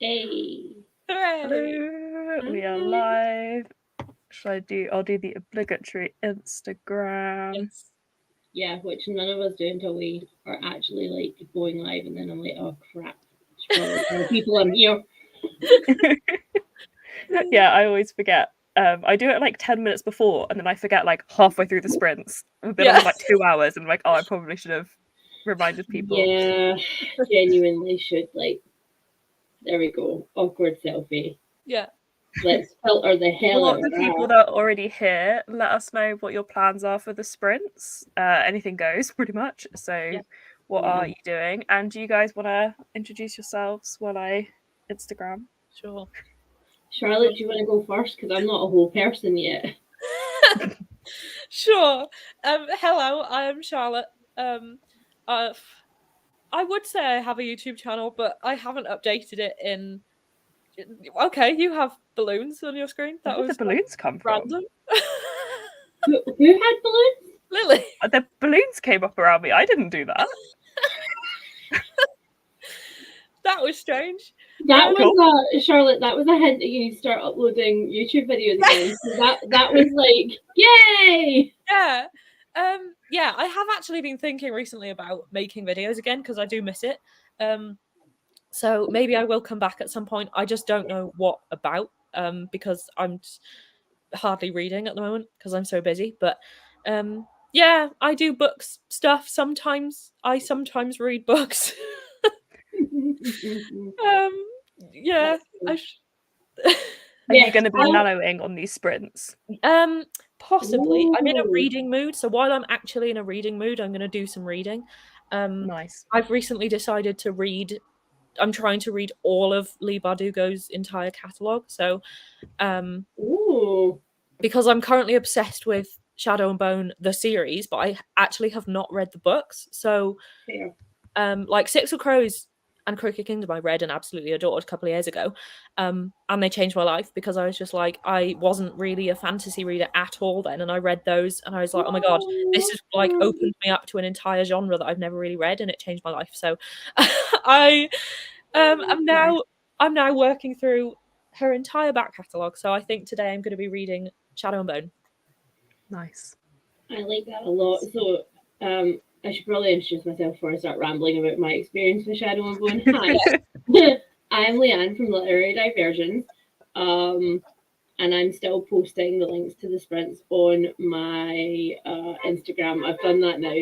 Hey. Hooray! Hello, we are live. I'll do the obligatory Instagram. Yes. Yeah, which none of us do until we are actually like going live, and then I'm like, oh crap, people on here. Yeah, I always forget. I do it like 10 minutes before, and then I forget like halfway through the sprints. I've been on like 2 hours, and I'm like, oh, I probably should have reminded people. Yeah, genuinely should like. There we go. Awkward selfie. Yeah. Let's filter the hell out For of the people that. that are already here, let us know what your plans are for the sprints. Anything goes, pretty much. So, what are you doing? And do you guys want to introduce yourselves while I Instagram? Sure. Charlotte, do you want to go first? Because I'm not a whole person yet. Sure. Hello, I am Charlotte. I would say I have a YouTube channel, but I haven't updated it in. Okay, you have balloons on your screen. Where did the balloons come from? Random. Who had balloons? Lily. The balloons came up around me. I didn't do that. That was strange. That was Charlotte. That was a hint that you need to start uploading YouTube videos again. that was like, yay! Yeah. Yeah, I have actually been thinking recently about making videos again because I do miss it. So maybe I will come back at some point. I just don't know what about because I'm hardly reading at the moment because I'm so busy. But yeah, I do books stuff sometimes. I sometimes read books. Yeah. Are you going to be nanoing on these sprints? Possibly. I'm in a reading mood, so while I'm actually in a reading mood, I'm going to do some reading. Nice. I've recently decided to read. I'm trying to read all of Leigh Bardugo's entire catalogue. So, because I'm currently obsessed with Shadow and Bone, the series, but I actually have not read the books. So, like Six of Crows and Crooked Kingdom I read and absolutely adored a couple of years ago. And they changed my life because I was just like, I wasn't really a fantasy reader at all then. And I read those and I was like, oh my God, this has like opened me up to an entire genre that I've never really read, and it changed my life. So I'm now working through her entire back catalogue. So I think today I'm going to be reading Shadow and Bone. Nice. I like that a lot. So I should probably introduce myself before I start rambling about my experience with Shadow and Bone. Hi, I'm Lianne from Literary Diversions, and I'm still posting the links to the sprints on my Instagram. I've done that now.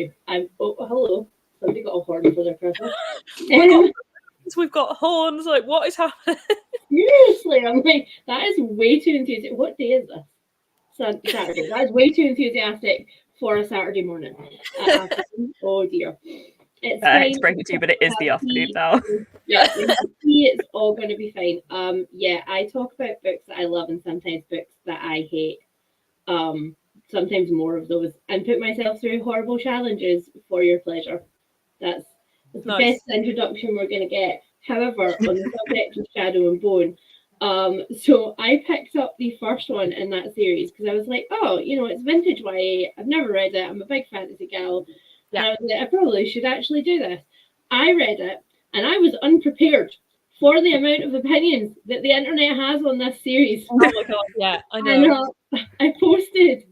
Hello. Somebody got a horn for their Christmas. We've got horns. Like, what is happening? Seriously, I'm like, that is way too enthusiastic. What day is this? Saturday. That is way too enthusiastic for a Saturday morning. Oh dear. It's breaking to you, but it is the afternoon now. Yeah, it's all going to be fine. Yeah, I talk about books that I love and sometimes books that I hate. Sometimes more of those, and put myself through horrible challenges for your pleasure. That's the best introduction we're going to get. However, on the subject of Shadow and Bone, so I picked up the first one in that series because I was like, oh, it's vintage YA. I've never read it. I'm a big fantasy gal. Yeah. And I was like, I probably should actually do this. I read it and I was unprepared for the amount of opinions that the internet has on this series. Oh my God, yeah, I know. And I posted,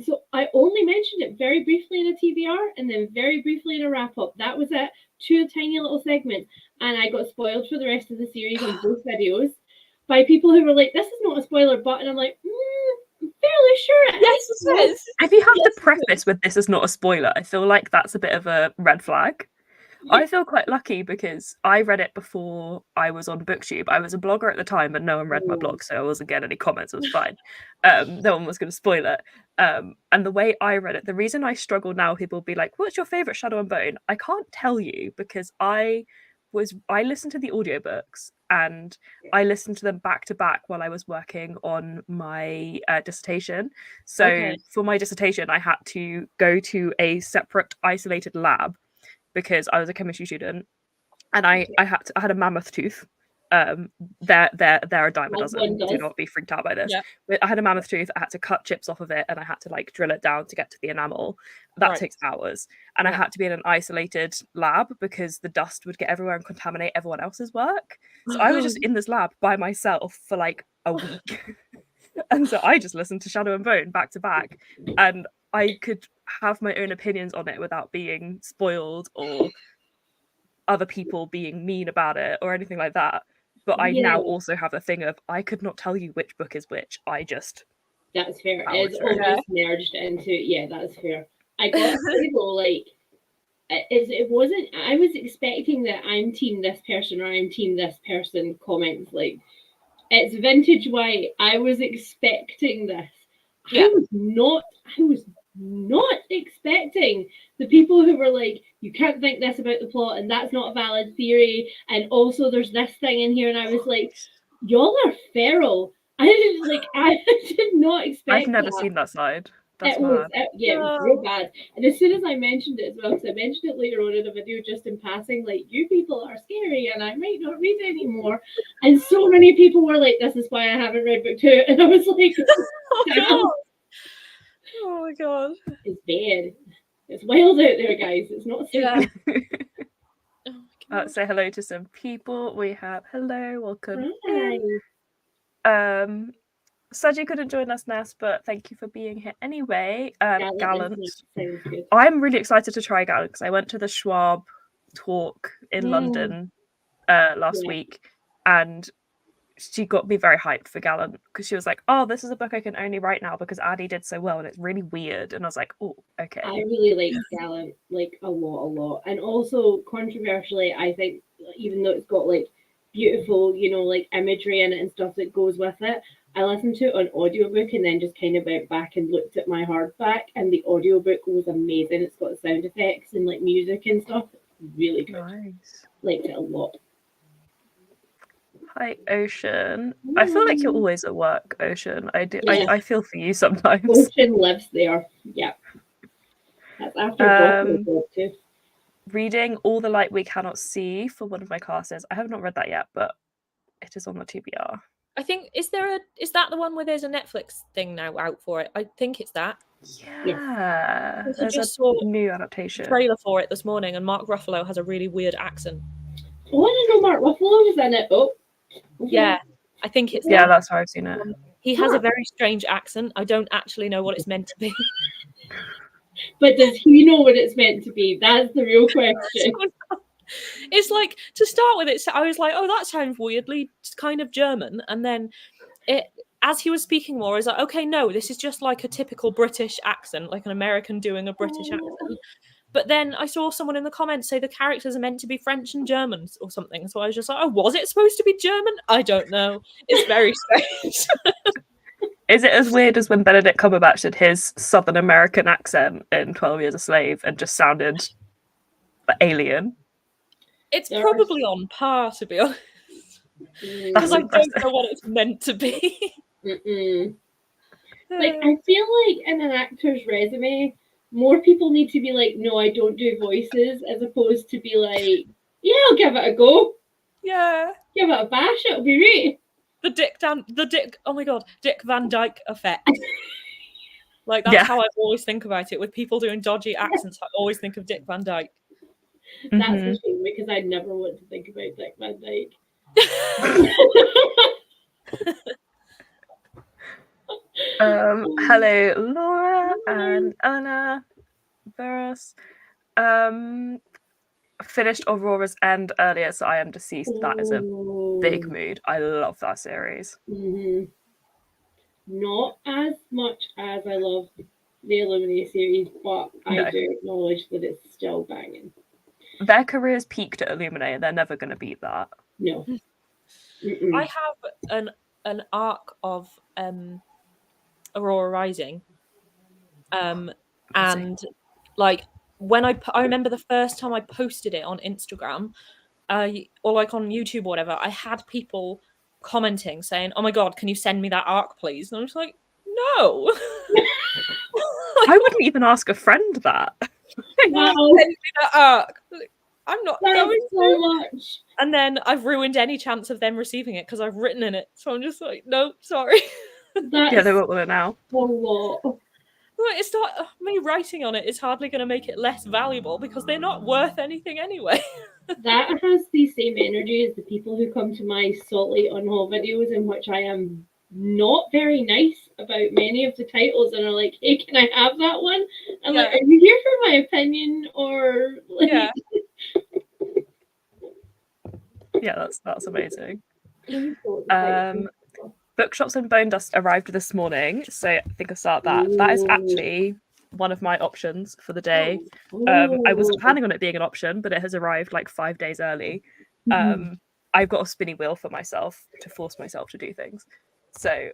so I only mentioned it very briefly in a TBR and then very briefly in a wrap-up. That was it, 2 tiny little segments. And I got spoiled for the rest of the series on both videos by people who were like, this is not a spoiler, but, and I'm like, I'm fairly sure it is. Yes, it is. If you have to preface with this is not a spoiler, I feel like that's a bit of a red flag. I feel quite lucky because I read it before I was on BookTube. I was a blogger at the time, but no one read my blog, so I wasn't getting any comments. It was fine. No one was going to spoil it. And the way I read it, the reason I struggle now, people will be like, what's your favourite Shadow and Bone? I can't tell you because I listened to the audiobooks and I listened to them back to back while I was working on my dissertation. So for my dissertation, I had to go to a separate isolated lab because I was a chemistry student and I had a mammoth tooth. they're a dime a Like dozen. one Do does. not be freaked out by this. Yeah. But I had a mammoth tooth. I had to cut chips off of it, and I had to like drill it down to get to the enamel. That Right. takes hours, and I Yeah. had to be in an isolated lab because the dust would get everywhere and contaminate everyone else's work. So I was just in this lab by myself for like a week. And so I just listened to Shadow and Bone back to back, and I could have my own opinions on it without being spoiled or other people being mean about it or anything like that. But I Yeah. now also have a thing of I could not tell you which book is which. I just That's fair. powered It's through. all just merged into, yeah, that's fair. I got to say though, like, it wasn't, I was expecting that I'm team this person or I'm team this person comments. Like, it's vintage white. I was expecting this. Yeah. I was not expecting the people who were like, you can't think this about the plot and that's not a valid theory. And also there's this thing in here. And I was like, y'all are feral. I did not expect I've never that. seen that side. That's It was mad. it was real bad. And as soon as I mentioned it as well, because I mentioned it later on in the video just in passing, like, you people are scary and I might not read anymore. And so many people were like, this is why I haven't read book 2. And I was like, Oh my god. it's bad. It's wild out there, guys. It's not safe. Yeah. Oh my god. Say hello to some people. We have hello, welcome. Hi. Saji couldn't join us, Ness, but thank you for being here anyway. Gallant. Sounds good. I'm really excited to try Gallant because I went to the Schwab talk in London last week, and she got me very hyped for Gallant because she was like, oh, this is a book I can only write now because Addie did so well and it's really weird. And I was like, oh, okay. I really like Gallant, like a lot. And also, controversially, I think, even though it's got like beautiful, like imagery in it and stuff that goes with it, I listened to it on audiobook and then just kind of went back and looked at my hardback, and the audiobook was amazing. It's got sound effects and like music and stuff. Really good. Nice. Liked it a lot. Hi, Ocean. I feel like you're always at work, Ocean. I do. Yeah. I feel for you sometimes. Ocean lives there. Yeah. That's after job too. Reading All the Light We Cannot See for one of my classes. I have not read that yet, but it is on the TBR. I think is that the one where there's a Netflix thing now out for it? I think it's that. Yeah. I There's just a saw new adaptation. trailer for it this morning, and Mark Ruffalo has a really weird accent. Oh, I didn't know Mark Ruffalo was in it. Oh. Yeah, I think it's Yeah, that. that's where I've seen it. He has a very strange accent. I don't actually know what it's meant to be. But does he know what it's meant to be? That's the real question. It's like, to start with, I was like, oh, that sounds weirdly kind of German. And then as he was speaking more, I was like, okay, no, this is just like a typical British accent, like an American doing a British accent. But then I saw someone in the comments say the characters are meant to be French and German or something. So I was just like, oh, was it supposed to be German? I don't know. It's very strange. Is it as weird as when Benedict Cumberbatch did his Southern American accent in 12 Years a Slave and just sounded alien? It's probably on par, to be honest. Because I don't know what it's meant to be. Like, I feel like in an actor's resume, more people need to be like, no, I don't do voices, as opposed to be like, yeah, I'll give it a go. Yeah. Give it a bash, it'll be great. Oh my god, Dick Van Dyke effect. Like, that's how I always think about it. With people doing dodgy accents, I always think of Dick Van Dyke. That's a shame, because I never want to think about Dick Van Dyke. Hello, Laura and Anna Veros. Finished Aurora's End earlier, so I Am Deceased. That is a big mood. I love that series. Not as much as I love the Illuminae series, but I do acknowledge that it's still banging. Their careers peaked at Illuminae, and they're never going to beat that. No. I have an arc of Aurora Rising, and like, when I remember the first time I posted it on Instagram, or like on YouTube or whatever, I had people commenting saying, "Oh my god, can you send me that arc, please?" And I was like, "No." I wouldn't even ask a friend that. Send me that arc. I'm not Thanks going so to. much. And then I've ruined any chance of them receiving it because I've written in it. So I'm just like, no, sorry. Yeah, they won't want it now. A lot. It's not me writing on it is hardly going to make it less valuable because they're not worth anything anyway. That has the same energy as the people who come to my Salt Lake on Haul videos, in which I am not very nice about many of the titles, and are like, "Hey, can I have that one?" I'm like, "Are you here for my opinion or?" Like... Yeah. Yeah, that's amazing. Bookshops and Bone Dust arrived this morning, so I think I'll start that. Ooh. That is actually one of my options for the day. I wasn't planning on it being an option, but it has arrived like 5 days early. I've got a spinny wheel for myself to force myself to do things. So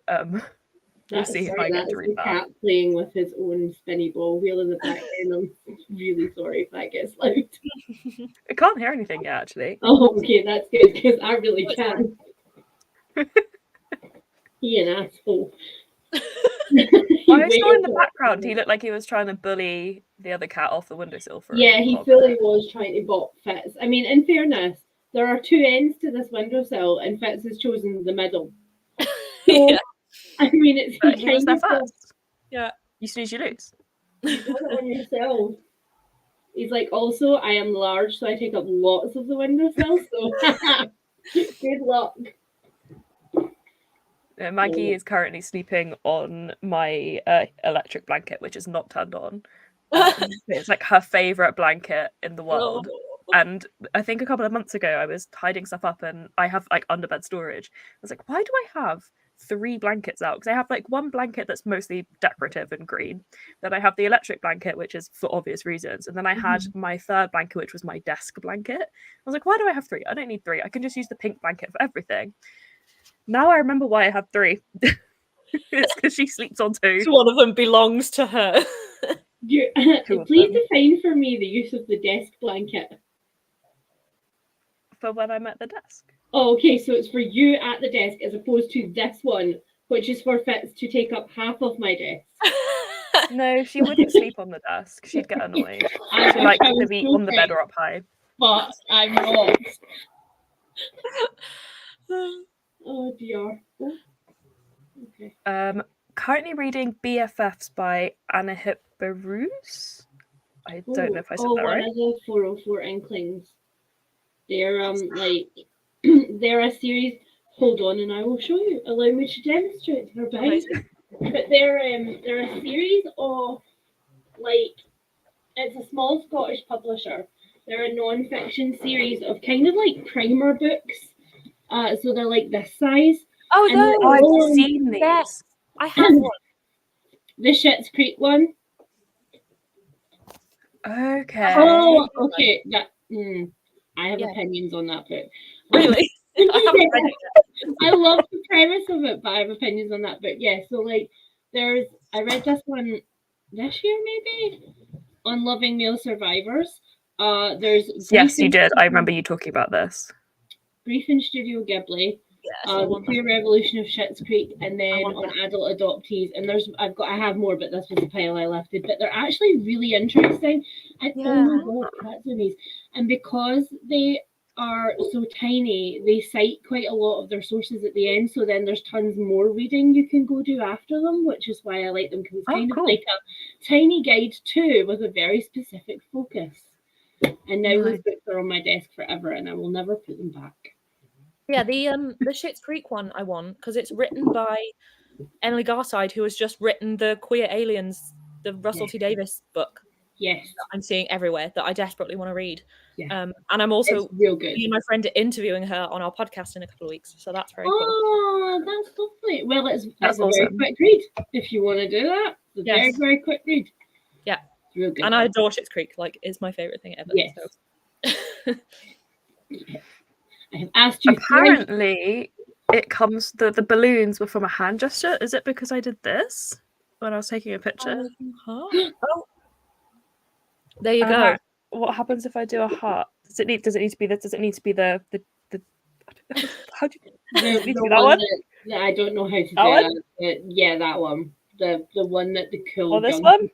we'll see if I get to read that. Cat playing with his own spinny ball wheel in the back end. I'm really sorry if that gets loud. I can't hear anything yet, actually. Oh, okay, that's good because I really can. He an asshole. Why is he in the background? He looked like he was trying to bully the other cat off the windowsill for Yeah, he fully was trying to bop Fitz. I mean, in fairness, there are two ends to this windowsill, and Fitz has chosen the middle. So, yeah. I mean, it's he was there first. Yeah, you snooze, you lose. You got it on yourself. He's like, also, I am large, so I take up lots of the windowsill. So, good luck. Maggie is currently sleeping on my electric blanket, which is not turned on. It's like her favorite blanket in the world. And I think a couple of months ago, I was hiding stuff up, and I have like underbed storage. I was like, why do I have 3 blankets out? Because I have like one blanket that's mostly decorative and green. Then I have the electric blanket, which is for obvious reasons. And then I had my third blanket, which was my desk blanket. I was like, why do I have 3? I don't need 3. I can just use the pink blanket for everything. Now I remember why I have 3. It's because she sleeps on 2. So one of them belongs to her. Please define for me the use of the desk blanket. For when I'm at the desk. Oh, okay, so it's for you at the desk as opposed to this one, which is for Fitz to take up half of my desk. No, she wouldn't sleep on the desk. She'd get annoyed. She likes to be on the bed or up high. But I'm not. Oh dear. Okay. Currently reading BFFs by Anahit Barus. I don't know if I said that right. One of the 404 Inklings. They're like they're a series. Hold on, and I will show you. Allow me to demonstrate her behind. But they're a series of like it's a small Scottish publisher. They're a non-fiction series of kind of like primer books. So they're like this size. Oh no! I've seen these. Yes, I have one. The Schitt's Creek one. Okay. Oh, okay. That. I have opinions on that book. Really? I love the premise of it, but I have opinions on that book. Yeah, so like I read this one this year maybe on Loving Male Survivors. Yes, you did. I remember you talking about this. Grief in Studio Ghibli. The Queer Revolution of Schitt's Creek, and then on Adult Adoptees, and I have more, but this was the pile I lifted. But they're actually really interesting. And oh my god, that's amazing! And because they are so tiny, they cite quite a lot of their sources at the end. So then there's tons more reading you can go do after them, which is why I like them, because it's kind of like a tiny guide too, with a very specific focus. And now those books are on my desk forever, and I will never put them back. Yeah, the Schitt's Creek one I want because it's written by Emily Garside, who has just written the Queer Aliens, the Russell T Davies book. Yes, that I'm seeing everywhere that I desperately want to read. Yeah. And I'm also real good. Me and my friend are interviewing her on our podcast in a couple of weeks, so that's very cool. Oh, that's lovely. Well, it's awesome. A very quick read if you want to do that. It's a very, very quick read. Yeah, it's real good. And I adore Schitt's Creek. Like, it's my favorite thing ever. Yes. So. I have asked you. Apparently, it comes. The balloons were from a hand gesture. Is it because I did this when I was taking a picture? Oh, there you go. What happens if I do a heart? Does it need to be the? Does it need to be the? How do you? Does it need to be that one? I don't know how to do that. Yeah, that one. The one that the cool. Or this one?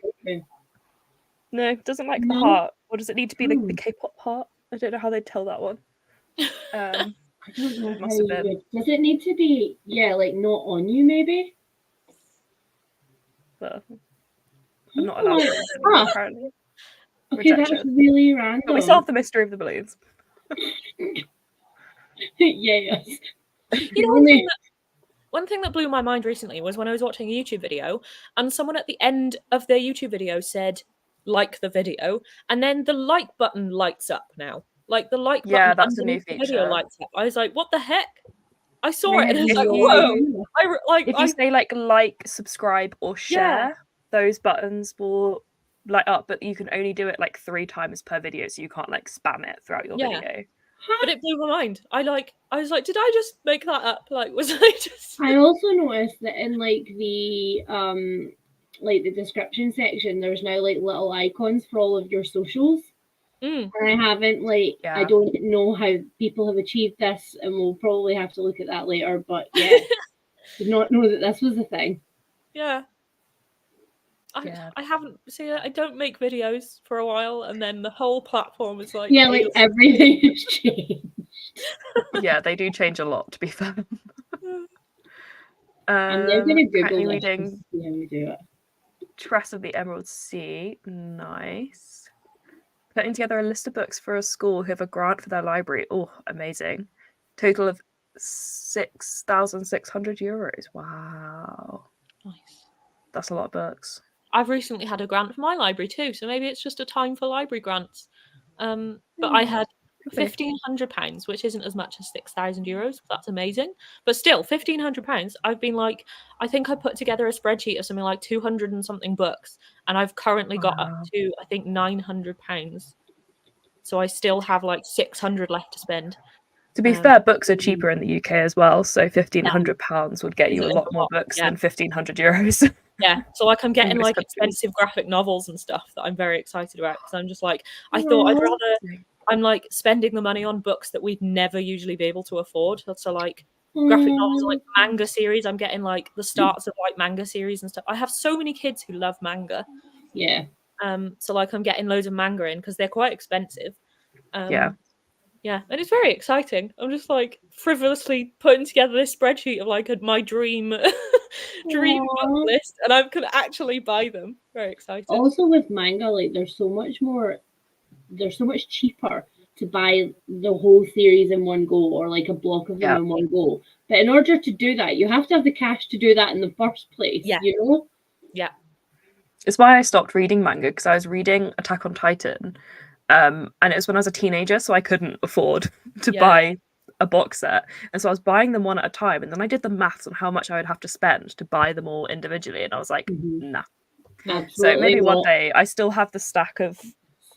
No, it doesn't like the heart. Or does it need to be the K-pop heart? I don't know how they'd tell that one. I don't know Must have been. Does it need to be, like not on you maybe? But I'm not allowed to, apparently. Okay, Rejection. that's really random. But we solved the mystery of the balloons. Yes. You know, one thing that blew my mind recently was when I was watching a YouTube video and someone at the end of their YouTube video said, like the video, and then the like button lights up now. Like the like button that's a new underneath the video feature. lights up. I was like, what the heck? I saw it and I was If like, you- whoa! If you say like, subscribe, or share, those buttons will light up, but you can only do it like 3 times per video, so you can't like spam it throughout your video. But it blew my mind. I was like, did I just make that up? Like, was I just? I also noticed that in like the description section, there's now like little icons for all of your socials. And I haven't I don't know how people have achieved this, and we'll probably have to look at that later. But yeah, did not know that this was a thing. Yeah. I haven't I don't make videos for a while, and then the whole platform is like like everything has changed. Yeah, they do change a lot, to be fair. I'm now going to Google reading to see how we do it. Tress of the Emerald Sea. Nice. Putting together a list of books for a school who have a grant for their library. Oh, amazing. Total of 6,600 euros. Wow. Nice. That's a lot of books. I've recently had a grant for my library too, so maybe it's just a time for library grants. But I had £1,500, which isn't as much as 6,000 euros. That's amazing. But still, £1,500. I've been like, I think I put together a spreadsheet of something like 200 and something books, and I've currently got up to, I think, £900. So I still have like 600 left to spend. To be fair, books are cheaper in the UK as well, so £1,500 would get you a lot more books than 1,500 euros. Yeah, so like I'm getting like expensive graphic novels and stuff that I'm very excited about, because I'm just like, I thought I'd rather, I'm like spending the money on books that we'd never usually be able to afford. So like graphic novels, like manga series, I'm getting like the starts of like manga series and stuff. I have so many kids who love manga. Yeah. So like I'm getting loads of manga in because they're quite expensive. Yeah, and it's very exciting. I'm just like frivolously putting together this spreadsheet of like my dream book list, and I could actually buy them. Very excited. Also with manga, like there's so much cheaper to buy the whole series in one go, or like a block of them in one go. But in order to do that, you have to have the cash to do that in the first place. Yeah. You know? Yeah. It's why I stopped reading manga, because I was reading Attack on Titan. And it was when I was a teenager, so I couldn't afford to buy a box set. And so I was buying them one at a time. And then I did the maths on how much I would have to spend to buy them all individually. And I was like, nah. Absolutely. So maybe one day, I still have the stack of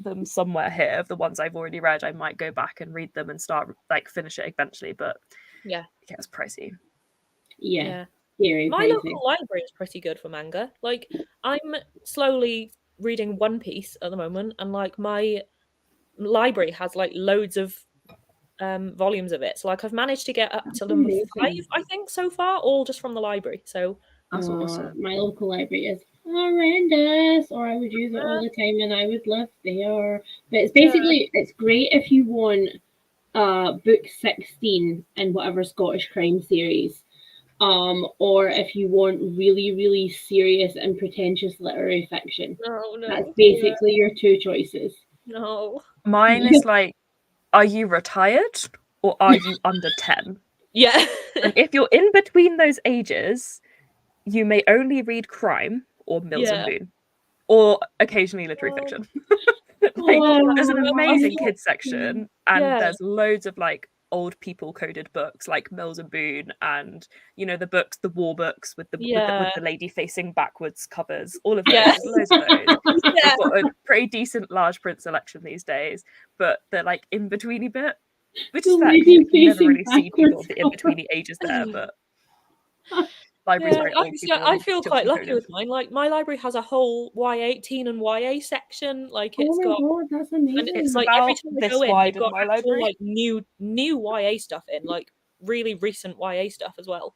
them somewhere here, of the ones I've already read. I might go back and read them and start, like, finish it eventually. But it gets pricey. Yeah. Very My pricey. local library is pretty good for manga. Like, I'm slowly reading One Piece at the moment, and like my library has like loads of volumes of it, so like I've managed to get up to number 5, I think, so far, all just from the library. So that's awesome. My local library is horrendous, or I would use it all the time and I would live there. But it's basically it's great if you want book 16 in whatever Scottish crime series, or if you want really, really serious and pretentious literary fiction. No. That's basically your 2 choices. No. Mine is like, are you retired or are you under 10? Yeah. And if you're in between those ages, you may only read crime or Mills and Boon, or occasionally literary fiction. There's an amazing kids section, and there's loads of like old people coded books like Mills and Boon, and the war books with the lady facing backwards covers, all of those. Loads of those. I've got a pretty decent large print selection these days, but they're like in betweeny bit, which is fair. You never really see people of the in betweeny ages there, but libraries very old people. I feel quite lucky with mine. Like my library has a whole YA YA section. Like it's that's amazing. And it's like every time I go in, they've got actual like new YA stuff in, like really recent YA stuff as well.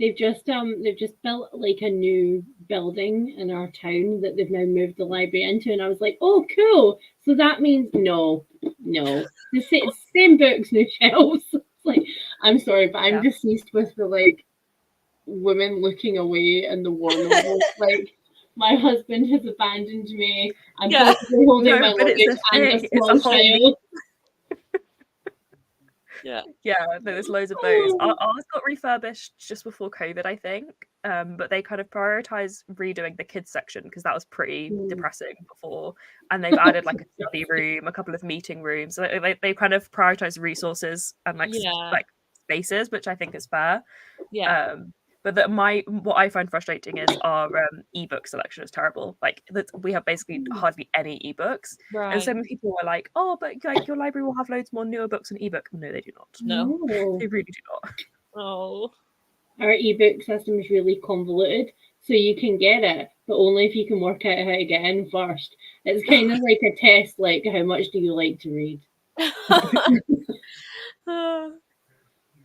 they've just built like a new building in our town that they've now moved the library into, and I was like, oh, cool. So that means no, the same books, new shelves. Like, I'm sorry, but I'm deceased with the like women looking away and the war novels. Like, my husband has abandoned me. I'm possibly holding my luggage and a small child. Yeah, there's loads of those. Ours got refurbished just before COVID, I think. But they kind of prioritize redoing the kids section because that was pretty depressing before. And they've added like a study room, a couple of meeting rooms. So they kind of prioritize resources and like spaces, which I think is fair. Yeah. But what I find frustrating is our ebook selection is terrible. Like we have basically hardly any ebooks, and so many people are like, "Oh, but like your library will have loads more newer books and ebook." No, they do not. No, they really do not. Oh, our ebook system is really convoluted, so you can get it, but only if you can work out how to get in first. It's kind of like a test, like how much do you like to read?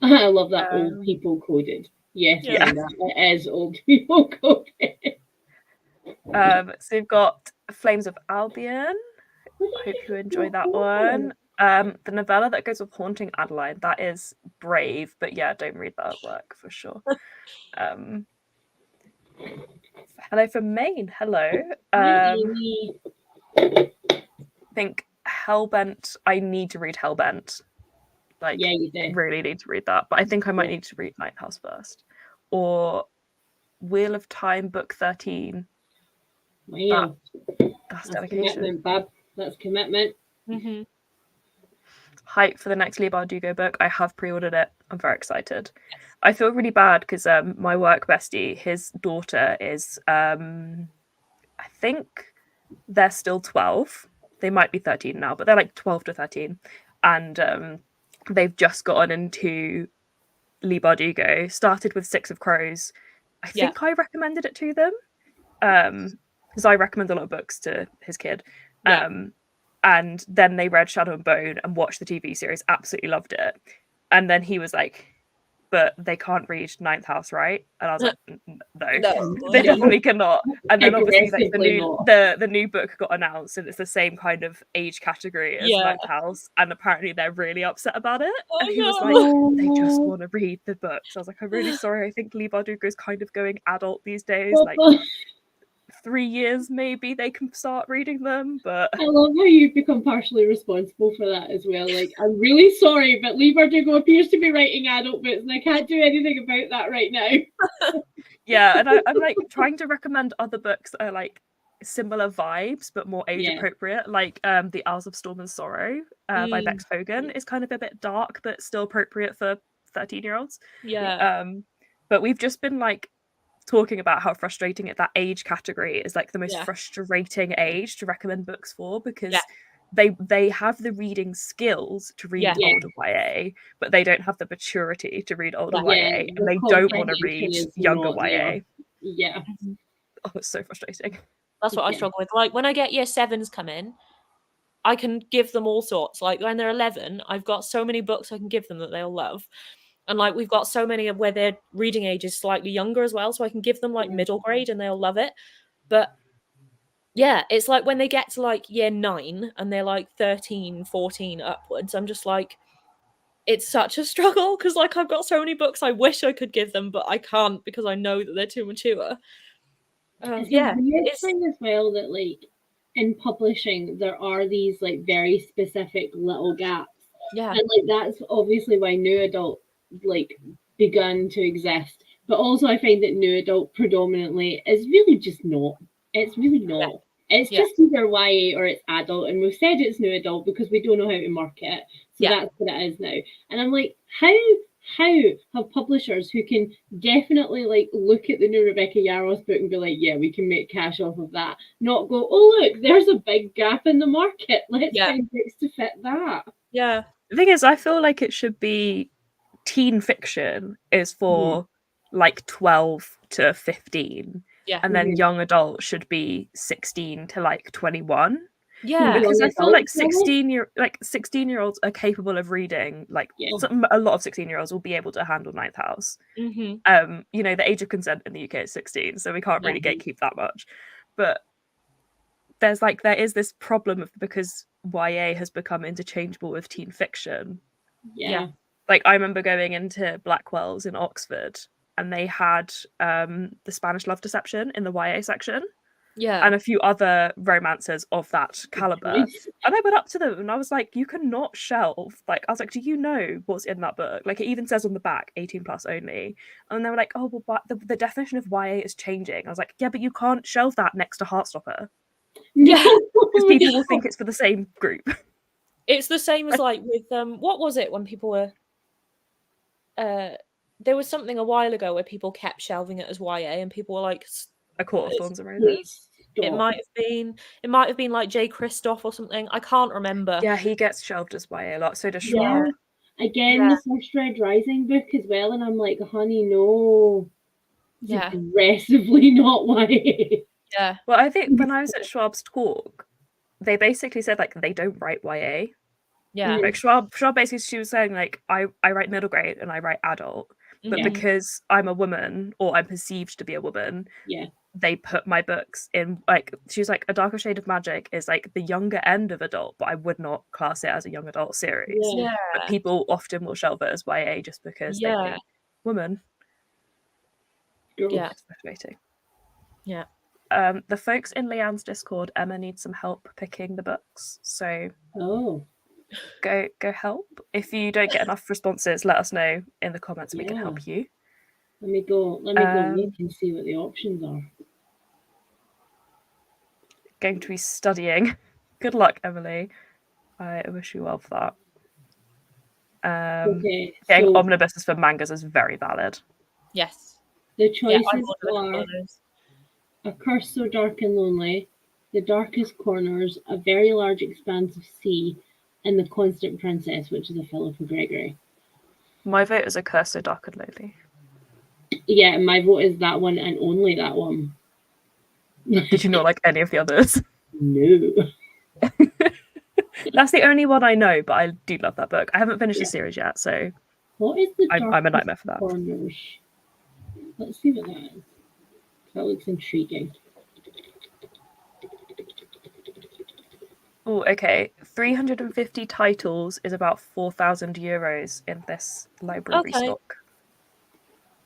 I love that old people coded. Yes, it is old people coded. So we've got Flames of Albion. I hope you enjoy that one. The novella that goes with Haunting Adeline, that is brave, but yeah, don't read that at work for sure. Hello from Maine. Hello. Hi, I think Hellbent. I need to read Hellbent. Like, yeah, you do. Really need to read that. But I think I might need to read Ninth House first. Or Wheel of Time, Book 13. Wow. That's dedication. Commitment, Bob. That's commitment. Mm-hmm. Hype for the next Leigh Bardugo book. I have pre-ordered it. I'm very excited. I feel really bad because my work bestie, his daughter is, I think they're still 12. They might be 13 now, but they're like 12 to 13. And they've just gotten into Leigh Bardugo, started with Six of Crows. I think I recommended it to them because I recommend a lot of books to his kid. And then they read Shadow and Bone and watched the TV series, absolutely loved it. And then he was like, but they can't read Ninth House, right? And I was like, no, they definitely cannot. And then obviously like the new book got announced and it's the same kind of age category as Ninth House. And apparently they're really upset about it. And he was like, they just want to read the books. I was like, I'm really sorry. I think Leigh Bardugo is kind of going adult these days. Like 3 years maybe they can start reading them, but I love how you've become partially responsible for that as well. Like, I'm really sorry, but Leigh Bardugo appears to be writing adult books and I can't do anything about that right now. Yeah, and I'm like trying to recommend other books that are like similar vibes but more age appropriate, like The Isles of Storm and Sorrow by Bex Hogan is kind of a bit dark but still appropriate for 13-year-olds. But we've just been like talking about how frustrating that age category is, like the most frustrating age to recommend books for, because they have the reading skills to read older YA, but they don't have the maturity to read older YA, and they don't want to read younger YA. Oh, it's so frustrating. That's what I struggle with. Like when I get year 7s come in, I can give them all sorts. Like when they're 11, I've got so many books I can give them that they'll love. And like we've got so many of where their reading age is slightly younger as well, so I can give them like middle grade and they'll love it. But yeah, it's like when they get to like year 9 and they're like 13, 14 upwards, I'm just like, it's such a struggle because like I've got so many books I wish I could give them, but I can't because I know that they're too mature. It's a weird thing as well that like in publishing there are these like very specific little gaps. And like that's obviously why new adult like begun to exist, but also I find that new adult predominantly is really just not. It's really not. It's just either YA or it's adult, and we've said it's new adult because we don't know how to market it, so that's what it is now. And I'm like, how have publishers who can definitely like look at the new Rebecca Yarros book and be like, yeah, we can make cash off of that, not go, oh look, there's a big gap in the market, let's find books to fit that. The thing is, I feel like it should be teen fiction is for like 12 to 15 and then young adult should be 16 to like 21, Yeah. Because I feel like Adults, probably? 16-year-olds are capable of reading. Like Yeah. a lot of 16-year-olds will be able to handle Ninth House. Mm-hmm. You know, the age of consent in the UK is 16, so we can't really Yeah. gatekeep that much. But there is this problem of, because YA has become interchangeable with teen fiction. Yeah. Like, I remember going into Blackwell's in Oxford, and they had the Spanish Love Deception in the YA section, Yeah. and a few other romances of that caliber. Nice. And I went up to them and I was like, you cannot shelve. Like, I was like, do you know what's in that book? Like, it even says on the back, 18 plus only. And they were like, oh, well, but the definition of YA is changing. I was like, yeah, but you can't shelve that next to Heartstopper, Yeah. because people will think it's for the same group. It's the same as like with what was it when people were there was something a while ago where people kept shelving it as YA and people were like, A Court of Thorns and Roses. Please it stop. might have been like Jay Kristoff or something. I can't remember. Yeah, he gets shelved as YA a lot. So does Yeah. Schwab. Again, the First Red Rising book as well, and I'm like, honey, no. It's Yeah. aggressively not YA. Yeah. Well, I think when I was at Schwab's talk, they basically said like they don't write YA. Yeah. Like Schwab basically, she was saying like I write middle grade and I write adult, but because I'm a woman, or I'm perceived to be a woman, Yeah. they put my books in, like, she was like, A Darker Shade of Magic is like the younger end of adult, but I would not class it as a young adult series. Yeah. But people often will shelve it as YA just because they think woman. Yeah. It's frustrating. Yeah. The folks in Lianne's Discord, Emma needs some help picking the books, so go help. If you don't get enough responses, let us know in the comments and we can help you. Let me go look and see what the options are. Going to be studying. Good luck, Emily. I wish you well for that. Okay, getting so omnibuses for mangas is very valid. Yes. The choices are A Curse So Dark and Lonely, The Darkest Corners, A Very Large Expanse of Sea, and The Constant Princess, which is a Philippa Gregory. My vote is A Curse So Dark and Lonely. Yeah, my vote is that one and only that one. Did you not like any of the others? No. That's the only one I know, but I do love that book. I haven't finished the series yet, so what is the I'm a nightmare for that. Corners? Let's see what that is. That looks intriguing. Oh, okay. 350 titles is about 4,000 euros in this library stock.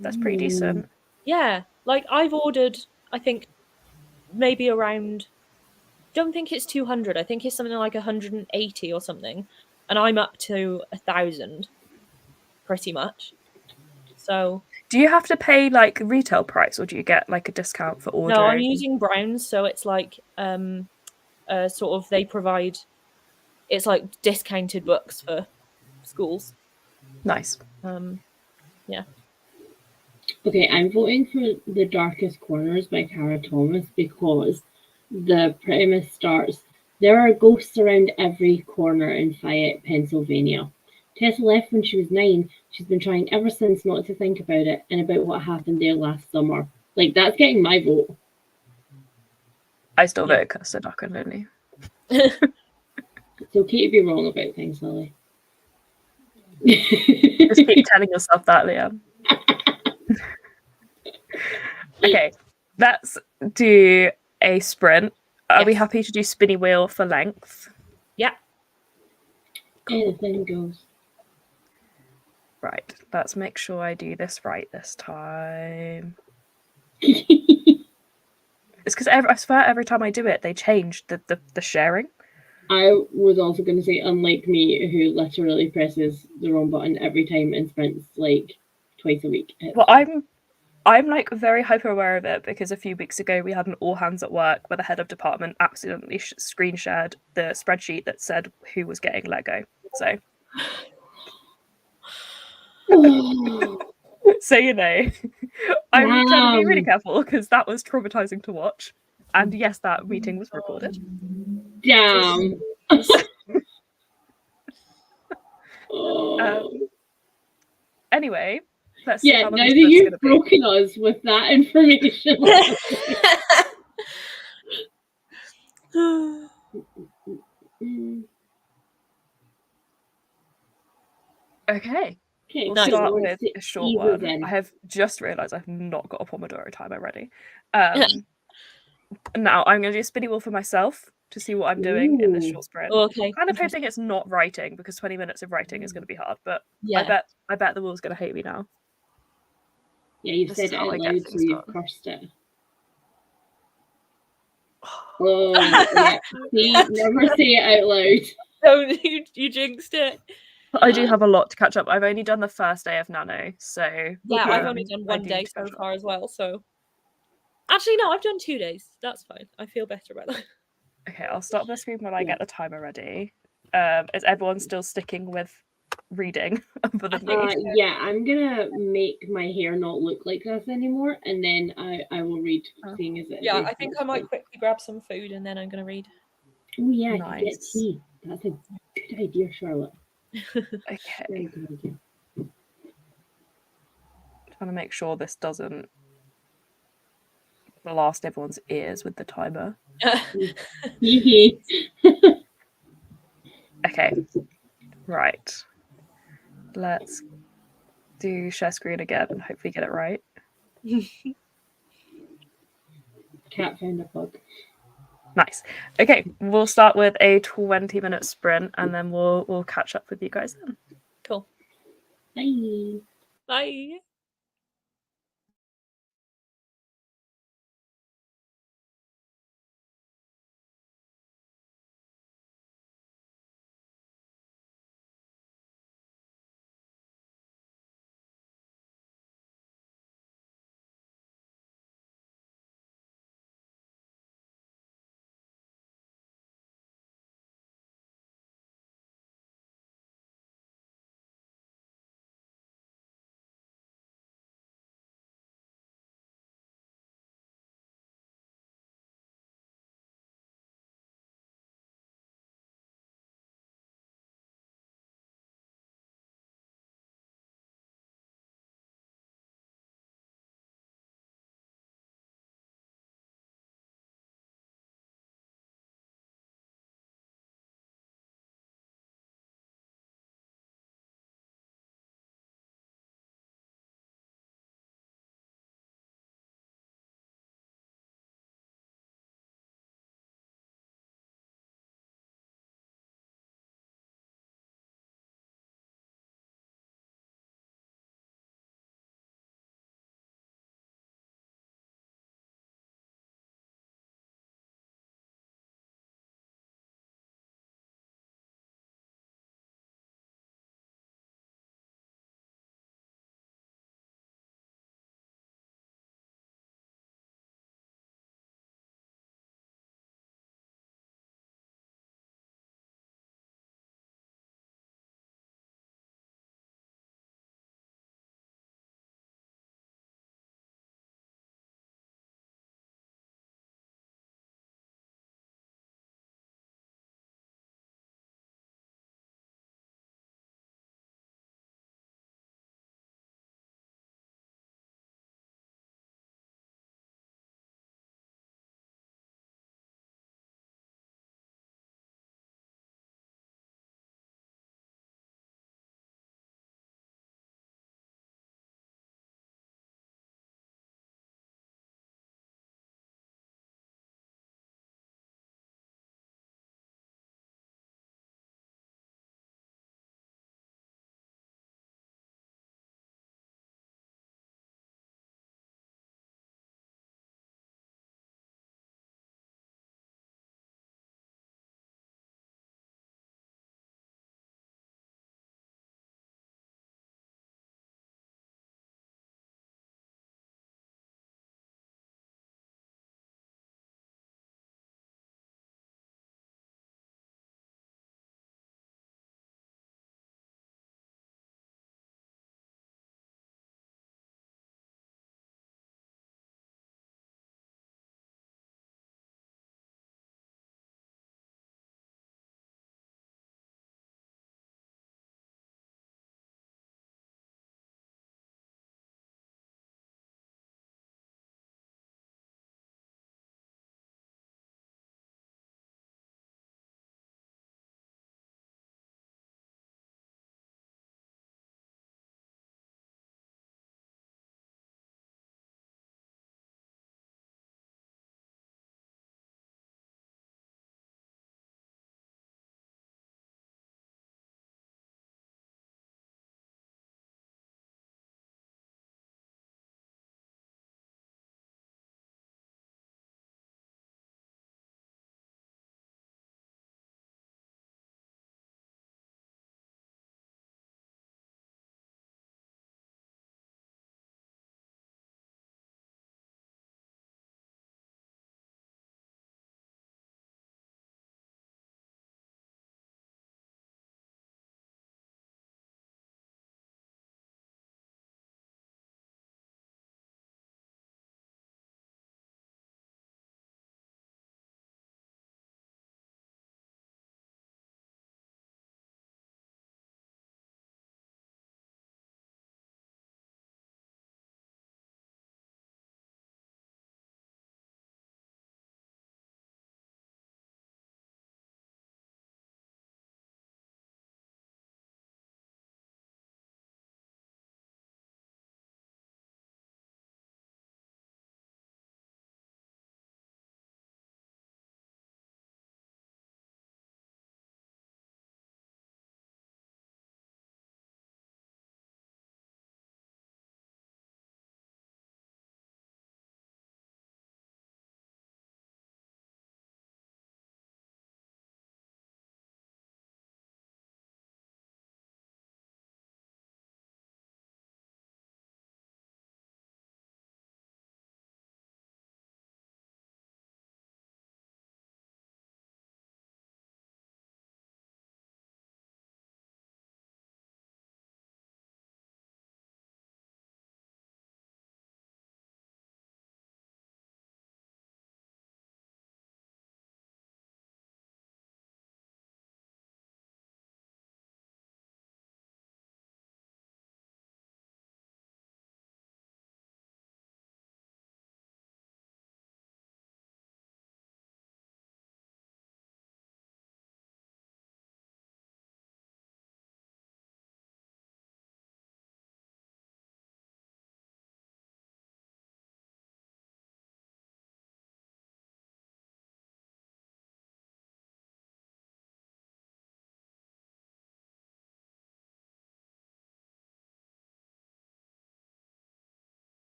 That's pretty decent. Yeah, like I've ordered, I think maybe around, don't think it's 200. I think it's something like 180 or something, and I'm up to 1,000, pretty much. So, do you have to pay like retail price, or do you get like a discount for ordering? No, I'm using Browns, so it's like sort of they provide, it's like discounted books for schools. Nice. Yeah. Okay, I'm voting for The Darkest Corners by Cara Thomas because the premise starts, there are ghosts around every corner in Fayette, Pennsylvania. Tessa left when she was 9. She's been trying ever since not to think about it and about what happened there last summer. Like, that's getting my vote. I still vote Curse So Dark and Lonely. It's okay to be wrong about things, Lily. Just keep telling yourself that, Liam. Okay, let's do a sprint. Are we happy to do spinny wheel for length? Yeah. Anything goes. Right, let's make sure I do this right this time. It's because I swear every time I do it, they change the sharing. I was also going to say, unlike me, who literally presses the wrong button every time and sprints like twice a week. Well, I'm like very hyper aware of it because a few weeks ago we had an all hands at work where the head of department accidentally screen shared the spreadsheet that said who was getting Lego. So, so you know, I'm trying to be really careful because that was traumatizing to watch. And yes, that meeting was recorded. Damn. Anyway, let's see how now that you've broken us with that information. Okay. Okay, We'll Nice. start so with a short ease us one. in. I have just realised I've not got a Pomodoro timer ready. Now I'm going to do a spinny wheel for myself to see what I'm doing in this Ooh. short sprint. Okay. Kind of hoping it's not writing because 20 minutes of writing is going to be hard, but Yeah. I bet the wheel's going to hate me now. Yeah, you've This said is it how out I get loud, so things you've done. cursed it. Oh, yeah. See, never say it out loud. Don't you jinxed it. I do have a lot to catch up. I've only done the first day of Nano, so Yeah, I've only done I one do day need to so catch up. far as well. So actually, no, I've done 2 days. That's fine. I feel better about that. Okay, I'll stop the screen when I Yeah. get the timer ready. Is everyone still sticking with reading other than me? Yeah, I'm gonna make my hair not look like this anymore, and then I will read, seeing as it Yeah, is I think I might quickly grab some food and then I'm gonna read. Oh yeah, you get Nice. tea. That's a good idea, Charlotte. Okay. Very good idea. Trying to make sure this doesn't blast everyone's ears with the timer. Okay. Right. Let's do share screen again and hopefully get it right. Cat found a bug. Nice. Okay, we'll start with a 20-minute sprint and then we'll catch up with you guys then. Cool. Bye. Bye.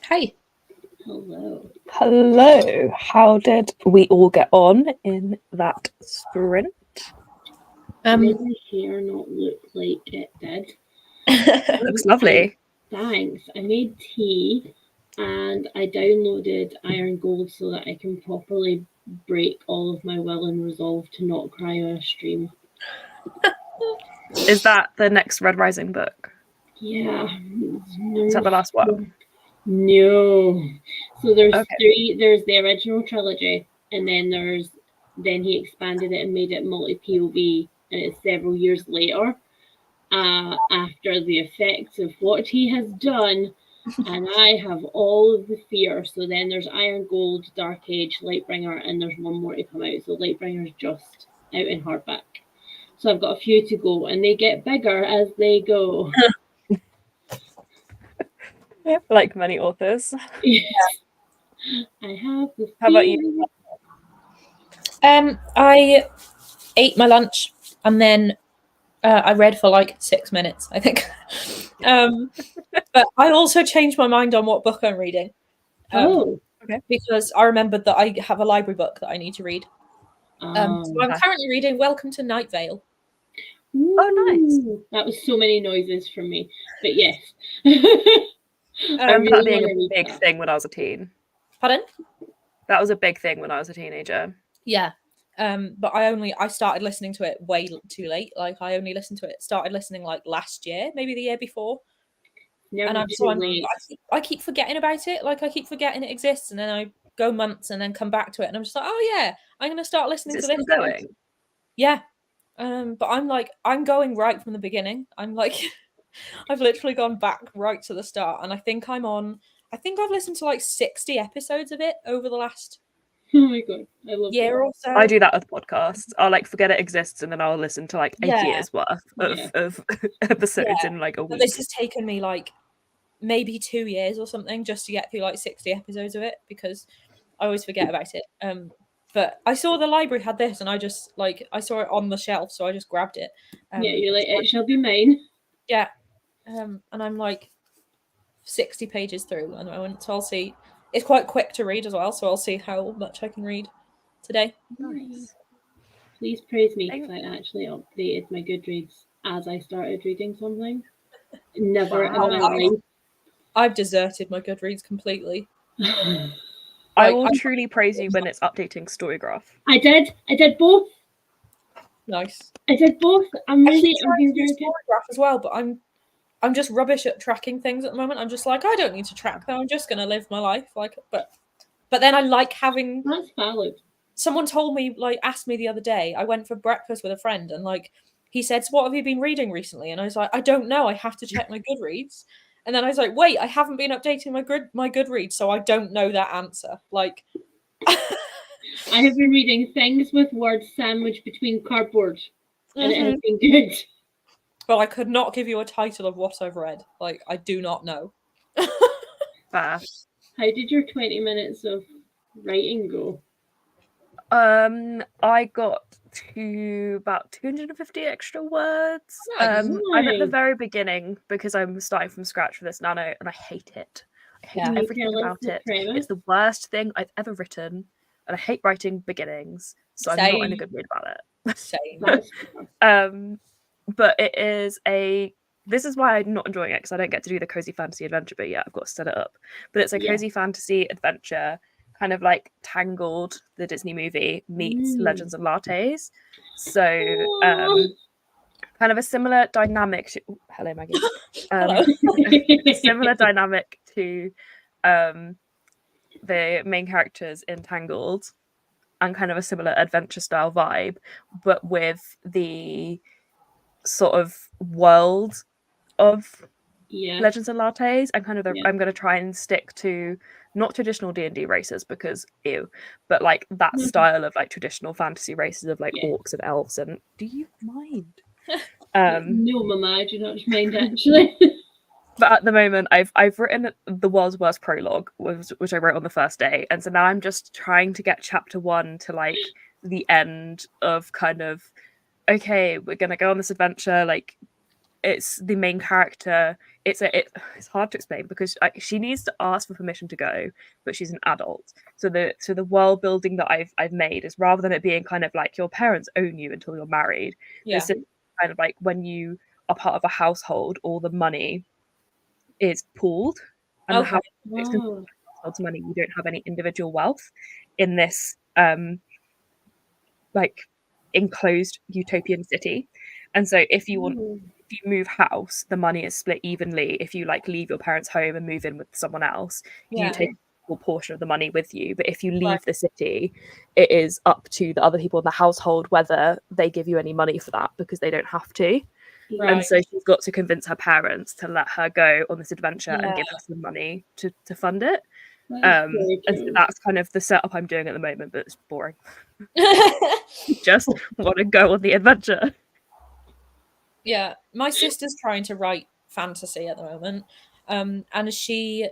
Hey. Hello. Hello. How did we all get on in that sprint? Did my hair not look like it did? It looks lovely. Thanks. I made tea and I downloaded Iron Gold so that I can properly break all of my will and resolve to not cry on a stream. Is that the next Red Rising book? Yeah. Is that the last one? No. So there's Okay. 3. There's the original trilogy, and then he expanded it and made it multi-POV, and it's several years later, after the effects of what he has done, and I have all of the fear. So then there's Iron Gold, Dark Age, Lightbringer, and there's one more to come out. So Lightbringer's just out in hardback. So I've got a few to go, and they get bigger as they go. Like many authors. Yes. I have the fear. How about you? I ate my lunch and then I read for like 6 minutes, I think. But I also changed my mind on what book I'm reading. Okay. Because I remembered that I have a library book that I need to read. So I'm currently reading Welcome to Night Vale. Oh, nice. That was so many noises from me, but yes. I remember that being a big thing when I was a teen. Pardon? That was a big thing when I was a teenager. Yeah. But I started listening to it way too late. Like I only started listening like last year, maybe the year before. Never I keep forgetting about it. Like I keep forgetting it exists, and then I go months and then come back to it, and I'm just like, oh yeah, I'm gonna start listening to this. Still going? Yeah. But I'm going right from the beginning. I'm like, I've literally gone back right to the start, and I think I've listened to like 60 episodes of it over the last oh my god, I love year that. or so. I do that with podcasts. I'll like forget it exists, and then I'll listen to like 8 years worth of episodes in like a week. But this has taken me like maybe 2 years or something just to get through like 60 episodes of it, because I always forget about it. But I saw the library had this, and I just like I saw it on the shelf, so I just grabbed it. Yeah, you're like, it shall be mine. Yeah. And I'm like 60 pages through at the moment, so I'll see. It's quite quick to read as well, so I'll see how much I can read today. Nice. Please praise me, because I actually updated my Goodreads as I started reading something. Never in my life. I've deserted my Goodreads completely. I will truly praise you when it's updating Storygraph. I did both. Nice. I did both. I'm really Storygraph as well, but I'm just rubbish at tracking things at the moment. I'm just like, I don't need to track them. I'm just gonna live my life. Like, but then I like having. That's valid. Someone told me, like, asked me the other day. I went for breakfast with a friend, and like, he said, "So what have you been reading recently?" And I was like, "I don't know. I have to check my Goodreads." And then I was like, "Wait, I haven't been updating my Goodreads, so I don't know that answer." Like, I have been reading things with words sandwiched between cardboard, and it has been good. But I could not give you a title of what I've read. Like, I do not know. Fair. How did your 20 minutes of writing go? I got to about 250 extra words. I'm at the very beginning because I'm starting from scratch for this nano, and I hate it. I hate everything about it. It's the worst thing I've ever written, and I hate writing beginnings, so I'm not in a good mood about it. Same. But it is this is why I'm not enjoying it, because I don't get to do the cozy fantasy adventure bit yet. I've got to set it up. But it's a cozy fantasy adventure, kind of like Tangled, the Disney movie, meets Legends and Lattes. So kind of a similar dynamic to hello Maggie. Hello. A similar dynamic to the main characters in Tangled, and kind of a similar adventure style vibe, but with the sort of world of Legends and Lattes, and kind of I'm going to try and stick to not traditional D&D races, because ew, but like that style of like traditional fantasy races of like orcs and elves. And do you mind? No, Mama, I do not mind actually. But at the moment, I've written the world's worst prologue, which I wrote on the first day, and so now I'm just trying to get chapter 1 to like the end of kind of, okay, we're gonna go on this adventure. Like, it's the main character it's hard to explain because she needs to ask for permission to go, but she's an adult. So the world building that I've made is, rather than it being kind of like your parents own you until you're married, it's kind of like when you are part of a household, all the money is pooled, and the household's money. You don't have any individual wealth in this like enclosed utopian city. And so if you move house, the money is split evenly. If you like leave your parents' home and move in with someone else, you take a portion of the money with you. But if you leave the city, it is up to the other people in the household whether they give you any money for that, because they don't have to. And so she's got to convince her parents to let her go on this adventure and give her some money to fund it. And so that's kind of the setup I'm doing at the moment, but it's boring. Just want to go on the adventure. Yeah, my sister's trying to write fantasy at the moment, and she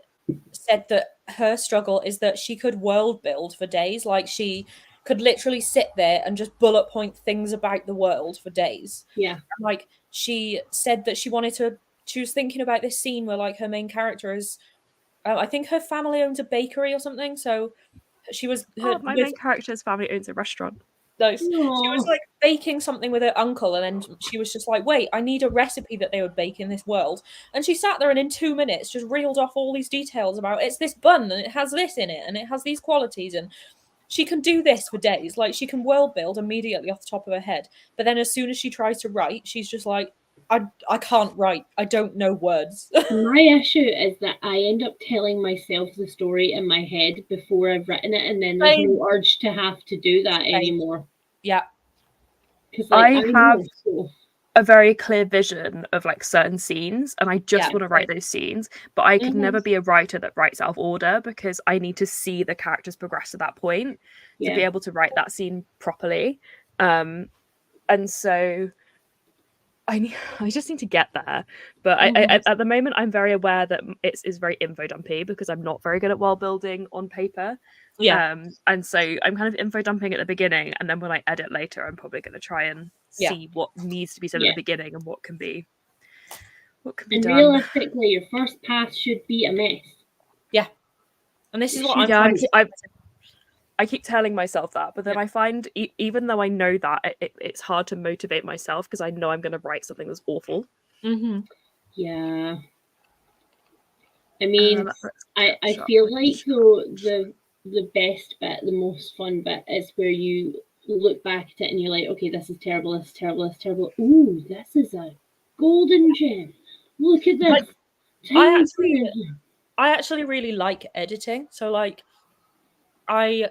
said that her struggle is that she could world build for days. Like, she could literally sit there and just bullet point things about the world for days. Yeah. Like, she said that she was thinking about this scene where like her main character is, I think her family owns a bakery or something. So she was my main character's family owns a restaurant. She was like baking something with her uncle, and then she was just like, wait, I need a recipe that they would bake in this world. And she sat there and in 2 minutes just reeled off all these details about, it's this bun and it has this in it and it has these qualities, and she can do this for days. Like, she can world build immediately off the top of her head, but then as soon as she tries to write, she's just like, I can't write. I don't know words. My issue is that I end up telling myself the story in my head before I've written it, and then there's no urge to have to do that anymore. Yeah. Because I have a very clear vision of like certain scenes, and I just want to write those scenes, but I could never be a writer that writes out of order, because I need to see the characters progress to that point to be able to write that scene properly. And so I just need to get there. But I at the moment, I'm very aware that it's very info dumpy, because I'm not very good at world building on paper. And so I'm kind of info dumping at the beginning, and then when I edit later, I'm probably going to try and see what needs to be said at the beginning and what can be done. Realistically, your first pass should be a mess. Yeah. And this is what I keep telling myself that, but then I find even though I know that, it's hard to motivate myself, because I know I'm going to write something that's awful. Yeah. I mean, I feel like though the best bit, the most fun bit, is where you look back at it and you're like, okay, this is terrible, this is terrible, this is terrible. Ooh, this is a golden gem. Look at this. I actually really like editing. So like, I'm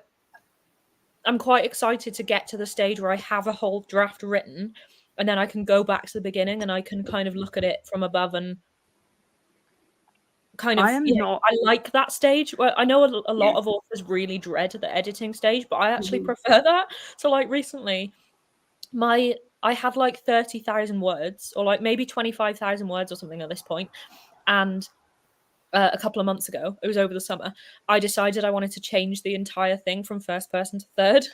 quite excited to get to the stage where I have a whole draft written, and then I can go back to the beginning and I can kind of look at it from above and kind of, I like that stage. Well, I know a lot of authors really dread the editing stage, but I actually prefer that. So like recently, I had like 30,000 words, or like maybe 25,000 words or something at this point, and a couple of months ago, it was over the summer, I decided I wanted to change the entire thing from first person to third.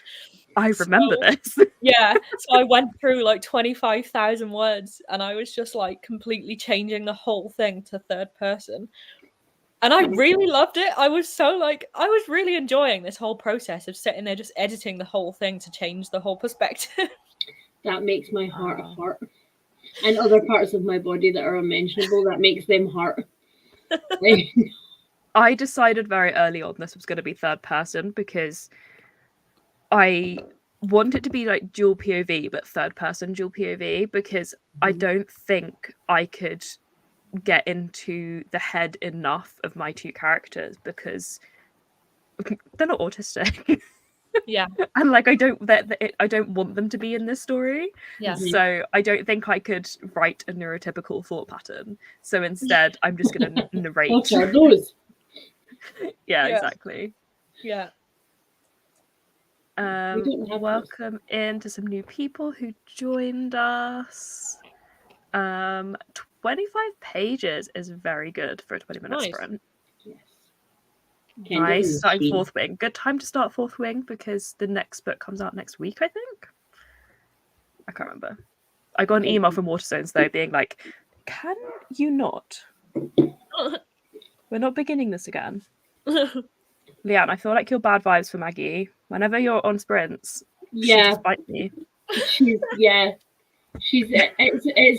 I remember this. Yeah. So I went through like 25,000 words, and I was just like completely changing the whole thing to third person. And I really loved it. I was really enjoying this whole process of sitting there just editing the whole thing to change the whole perspective. That makes my heart hurt. And other parts of my body that are unmentionable, that makes them hurt. I decided very early on this was going to be third person, because I want it to be like dual POV, but third person dual POV, because I don't think I could get into the head enough of my two characters, because they're not autistic. Yeah. And like I don't want them to be in this story. Yeah. So I don't think I could write a neurotypical thought pattern. So instead I'm just going to narrate. What are those? Yeah, exactly. Yeah. Welcome in to some new people who joined us. 25 pages is very good for a 20-minute sprint. Yes. Nice. Starting Fourth Wing. Good time to start Fourth Wing, because the next book comes out next week, I think. I can't remember. I got an email from Waterstones though, being like, "Can you not We're not beginning this again. Lianne, I feel like you're bad vibes for Maggie. Whenever you're on sprints, she just bites me. It's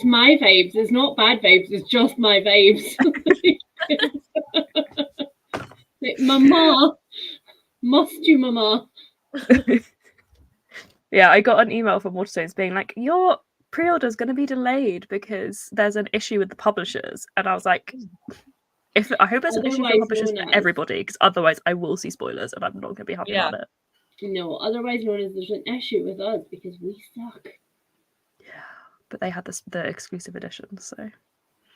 my vibes. It's not bad vibes. It's just my vibes. Like, Mama, must you, Mama? Yeah, I got an email from Waterstones being like, your pre-order is going to be delayed because there's an issue with the publishers, and I was like, I hope it's an issue for publishers for everybody, because otherwise I will see spoilers and I'm not going to be happy about it. No, otherwise known as there's an issue with us because we suck. Yeah, but they had the exclusive edition, so.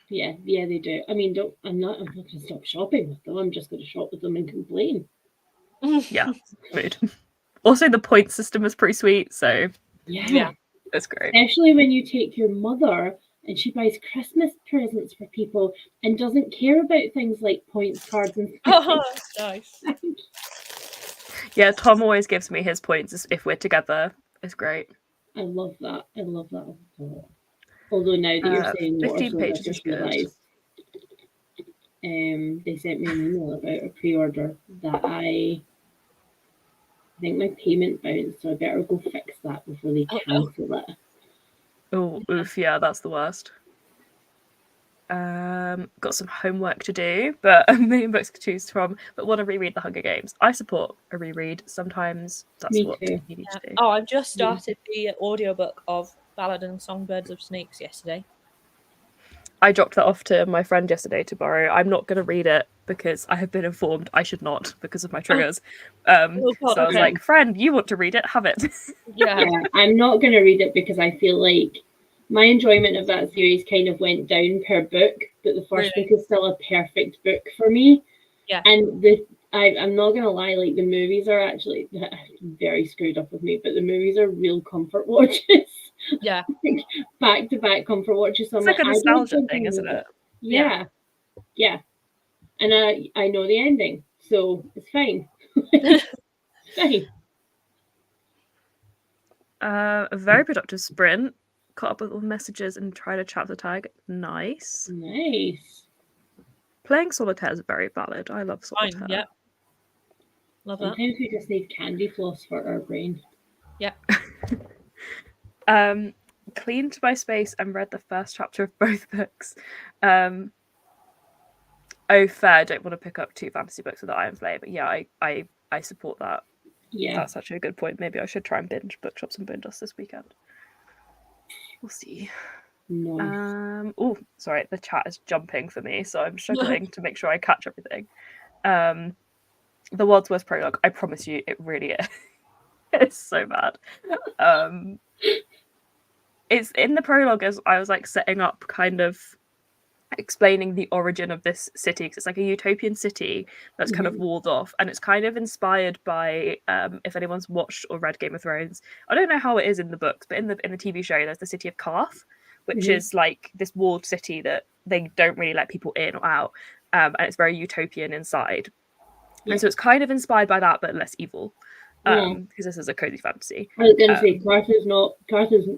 Yeah, they do. I mean, I'm not going to stop shopping with them. I'm just going to shop with them and complain. Yeah, mood. Also, the point system is pretty sweet, so yeah, that's great. Especially when you take your mother and she buys Christmas presents for people and doesn't care about things like points, cards, and stuff. Oh, nice. Yeah, Tom always gives me his points if we're together. It's great. I love that. Although now that you're saying 15 pages is good. They sent me an email about a pre-order that I think my payment bounced, so I better go fix that before they cancel it. Oh, oof, yeah, that's the worst. Got some homework to do, but a million books to choose from, but want to reread The Hunger Games. I support a reread. Sometimes that's what you need to do. Oh, I've just started the audiobook of Ballad and Songbirds of Snakes yesterday. I dropped that off to my friend yesterday to borrow. I'm not going to read it because I have been informed I should not because of my triggers. So I was like, friend, you want to read it? Have it. Yeah, I'm not going to read it because I feel like my enjoyment of that series kind of went down per book, but the first book is still a perfect book for me. Yeah. And I'm not going to lie, like the movies are actually very screwed up with me, but the movies are real comfort watches. Yeah. Back-to-back comfort watches. So it's like a nostalgia thing, isn't it? Yeah. And I know the ending, so it's fine. Fine. A very productive sprint. Caught up with all the messages and tried a chapter tag. Nice. Playing solitaire is very valid. I love solitaire. Fine, yeah. Love that. Sometimes we just need candy floss for our brain. Yeah. Cleaned my space and read the first chapter of both books. Oh, fair. I don't want to pick up 2 fantasy books with the Iron Flame, but yeah, I support that. Yeah. That's such a good point. Maybe I should try and binge Bookshops and Bone Dust this weekend. We'll see. Nice. Oh, sorry, the chat is jumping for me, so I'm struggling to make sure I catch everything. The Wadsworth prologue, I promise you, it really is. It's so bad. It's in the prologue as I was like setting up kind of explaining the origin of this city, because it's like a utopian city that's kind of walled off, and it's kind of inspired by if anyone's watched or read Game of Thrones, I don't know how it is in the books, but in the TV show there's the city of Karth, which is like this walled city that they don't really let people in or out, and it's very utopian inside, and so it's kind of inspired by that but less evil, because this is a cozy fantasy. I was going to say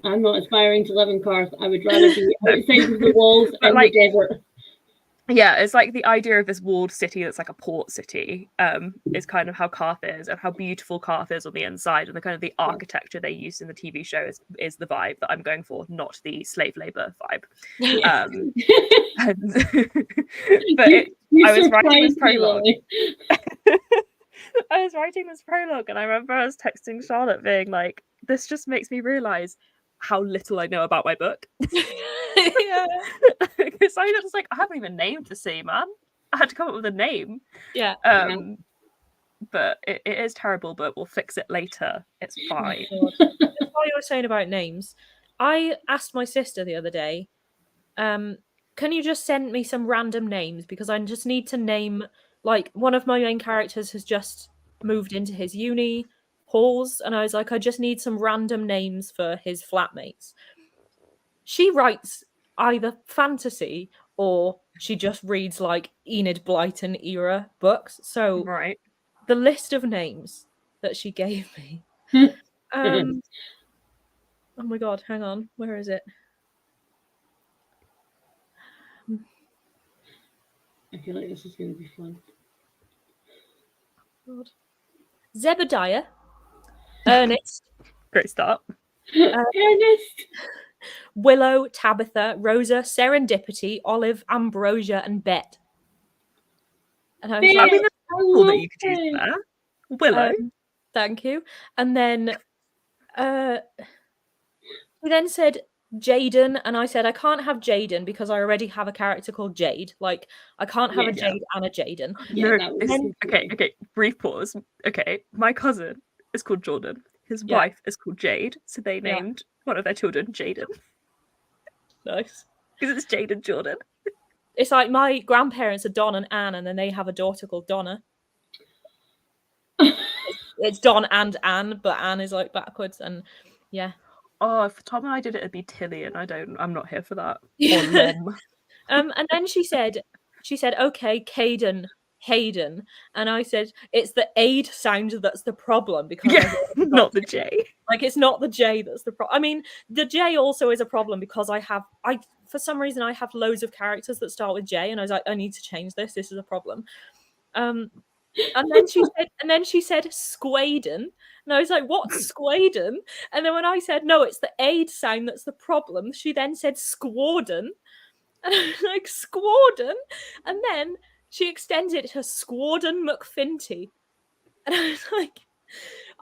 I'm not aspiring to live in Karth. I would rather be outside of the walls in the desert. Yeah, it's like the idea of this walled city that's like a port city is kind of how Karth is, and how beautiful Karth is on the inside, and the kind of the architecture they use in the TV show is the vibe that I'm going for, not the slave labor vibe. But I was writing this prologue. I was writing this prologue, and I remember I was texting Charlotte being like, this just makes me realise how little I know about my book. Yeah. Because I was just like, I haven't even named the sea, man. I had to come up with a name. Yeah. But it is terrible, but we'll fix it later. It's fine. While you were saying about names, I asked my sister the other day, can you just send me some random names? Because I just need to name, like, one of my main characters has just moved into his uni halls, and I was like, I just need some random names for his flatmates. She writes either fantasy or she just reads like Enid Blyton era books. So the list of names that she gave me. Oh my god, hang on. Where is it? I feel like this is going to be fun. God. Zebediah, Ernest, Great start. Ernest, Willow, Tabitha, Rosa, Serendipity, Olive, Ambrosia, and Bet. And I was Bet. like, I mean, there's I people that love you could use it. there. Willow. Thank you. And then he then said Jaden, and I said I can't have Jaden because I already have a character called Jade. Like I can't have a Yeah. Jade and a Jaden. Yeah, No, that was it's, so okay, funny. okay. Brief pause. Okay, my cousin is called Jordan. His Yeah. wife is called Jade, so they Yeah. named one of their children Jaden Nice. because it's Jade and Jordan. It's like my grandparents are Don and Anne, and then they have a daughter called Donna. It's Don and Anne, but Anne is like backwards, and yeah. Oh, if Tom and I did it, it'd be Tilly, and I'm not here for that. Or Lom. And then she said, okay, Caden, Hayden, and I said it's the aid sound that's the problem because Yeah, not the J. Like it's not the J that's the problem. I mean, the J also is a problem because I for some reason I have loads of characters that start with J, and I was like, I need to change this. This is a problem. And then she said Squaden, and I was like, what's Squaden? And then when I said no, it's the aid sound that's the problem, she then said Squaden, and I was like, Squaden, and then she extended it to Squaden McFinty, and I was like,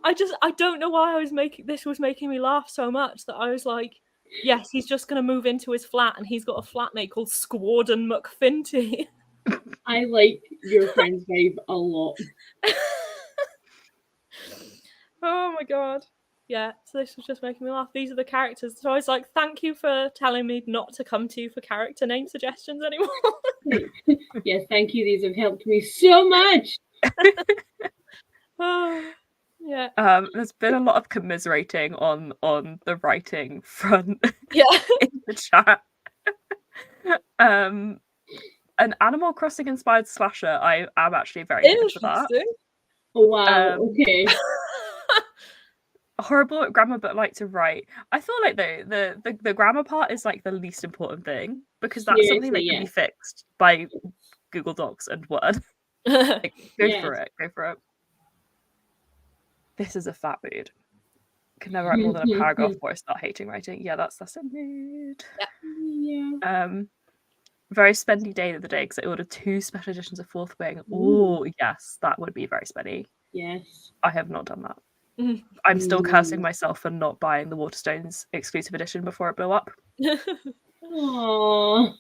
I don't know why this was making me laugh so much that I was like, yes, he's just going to move into his flat and he's got a flatmate called Squaden McFinty. I like your friend's vibe a lot. Oh my god. Yeah, so this was just making me laugh. These are the characters. So I was like, thank you for telling me not to come to you for character name suggestions anymore. Yes, thank you. These have helped me so much. Oh, yeah. There's been a lot of commiserating on the writing front Yeah. in the chat. An Animal Crossing inspired slasher. I am actually very good for that. Oh, wow. Okay. Horrible at grammar, but like to write. I feel like though the grammar part is like the least important thing because that's something that can be fixed by Google Docs and Word. Like, go for it. This is a fat mood. Can never write more than a paragraph before I start hating writing. Yeah, that's a mood. Yeah. Very spendy day of the day because I ordered 2 special editions of Fourth Wing. Oh yes, that would be very spendy. Yes. I have not done that. I'm still cursing myself for not buying the Waterstones exclusive edition before it blew up. Aww.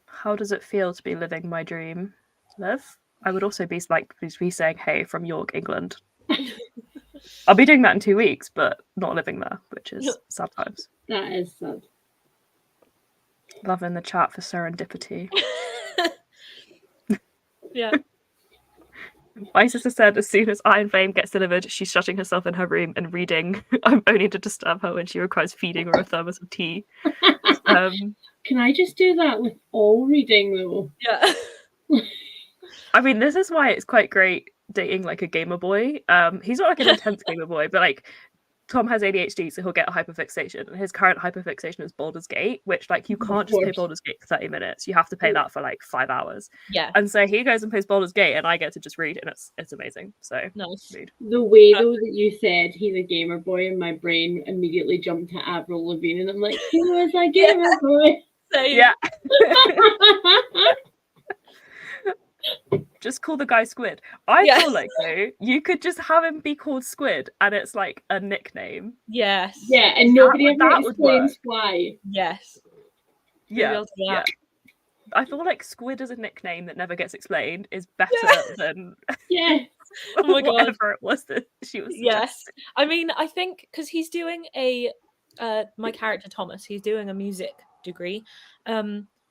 How does it feel to be living my dream? Liv? I would also be saying, hey, from York, England. I'll be doing that in 2 weeks, but not living there, which is sad times. That is sad. Love in the chat for serendipity. Yeah. My sister said as soon as Iron Flame gets delivered, she's shutting herself in her room and reading. I'm only to disturb her when she requires feeding or a thermos of tea. Can I just do that with all reading though? Yeah. I mean, this is why it's quite great dating like a gamer boy. He's not like an intense gamer boy, but like Tom has ADHD, so he'll get a hyperfixation. And his current hyperfixation is Baldur's Gate, which like you can't just play Baldur's Gate for 30 minutes. You have to play that for like 5 hours. Yeah. And so he goes and plays Baldur's Gate, and I get to just read, and it's amazing. So nice. The way though that you said he's a gamer boy, and my brain immediately jumped to Avril Lavigne, and I'm like, who is a gamer boy? Same. Yeah. Just call the guy Squid. I feel like though you could just have him be called Squid, and it's like a nickname. Yes. Yeah, and nobody ever explains why. Yes. Yeah. I feel like Squid as a nickname that never gets explained is better than oh my god, whatever it was that she was suggesting. Yes. I mean, I think because he's doing my character Thomas, he's doing a music degree.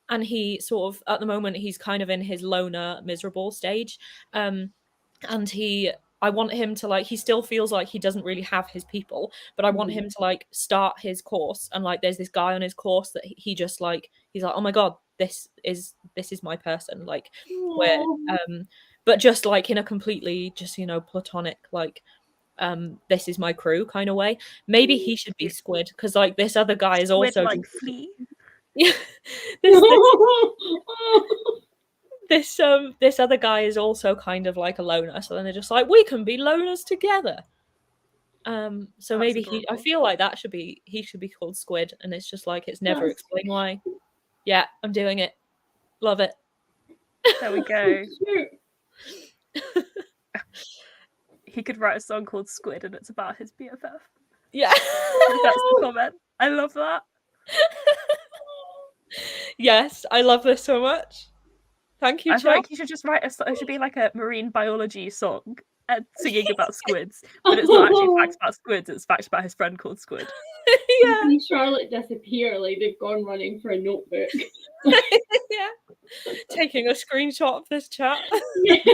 And he sort of, at the moment, he's kind of in his loner, miserable stage. And I want him to like, he still feels like he doesn't really have his people, but I want him to like start his course. And like, there's this guy on his course that he just like, he's like, oh my God, this is my person. Like, where, but just like in a completely just, platonic, like, this is my crew kind of way. Maybe he should be Squid because like this other guy is also like Flea. Yeah. This other guy is also kind of like a loner, so then they're just like, we can be loners together. So That's maybe adorable. I feel like he should be called Squid, and it's just like it's never explained why. Yeah, I'm doing it. Love it. There we go. He could write a song called Squid and it's about his BFF. Yeah. That's the comment. I love that. Yes, I love this so much. Thank you, I feel Chuck. like he should just write it should be like a marine biology song and singing about squids. But it's not actually facts about squids, it's facts about his friend called Squid. Yeah. See Charlotte disappear, like they've gone running for a notebook. Yeah. Taking a screenshot of this chat. Yes.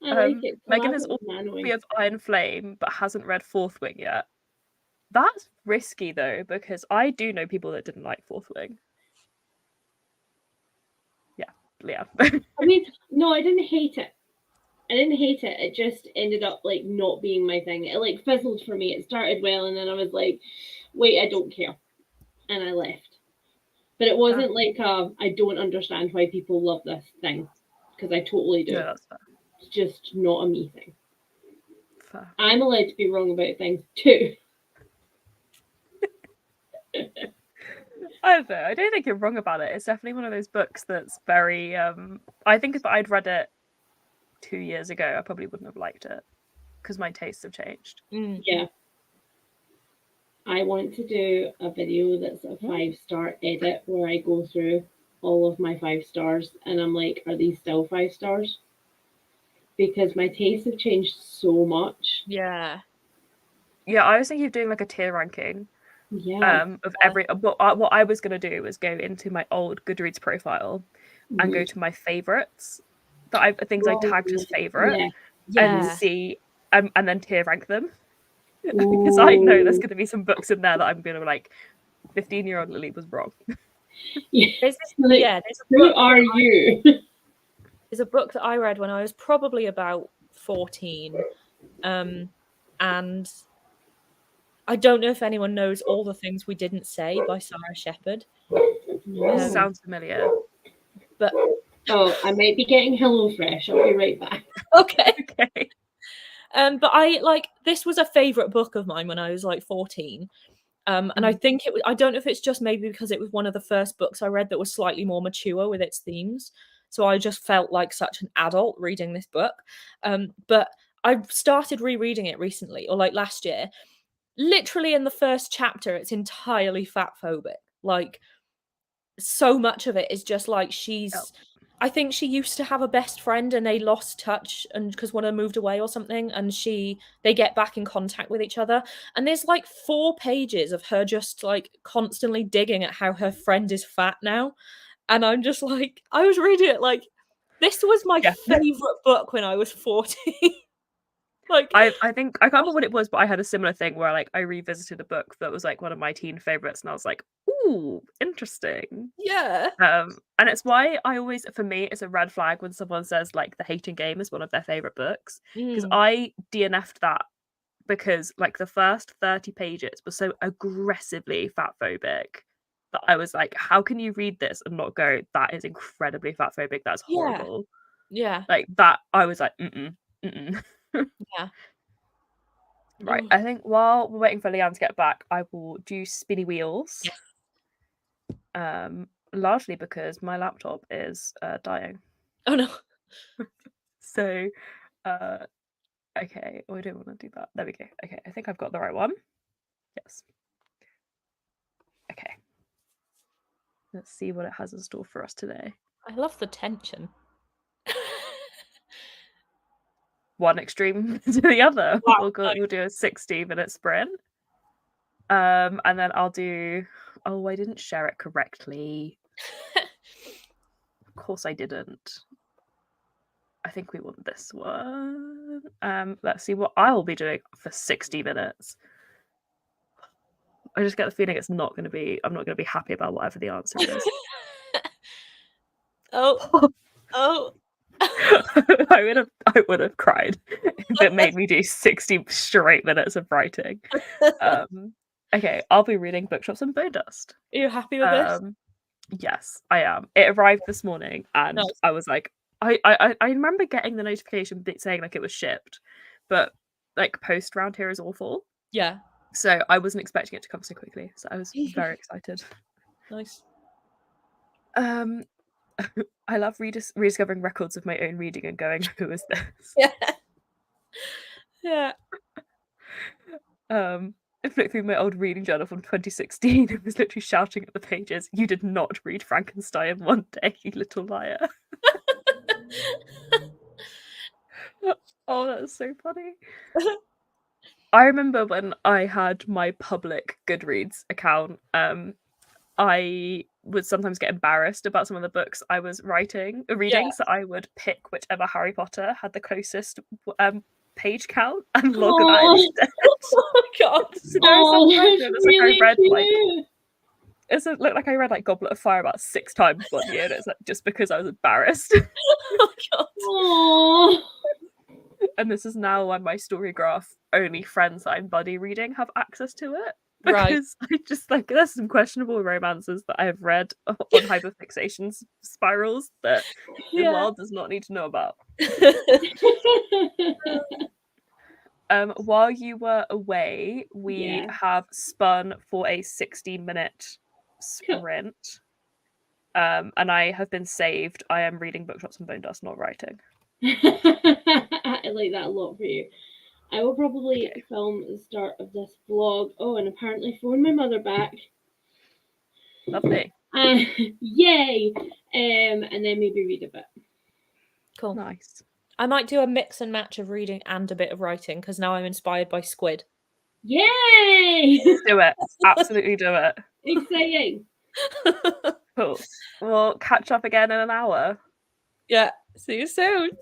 I like it. Megan has also of Iron Flame but hasn't read Fourth Wing yet. That's risky though, because I do know people that didn't like Fourth Wing. Yeah. I mean, no, I didn't hate it. It just ended up like not being my thing. It like fizzled for me. It started well, and then I was like, wait, I don't care, and I left. But it wasn't like I don't understand why people love this thing, because I totally do. No, that's fair. It's just not a me thing. Fair. I'm allowed to be wrong about things too. I don't know. I don't think you're wrong about it. It's definitely one of those books that's very I think if I'd read it 2 years ago, I probably wouldn't have liked it because my tastes have changed. Yeah. I want to do a video that's a 5-star edit where I go through all of my 5 stars and I'm like, are these still 5 stars? Because my tastes have changed so much. Yeah. Yeah, I was thinking of doing like a tier ranking. Yeah. Of every what I was gonna do was go into my old Goodreads profile and go to my favorites that things I tagged as favorite and see and then tier rank them because I know there's gonna be some books in there that I'm gonna like 15-year-old Lily was wrong. There's who are you? There's a book that I read when I was probably about 14, and I don't know if anyone knows All the Things We Didn't Say by Sarah Shepherd. Sounds familiar. But I might be getting HelloFresh. I'll be right back. Okay. Okay. But this was a favorite book of mine when I was like 14. And I think I don't know if it's just maybe because it was one of the first books I read that was slightly more mature with its themes. So I just felt like such an adult reading this book. But I started rereading it recently, or like last year. Literally in the first chapter, it's entirely fat phobic. Like, so much of it is just like I think she used to have a best friend and they lost touch, and because one of them moved away or something, and they get back in contact with each other, and there's like 4 pages of her just like constantly digging at how her friend is fat now, and I'm just like, I was reading it like this was my favorite book when I was 14. Like, I think I can't remember what it was, but I had a similar thing where like I revisited a book that was like one of my teen favorites, and I was like, "Ooh, interesting." Yeah. And it's why I always, for me, it's a red flag when someone says like The Hating Game is one of their favorite books, because I DNF'd that because like the first 30 pages were so aggressively fat phobic that I was like, "How can you read this and not go, that is incredibly fat phobic? That's horrible." Yeah. Like that, I was like, Yeah. Right. I think while we're waiting for Lianne to get back, I will do spinny wheels. Largely because my laptop is dying. Oh no. So, okay. Oh, I don't want to do that. There we go. Okay, I think I've got the right one. Yes. Okay. Let's see what it has in store for us today. I love the tension. One extreme to the other. We'll do a 60-minute sprint. And then I'll do... Oh, I didn't share it correctly. Of course I didn't. I think we want this one. Let's see what I'll be doing for 60 minutes. I just get the feeling I'm not going to be happy about whatever the answer is. Oh. I would have cried if it made me do 60 straight minutes of writing. Okay, I'll be reading Bookshops and Bone Dust. Are you happy with this? Yes, I am. It arrived this morning, and Nice. I was like, I remember getting the notification saying like it was shipped, but like post around here is awful. Yeah. So I wasn't expecting it to come so quickly. So I was very excited. Nice. I love rediscovering records of my own reading and going, who is this? Yeah. Yeah. I flicked through my old reading journal from 2016 and was literally shouting at the pages, "You did not read Frankenstein in one day, you little liar." Oh, that's so funny. I remember when I had my public Goodreads account, I would sometimes get embarrassed about some of the books I was reading, so I would pick whichever Harry Potter had the closest page count and log that instead. Oh my god! So there was some that's it's really like I read cute. looked like I read like Goblet of Fire about 6 times one year, and it's like just because I was embarrassed. Oh god! Aww. And this is now when my story graph only friends that I'm buddy reading have access to it. Right. Because I just like there's some questionable romances that I have read on hyperfixation spirals that the world does not need to know about. While you were away, we have spun for a 60-minute sprint. And I have been saved. I am reading Bookshops and Bone Dust, not writing. I like that a lot for you. I will probably film the start of this vlog. Oh, and apparently phone my mother back. Lovely. Yay! And then maybe read a bit. Cool. Nice. I might do a mix and match of reading and a bit of writing because now I'm inspired by Squid. Yay! Do it. Absolutely do it. Exciting. Cool. We'll catch up again in an hour. Yeah. See you soon.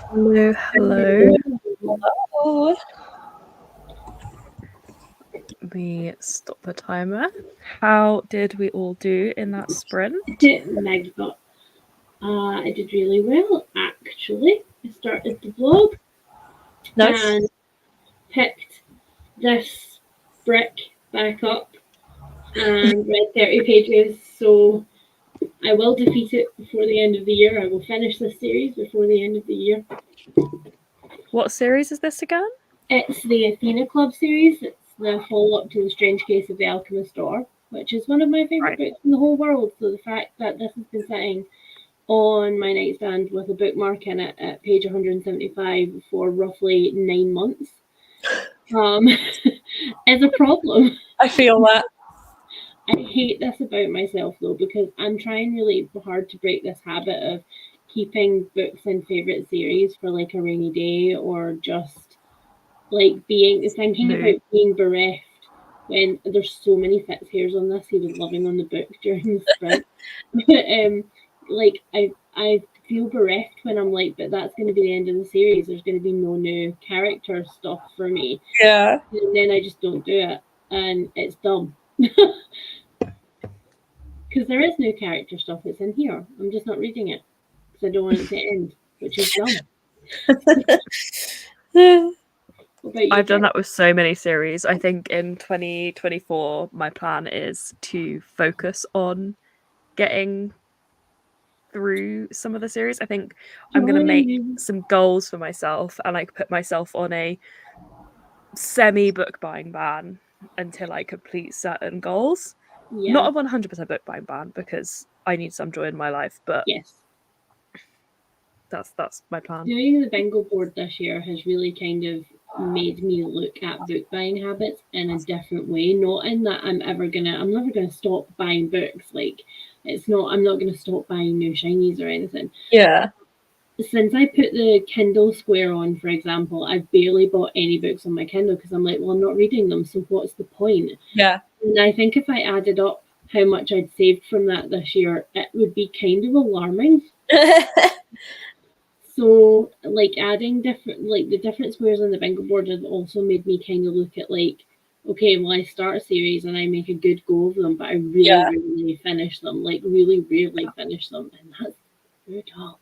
Hello, hello. Hello. We stop the timer. How did we all do in that sprint? Meg got. I did really well, actually. I started the vlog and picked this brick back up and read 30 pages. So I will defeat it before the end of the year. I will finish this series before the end of the year. What series is this again? It's the Athena Club series. It's the follow-up to The Strange Case of the Alchemist's Door, which is one of my favourite books in the whole world. So the fact that this has been sitting on my nightstand with a bookmark in it at page 175 for roughly 9 months is a problem. I feel that. I hate this about myself though, because I'm trying really hard to break this habit of keeping books in favourite series for like a rainy day, or just like thinking about being bereft when there's so many Fitz hairs on this. He was loving on the book during the sprint. Like I feel bereft when I'm like, but that's going to be the end of the series. There's going to be no new character stuff for me. Yeah. And then I just don't do it, and it's dumb. Because there is no character stuff that's in here. I'm just not reading it because I don't want it to end, which is dumb. I've done that with so many series. I think in 2024, my plan is to focus on getting through some of the series. I think I'm going to make some goals for myself and like put myself on a semi book buying ban until I complete certain goals. Yeah. Not a 100% book buying ban because I need some joy in my life, but yes, that's my plan. Doing the bingo board this year has really kind of made me look at book buying habits in a different way. Not in that I'm never gonna stop buying books. Like I'm not gonna stop buying new shinies or anything. Yeah. Since I put the Kindle Square on, for example, I've barely bought any books on my Kindle because I'm like, well, I'm not reading them, so what's the point? Yeah. And I think if I added up how much I'd saved from that this year, it would be kind of alarming. So, like, adding the different squares on the bingo board has also made me kind of look at, like, okay, well, I start a series and I make a good go of them, but I really rarely finish them, like, really rarely finish them, and that's brutal.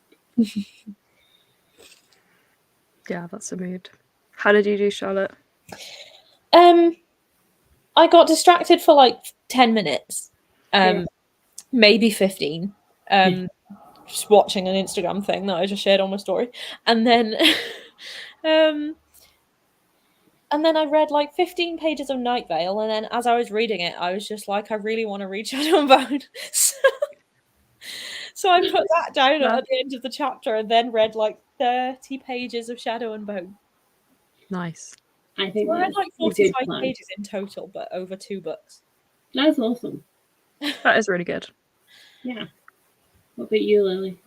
Yeah, that's a mood. How did you do, Charlotte? I got distracted for like 10 minutes, maybe 15. Just watching an Instagram thing that I just shared on my story, and then I read like 15 pages of Night Vale, and then as I was reading it, I was just like, I really want to read Shadow and Bone. So I put that down at the end of the chapter and then read like 30 pages of Shadow and Bone. Nice. I think I read like 45 pages in total, but over 2 books. That's awesome. That is really good. Yeah. What about you, Lily?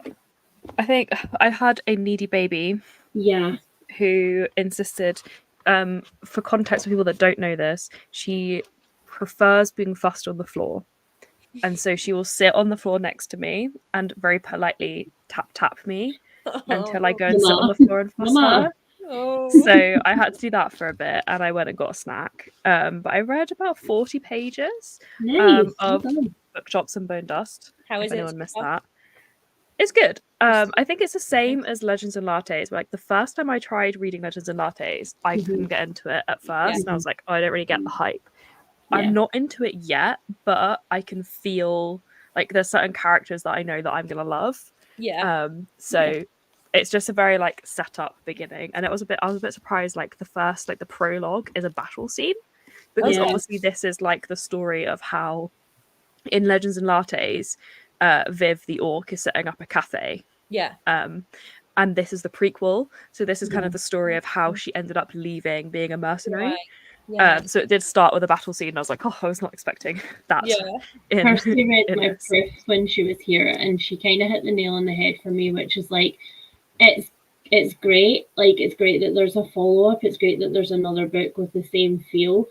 I think I had a needy baby. Yeah. Who insisted, for context for people that don't know this, she prefers being fussed on the floor. And so she will sit on the floor next to me and very politely tap me until I go and sit on the floor and fuss her. Oh. So I had to do that for a bit, and I went and got a snack. But I read about 40 pages of Bookshops and Bone Dust. How is it? Anyone missed that? It's good. I think it's the same as Legends and Lattes. Like the first time I tried reading Legends and Lattes, I couldn't get into it at first, and I was like, oh, I don't really get the hype. Yeah. I'm not into it yet, but I can feel like there's certain characters that I know that I'm gonna love. Yeah. It's just a very like set up beginning, and I was a bit surprised. Like the first, like the prologue is a battle scene, because obviously this is like the story of how in Legends and Lattes, Viv the orc is setting up a cafe. Yeah. And this is the prequel, so this is kind of the story of how she ended up leaving, being a mercenary. Right. Yeah. So it did start with a battle scene, and I was like, oh, I was not expecting that. Yeah. Kirsty read my proof when she was here, and she kind of hit the nail on the head for me, which is like, it's great. Like, it's great that there's a follow-up. It's great that there's another book with the same feel,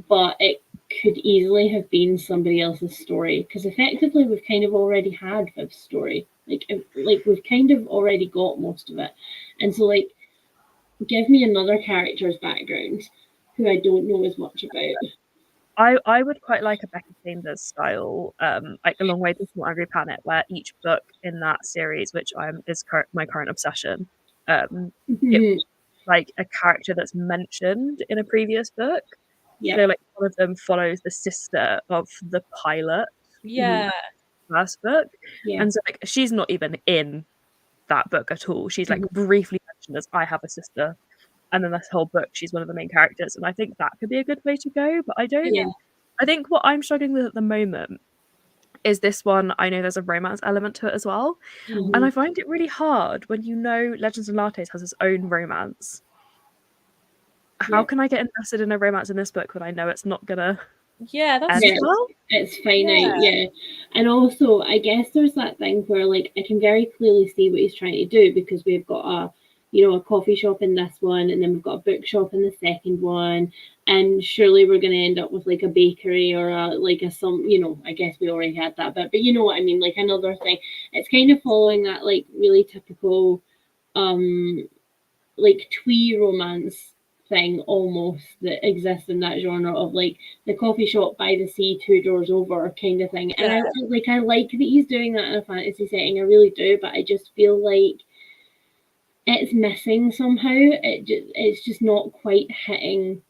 but it could easily have been somebody else's story, because effectively we've kind of already had Viv's story. Like we've kind of already got most of it, and so like give me another character's background who I don't know as much about. I would quite like a Becky Chambers style, like A Long Way to a Small Angry Planet, where each book in that series, which is my current obsession, it like a character that's mentioned in a previous book. Yeah. So like one of them follows the sister of the pilot Yeah. first book. Yeah. And so like she's not even in that book at all. She's like briefly mentioned as I have a sister. And then this whole book, she's one of the main characters. And I think that could be a good way to go. But I don't I think what I'm struggling with at the moment is this one. I know there's a romance element to it as well. And I find it really hard when you know Legends and Lattes has its own romance. How can I get invested in a romance in this book when I know it's not gonna that's end well? It's finite, and also I guess there's that thing where like I can very clearly see what he's trying to do, because we've got a coffee shop in this one, and then we've got a bookshop in the second one, and surely we're going to end up with like a bakery or I guess we already had that bit, but you know what I mean, like another thing. It's kind of following that like really typical like twee romance thing almost that exists in that genre of like the coffee shop by the sea 2 doors over kind of thing. And I like that he's doing that in a fantasy setting, I really do, but I just feel like it's missing somehow. It's just not quite hitting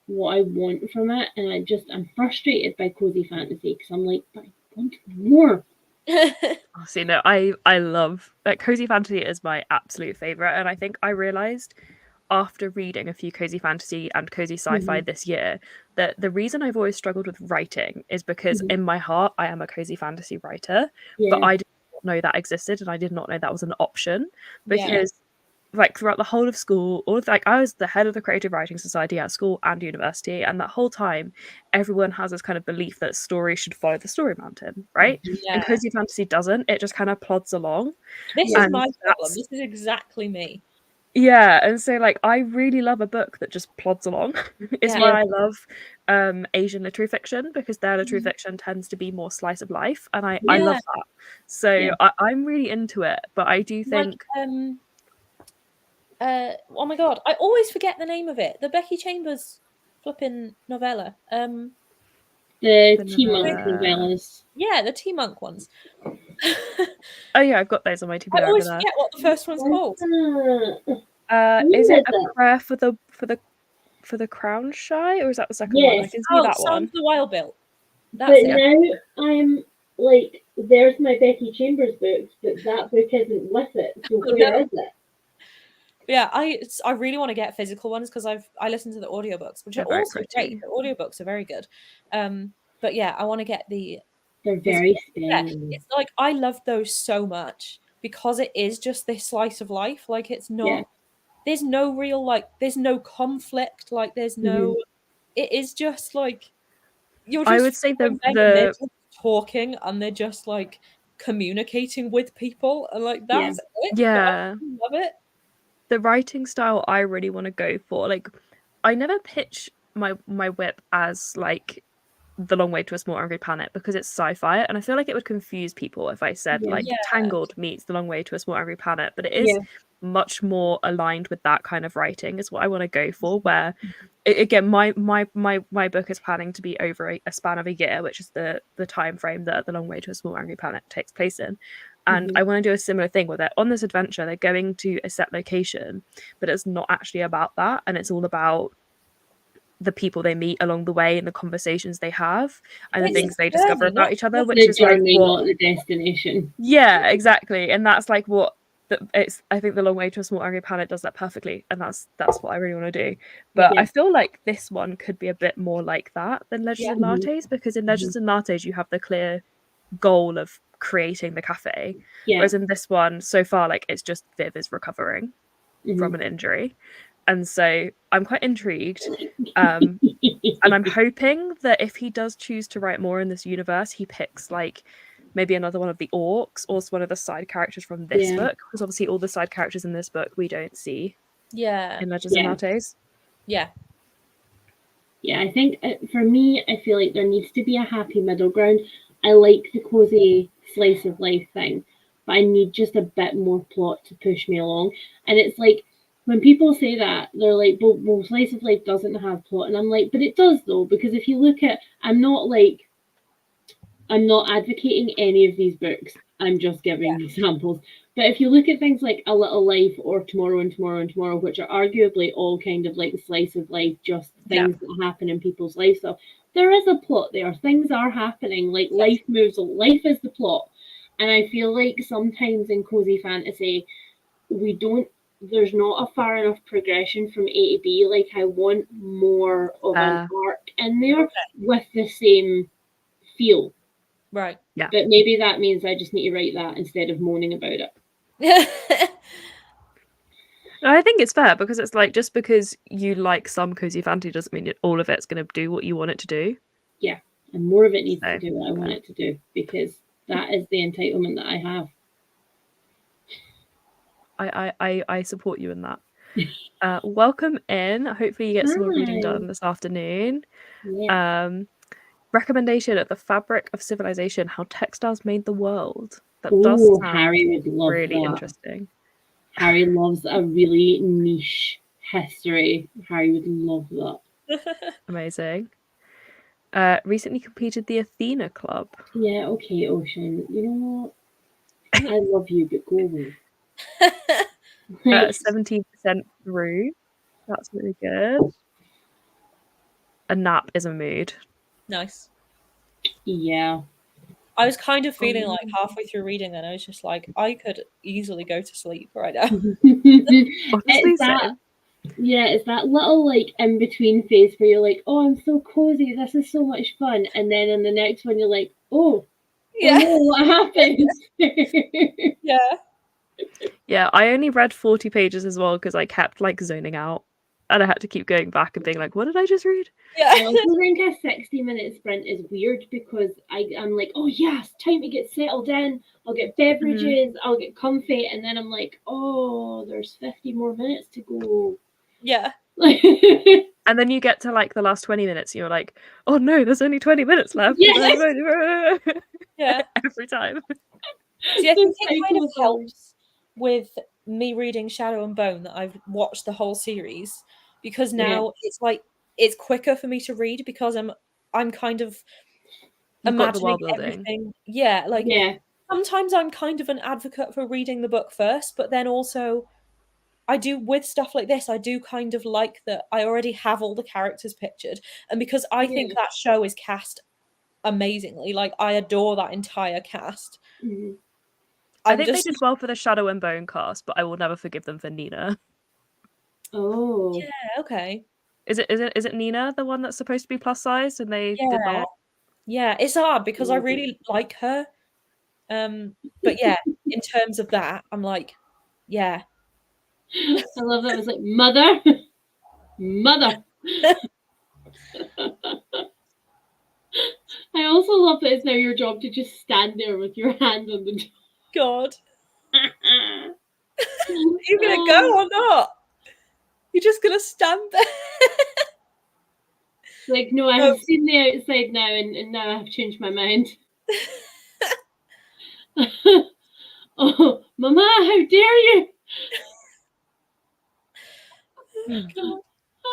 what I want from it, and I'm frustrated by cozy fantasy because I'm like, but I want more. See, no, I love like cozy fantasy is my absolute favorite, and I think I realized after reading a few cozy fantasy and cozy sci-fi this year that the reason I've always struggled with writing is because in my heart I am a cozy fantasy writer, but I did not know that existed, and I did not know that was an option, because like throughout the whole of school, I was the head of the creative writing society at school and university, and that whole time everyone has this kind of belief that stories should follow the story mountain, right? And cozy fantasy doesn't. It just kind of plods along. This is my problem. This is exactly me. Yeah, and so like I really love a book that just plods along. It's why I love Asian literary fiction, because their literary fiction tends to be more slice of life, and I love that. So I'm really into it, but I do think oh my god, I always forget the name of it. The Becky Chambers flipping novella. The Tea Monk novellas. Yeah, the Tea Monk ones. Oh yeah, I've got those on my TBR. I always forget what the first one's called. Is it A Prayer for the Crown Shy, or is that the second one? I can see that one. Sounds the Wild Bill. But now I'm like, there's my Becky Chambers books, but that book isn't with it. So where is it? Yeah, I really want to get physical ones because I listen to the audiobooks, which are also great. The audiobooks are very good. But yeah, I want to get they're very it's like I love those so much because it is just this slice of life. Like it's not there's no real there's no conflict, like there's no it is just like you're just I would say they're just talking and they're just like communicating with people, and like that's it. Yeah. I love it. The writing style I really want to go for, like I never pitch my whip as like The Long Way to a Small Angry Planet because it's sci-fi, and I feel like it would confuse people if I said like Tangled meets The Long Way to a Small Angry Planet, but it is much more aligned with that kind of writing is what I want to go for, where again my book is planning to be over a span of a year, which is the time frame that The Long Way to a Small Angry Planet takes place in. And I want to do a similar thing where they're on this adventure, they're going to a set location, but it's not actually about that, and it's all about the people they meet along the way and the conversations they have and the things they discover about each other, which is like not the destination. Yeah, exactly. And that's like what I think The Long Way to a Small Angry Planet does that perfectly, and that's what I really want to do. But I feel like this one could be a bit more like that than Legends and Lattes, because in Legends and Lattes you have the clear goal of creating the cafe, whereas in this one so far like it's just Viv is recovering from an injury. And so I'm quite intrigued, and I'm hoping that if he does choose to write more in this universe, he picks like maybe another one of the orcs or one of the side characters from this book, because obviously all the side characters in this book we don't see in Legends and Lattes. I think for me, I feel like there needs to be a happy middle ground. I like the cozy slice of life thing, but I need just a bit more plot to push me along. And it's like, when people say that, they're like, well, slice of life doesn't have plot. And I'm like, but it does though, because if you look at, I'm not advocating any of these books. I'm just giving examples. But if you look at things like A Little Life or Tomorrow and Tomorrow and Tomorrow, which are arguably all kind of like slice of life, just things that happen in people's lives. So there is a plot there. Things are happening. Like life moves. Life is the plot. And I feel like sometimes in cozy fantasy, there's not a far enough progression from A to B. Like I want more of an arc in there with the same feel. Right. Yeah. But maybe that means I just need to write that instead of moaning about it. I think it's fair, because it's like, just because you like some cozy fantasy doesn't mean all of it's going to do what you want it to do. Yeah, and more of it needs to do what I want it to do, because that is the entitlement that I have. I support you in that. Welcome in. Hopefully you get some more reading done this afternoon. Yeah. Recommendation of The Fabric of Civilization: How Textiles Made the World. That does sound Harry would love really that. interesting. Harry loves a really niche history. Harry would love that. Amazing. Recently completed the Athena Club. Yeah, okay, Ocean. You know what? I love you, but go away. 17% through. That's really good. A nap is a mood. Nice. Yeah. I was kind of feeling like halfway through reading, and I was just like, I could easily go to sleep right now. Honestly, same. Yeah, it's that little like in between phase where you're like, oh, I'm so cozy, this is so much fun, and then in the next one you're like, oh no, what happened? Yeah, I only read 40 pages as well, because I kept like zoning out, and I had to keep going back and being like, what did I just read? I also think a 60-minute sprint is weird, because I'm like, oh yes, time to get settled in, I'll get beverages, I'll get comfy, and then I'm like, oh, there's 50 more minutes to go. And then you get to like the last 20 minutes, you're like, oh no, there's only 20 minutes left. Yeah. Every time. See, I think it kind of helps with me reading Shadow and Bone that I've watched the whole series, because now it's like it's quicker for me to read, because I'm kind of imagining everything. Sometimes I'm kind of an advocate for reading the book first, but then also I do with stuff like this, I do kind of like that I already have all the characters pictured, and because I think that show is cast amazingly, like I adore that entire cast. I think they did well for the Shadow and Bone cast, but I will never forgive them for Nina. Oh. Yeah, okay. Is it Nina, the one that's supposed to be plus size, and they did not? Yeah, it's hard because I really like her. But yeah, in terms of that, I'm like, yeah. I love that. It was like, mother. I also love that it's now your job to just stand there with your hand on the door. God. Are you gonna go or not? You're just gonna stand there. Like, no, I have seen the outside now, and now I've changed my mind. Oh, Mama, how dare you!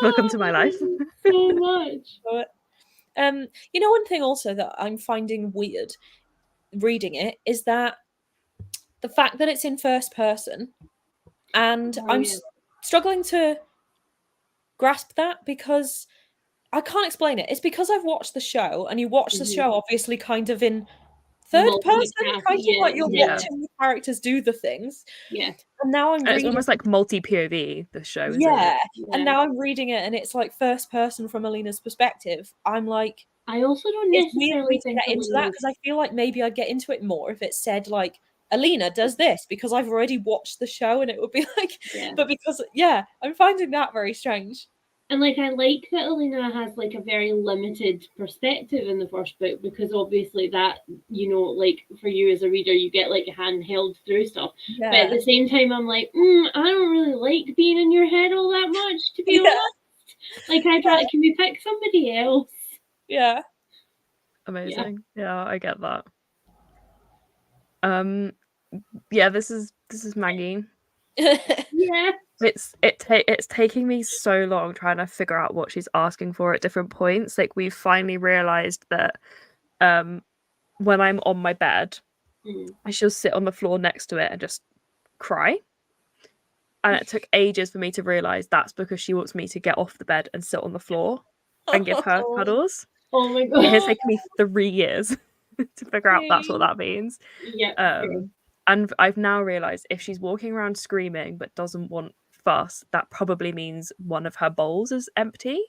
Welcome to my life. So much. You know, one thing also that I'm finding weird reading it is that the fact that it's in first person, and I'm struggling to grasp that, because I can't explain it. It's because I've watched the show, and you watch the show obviously kind of in third person, kind of like you're watching the characters do the things. Yeah. And now I'm reading, it's almost like multi-POV, the show, isn't it? Yeah. And now I'm reading it, and it's like first person from Alina's perspective. I'm like, I also don't necessarily think get into that, because I feel like maybe I'd get into it more if it said like Alina does this, because I've already watched the show, and it would be like, but because I'm finding that very strange. And like, I like that Alina has like a very limited perspective in the first book, because obviously that, you know, like for you as a reader, you get like handheld through stuff. But at the same time, I'm like, I don't really like being in your head all that much, to be honest. Like, I'd rather, can we pick somebody else? Yeah. Amazing. Yeah, I get that. Yeah, this is Maggie. Yeah. It's taking me so long trying to figure out what she's asking for at different points. Like, we've finally realized that when I'm on my bed, she'll sit on the floor next to it and just cry. And it took ages for me to realize that's because she wants me to get off the bed and sit on the floor and give her cuddles. Oh my god. It has taken me 3 years to figure out that's what that means. Yeah. And I've now realized if she's walking around screaming but doesn't want fuss, that probably means one of her bowls is empty.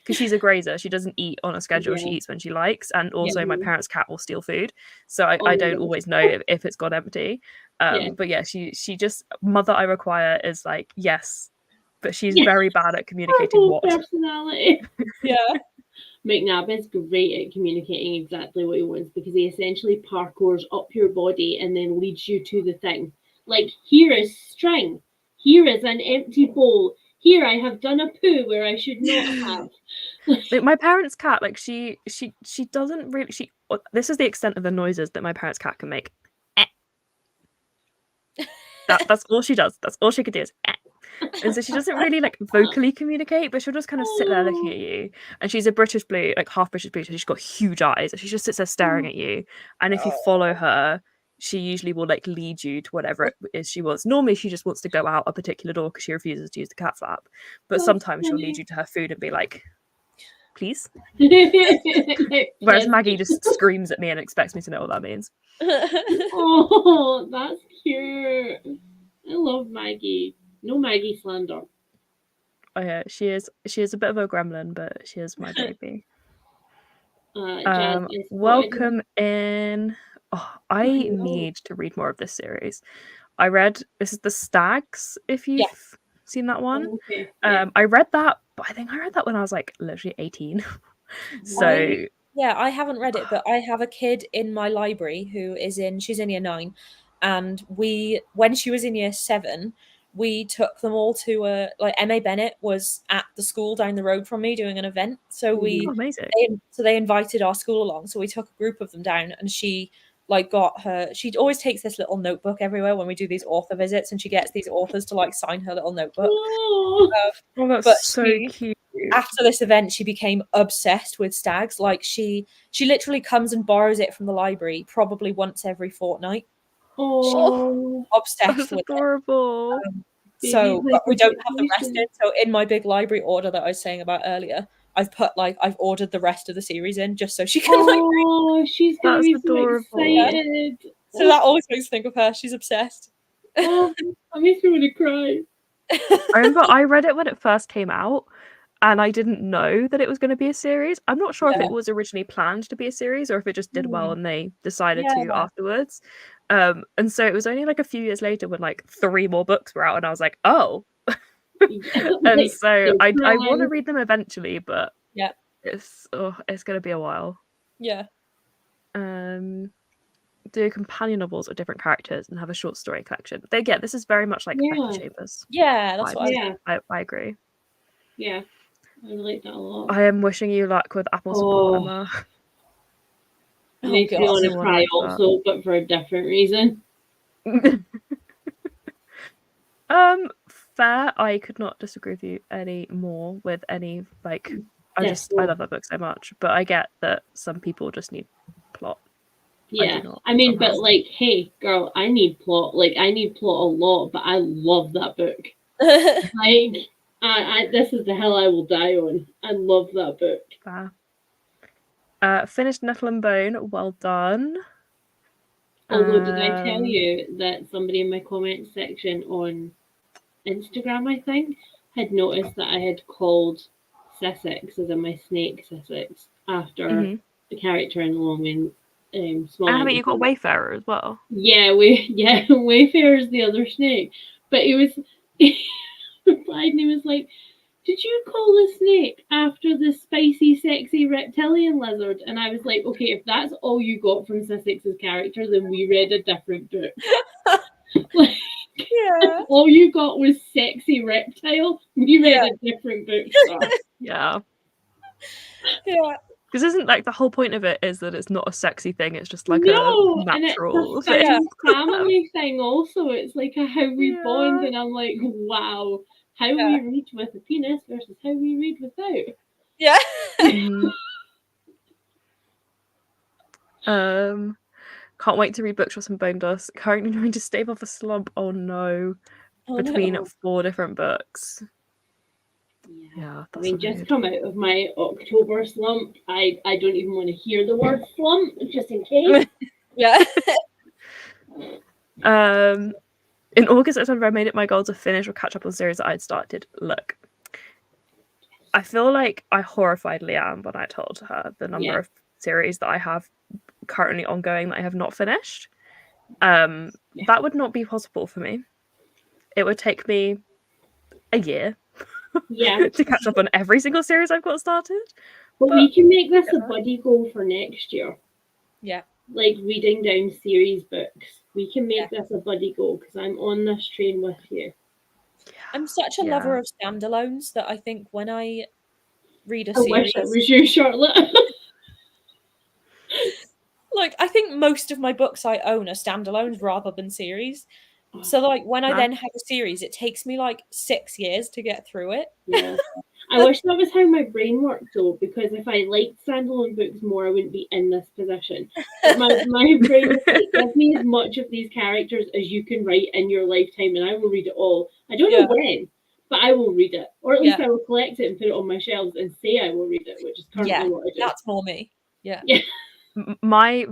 Because she's a grazer, she doesn't eat on a schedule. She eats when she likes, and also my parents' cat will steal food, so I don't always know if it's gone empty. But yeah, she just, mother I require is like, yes, but she's very bad at communicating what. Personality. Yeah. McNabb is great at communicating exactly what he wants, because he essentially parkours up your body and then leads you to the thing. Like, here is string. Here is an empty bowl. Here I have done a poo where I should not have. Like, my parents' cat, like, she doesn't really, this is the extent of the noises that my parents' cat can make. That's all she does. That's all she could do is and so she doesn't really like vocally communicate, but she'll just kind of sit there looking at you. And she's a British Blue, like half British Blue, so she's got huge eyes, and she just sits there staring at you. And if you follow her, she usually will like lead you to whatever it is she wants. Normally she just wants to go out a particular door because she refuses to use the cat flap, but sometimes she'll lead you to her food and be like, please. Whereas Maggie just screams at me and expects me to know what that means. Oh, that's cute. I love Maggie. No Maggie slander. Oh yeah, she is a bit of a gremlin, but she is my baby. Welcome in. Oh, I need to read more of this series. This is The Stags, if you've seen that one. Oh, okay. I read that, but I think I read that when I was like literally 18. So I haven't read it, but I have a kid in my library who she's in year 9, and when she was in year 7, we took them all to like Emma Bennett was at the school down the road from me doing an event. So they invited our school along. So we took a group of them down, and she she always takes this little notebook everywhere when we do these author visits, and she gets these authors to like sign her little notebook. That's so cute. After this event, she became obsessed with Stags. Like she literally comes and borrows it from the library probably once every fortnight. Oh, obsessed with adorable. But we don't have the rest in. So in my big library order that I was saying about earlier, I've ordered the rest of the series in just so she can read. She's gonna be adorable. So excited. So that always makes me think of her. She's obsessed. Oh, that makes me want to cry. I remember I read it when it first came out, and I didn't know that it was going to be a series. I'm not sure if it was originally planned to be a series or if it just did well and they decided to afterwards. And so it was only like a few years later when like 3 more books were out, and I was like, oh. And so I want to read them eventually, but it's going to be a while. Yeah. Do companion novels of different characters and have a short story collection. This is very much like Echo Chambers. Yeah, that's what I agree. Yeah, I like that a lot. I am wishing you luck with Apple support, Emma. It makes me want to cry also, but for a different reason. Fair. I could not disagree with you any more with any I love that book so much, but I get that some people just need plot. Yeah, I mean, but like, hey, girl, I need plot. Like, I need plot a lot, but I love that book. Like, this is the hill I will die on. I love that book. Finished Nettle and Bone. Well done. Although, did I tell you that somebody in my comment section on Instagram, I think, had noticed that I had called Sussex, as in my snake Sussex, after the character in Long and Small. But you got Wayfarer as well. Yeah, Wayfarer is the other snake. But he replied and he was like, did you call the snake after the spicy, sexy reptilian lizard? And I was like, okay, if that's all you got from Sussex's character, then we read a different book. If all you got was sexy reptile, we read a different book. Yeah. Because isn't like the whole point of it is that it's not a sexy thing, it's just like No, a and it's natural a thing. found family thing also. It's like a how we bond, Yeah. and I'm like, wow, how Yeah. we read with a penis versus how we read without. Yeah. Can't wait to read Bookshots and Bone Dust. Currently trying to stave off a slump. Oh no. Between no. 4 different books. Yeah. Yeah, I that's mean, a just mood. come out of my October slump. I don't even want to hear the word slump, just in case. Yeah. In August, September, I made it my goal to finish or catch up on series that I'd started. Look, I feel like I horrified Lianne when I told her the number of series that I have currently ongoing that I have not finished. That would not be possible for me. It would take me a year to catch up on every single series I've got started. But we can make this a buddy goal for next year. Yeah. Like reading down series books. We can make this a buddy goal because I'm on this train with you. I'm such a lover of standalones that I think when I read a I series, wish it was you, Charlotte. like I think most of my books I own are standalones rather than series. So like when I then have a series, it takes me like 6 years to get through it. Yeah. I wish that was how my brain worked though, because if I liked standalone books more, I wouldn't be in this position. But my brain is like, give me as much of these characters as you can write in your lifetime and I will read it all. I don't know when, but I will read it. Or at least I will collect it and put it on my shelves and say I will read it, which is currently what I do. That's more me. Yeah. My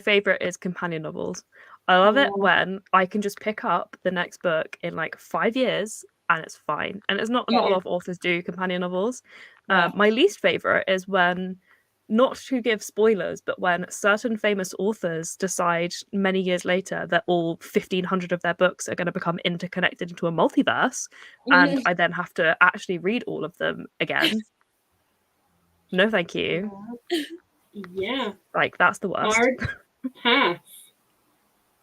favourite is companion novels. I love it when I can just pick up the next book in like 5 years and it's fine. And it's not a lot of authors do companion novels. My least favourite is when, not to give spoilers, but when certain famous authors decide many years later that all 1,500 of their books are going to become interconnected into a multiverse, and I then have to actually read all of them again. No, thank you. Yeah. Like, that's the worst. Hard pass.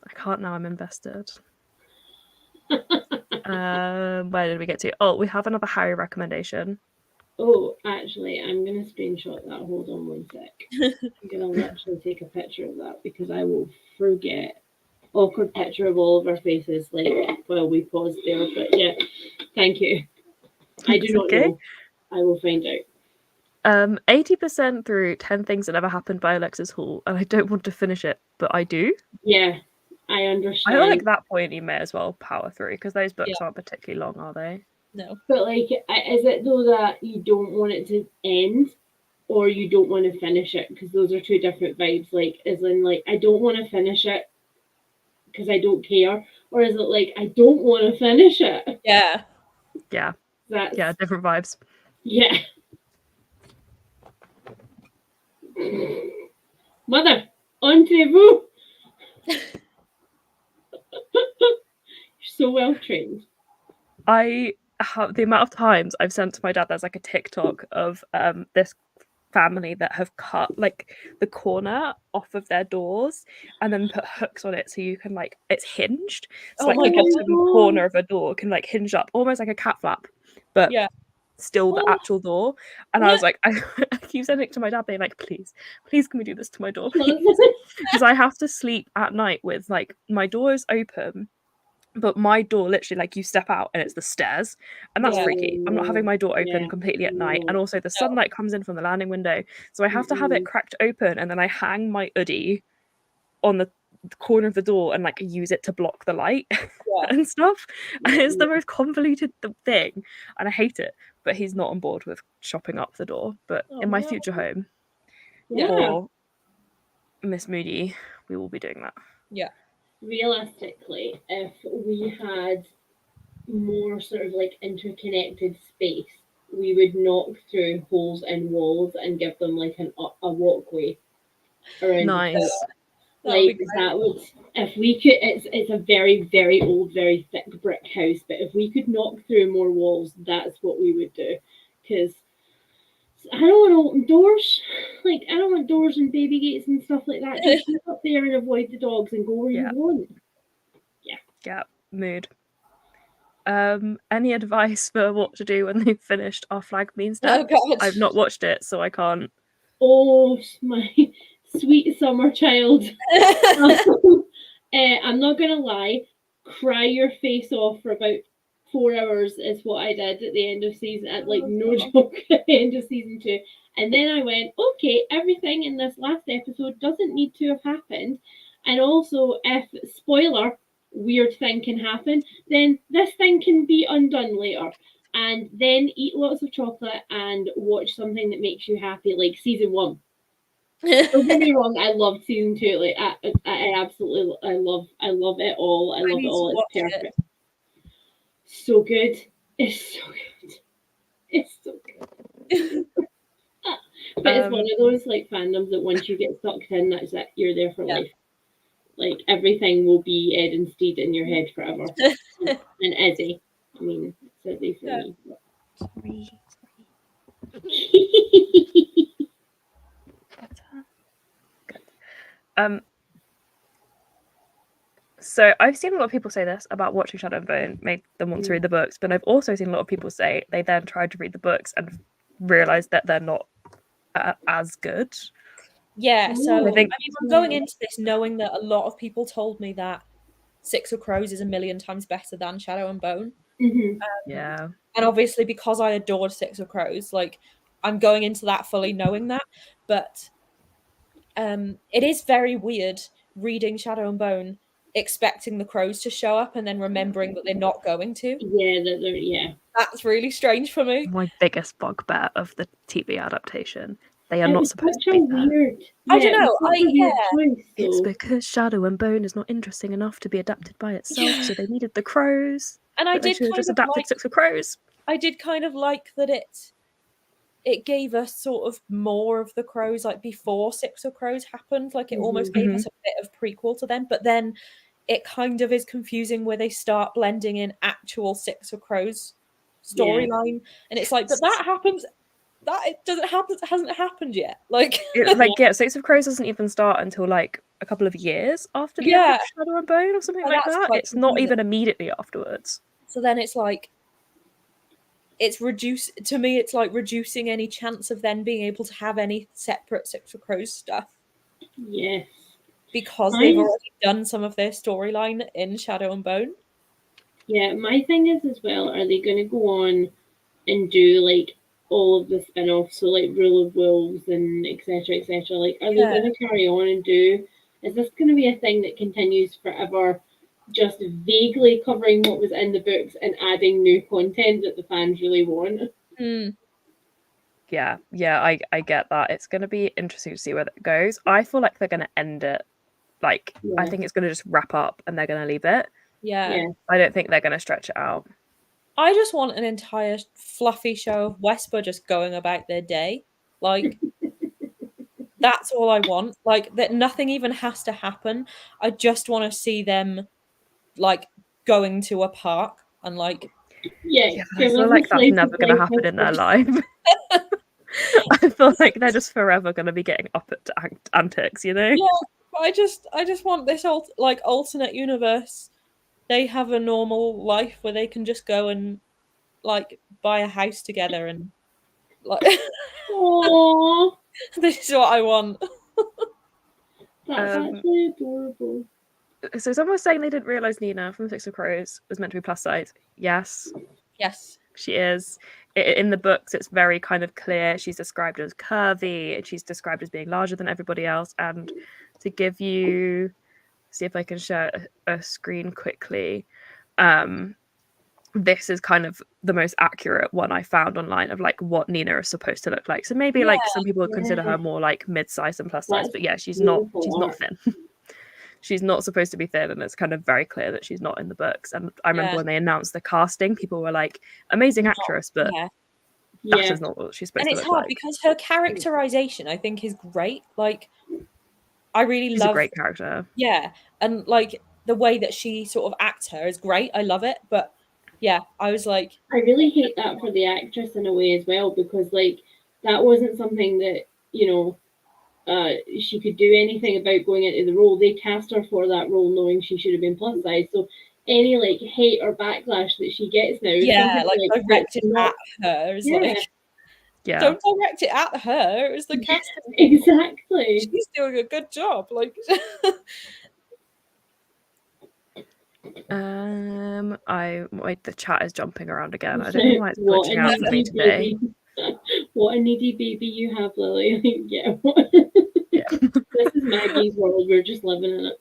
I can't now, I'm invested. Where did we get to? Oh, we have another Harry recommendation. Oh, actually, I'm going to screenshot that. Hold on one sec. I'm going to literally take a picture of that because I will forget. Awkward picture of all of our faces, like, while we paused there. But yeah, thank you. I do not know. I will find out. 80% through 10 Things That Never Happened by Alexis Hall, and I don't want to finish it, but I do. Yeah, I understand. I feel like at that point you may as well power through because those books aren't particularly long, are they? No. But like, is it though that you don't want it to end or you don't want to finish it? Because those are two different vibes. Like, as in, like, I don't want to finish it because I don't care, or is it like I don't want to finish it? Yeah. Yeah. That's different vibes. Yeah. Mother, entrez-vous. You're so well trained. I have the amount of times I've sent to my dad. There's like a TikTok of this family that have cut like the corner off of their doors and then put hooks on it so you can like it's hinged. So like the bottom corner of a door can like hinge up almost like a cat flap, but still the actual door. And I was like, I keep sending it to my dad being like, please can we do this to my door, please? Because I have to sleep at night with like my door is open, but my door literally like you step out and it's the stairs, and that's freaky. I'm not having my door open completely at night, and also the sunlight comes in from the landing window, so I have to have it cracked open, and then I hang my hoodie on the corner of the door and like use it to block the light and stuff. And it's the most convoluted thing and I hate it, but he's not on board with chopping up the door. But in my future home or Miss Moody, we will be doing that. Realistically, if we had more sort of like interconnected space, we would knock through holes in walls and give them like a walkway around. Nice. Like that would, if we could, it's a very, very old, very thick brick house, but if we could knock through more walls, that's what we would do. Because I don't want to open doors. Like, I don't want doors and baby gates and stuff like that. Just sit up there and avoid the dogs and go where you want. Yeah, mood. Any advice for what to do when they've finished Our Flag Means Death? Oh god, I've not watched it, so I can't Oh, my sweet summer child. I'm not gonna lie, cry your face off for about 4 hours is what I did at the end of season, at like no joke, at the end of season 2. And then I went, okay, everything in this last episode doesn't need to have happened. And also, if, spoiler, weird thing can happen, then this thing can be undone later. And then eat lots of chocolate and watch something that makes you happy, like season 1. Don't get me wrong, I loved season 2. Like I absolutely, I love it all. I love it all. It's perfect. So good. It's so good. It's so good. But it's one of those like fandoms that once you get sucked in, that's it. You're there for life. Like everything will be Ed and Steed in your head forever. And Izzy. I mean, it's Izzy for me. Sorry. So I've seen a lot of people say this about watching Shadow and Bone made them want to read the books, but I've also seen a lot of people say they then tried to read the books and realized that they're not as good. Yeah, so I mean, I'm going into this knowing that a lot of people told me that Six of Crows is a million times better than Shadow and Bone. Yeah. And obviously because I adored Six of Crows, like I'm going into that fully knowing that. But it is very weird reading Shadow and Bone, expecting the crows to show up and then remembering that they're not going to. Yeah, that's really strange for me. My biggest bugbear of the TV adaptation. They are not supposed to be weird. I don't know. It's because Shadow and Bone is not interesting enough to be adapted by itself, so they needed the crows. And I did should have just adapted Six of Crows. I did kind of like that it gave us sort of more of the crows like before Six of Crows happened. Like it almost gave us a bit of prequel to them, but then it kind of is confusing where they start blending in actual Six of Crows storyline, and it's like, but that happens. That it doesn't happen. It hasn't happened yet. Like, Six of Crows doesn't even start until like a couple of years after the end of Shadow and Bone or something like that. It's not even immediately afterwards. So then it's like, it's reduced to me. It's like reducing any chance of then being able to have any separate Six of Crows stuff. Yes, because they've already done some of their storyline in Shadow and Bone. Yeah, my thing is as well, are they going to go on and do like all of the spin-offs, so like Rule of Wolves and etc. Like, are they going to carry on and do? Is this going to be a thing that continues forever, just vaguely covering what was in the books and adding new content that the fans really want? Yeah, I get that. It's going to be interesting to see where that goes. I feel like they're going to end it. Like, I think it's going to just wrap up and they're going to leave it. Yeah. I don't think they're going to stretch it out. I just want an entire fluffy show of Wesper just going about their day. Like, that's all I want. Like, that nothing even has to happen. I just want to see them, like, going to a park and, like... Yeah, I feel like that's never going to happen in their life. I feel like they're just forever going to be getting up at antics, you know? Yeah, but I just want this alternate universe. They have a normal life where they can just go and like buy a house together and like. Aww. This is what I want. That's actually adorable. So someone was saying they didn't realise Nina from Six of Crows was meant to be plus size. Yes. She is. In the books, it's very kind of clear. She's described as curvy, and she's described as being larger than everybody else. And to give you, see if I can share a screen quickly. This is kind of the most accurate one I found online of like what Nina is supposed to look like. So maybe like some people would consider her more like mid-size and plus size, but yeah, she's not thin. She's not supposed to be thin, and it's kind of very clear that she's not in the books. And I remember when they announced the casting, people were like, amazing actress, but that is not what she's supposed to look like. And it's hard because her characterization, I think, is great. Like, I really love... She's a great character. Yeah, and like the way that she sort of acts her is great. I love it, but yeah, I was like... I really hate that for the actress in a way as well, because like that wasn't something that, you know, she could do anything about going into the role. They cast her for that role knowing she should have been plus size. So any like hate or backlash that she gets now, like directed at her is like... Yeah. Don't direct it at her. It's the casting. Exactly. She's doing a good job. Like, the chat is jumping around again. I don't know why it's glitching out for me today. What a needy baby you have, Lily. Yeah. This is Maggie's world. We're just living in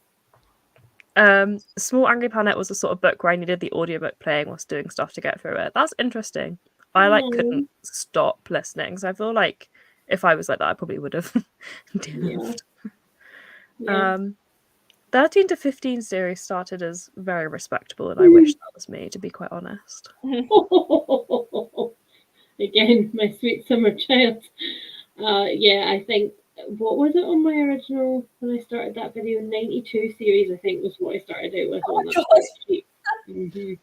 it. Small Angry Planet was a sort of book where I needed the audiobook playing whilst doing stuff to get through it. That's interesting. I couldn't stop listening, so I feel like if I was like that, I probably would have DNF'd. Yeah. 13 to 15 series started as very respectable, and I wish that was me, to be quite honest. Again, my sweet summer child. Yeah, I think, what was it on my original, when I started that video? 92 series, I think, was what I started out with on that spreadsheet.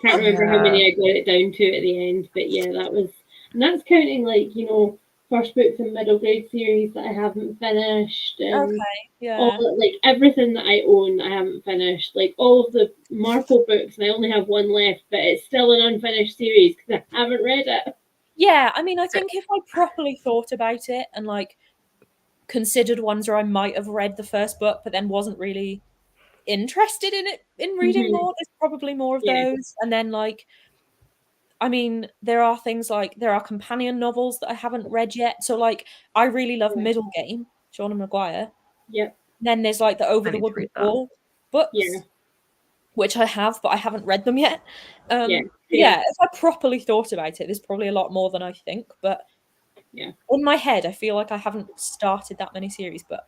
Can't remember how many I got it down to at the end, but yeah, that was, and that's counting, like, you know, first books and middle grade series that I haven't finished, and all, like, everything that I own I haven't finished, like all of the Marple books, and I only have one left, but it's still an unfinished series because I haven't read it. Yeah, I mean, I think if I properly thought about it and like considered ones where I might have read the first book but then wasn't really interested in it, in reading more, there's probably more of those. And then, like, I mean, there are things like, there are companion novels that I haven't read yet. So like, I really love Middle Game, Shauna Maguire. Yep. Then there's like the Over the Woodland Wall books, which I have, but I haven't read them yet. Yeah, if I properly thought about it, there's probably a lot more than I think. But in my head, I feel like I haven't started that many series. But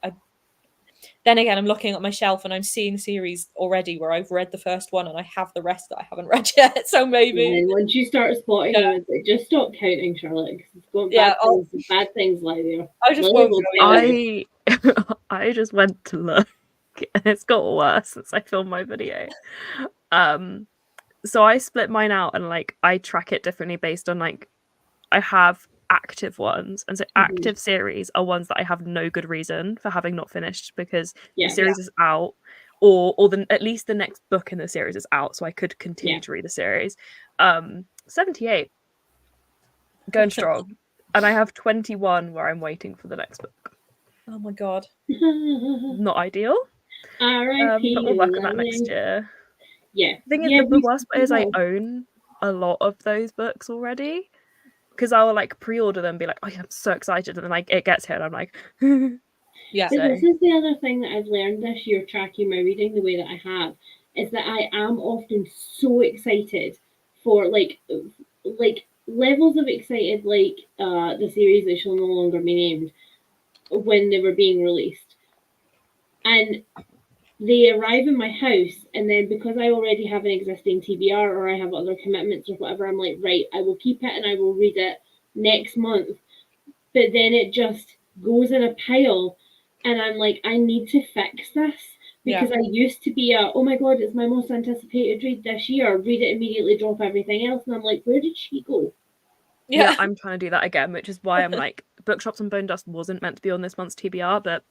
then again, I'm looking at my shelf and I'm seeing series already where I've read the first one and I have the rest that I haven't read yet. So maybe. And once you start spotting them, just stop counting, Charlotte. It's going bad things lie there. I just won't. I just went to look, and it's got worse since I filmed my video. So I split mine out, and like I track it differently based on, like, I have active ones, and so active series are ones that I have no good reason for having not finished because the series is out, or at least the next book in the series is out, so I could continue to read the series. 78, going strong, and I have 21 where I'm waiting for the next book. Oh my god, not ideal. But we'll work on that next year. Yeah. The worst part is I own a lot of those books already, because I'll like pre-order them and be like, oh yeah, I'm so excited, and then like it gets here and I'm like But this is the other thing that I've learned this year, tracking my reading the way that I have, is that I am often so excited for like levels of excited, like the series that shall no longer be named, when they were being released, and they arrive in my house, and then because I already have an existing TBR or I have other commitments or whatever, I'm like, right, I will keep it and I will read it next month. But then it just goes in a pile, and I'm like, I need to fix this, because I used to be oh my god, it's my most anticipated read this year, read it immediately, drop everything else, and I'm like, where did she go? Yeah, I'm trying to do that again, which is why I'm like, Bookshops and Bone Dust wasn't meant to be on this month's TBR, but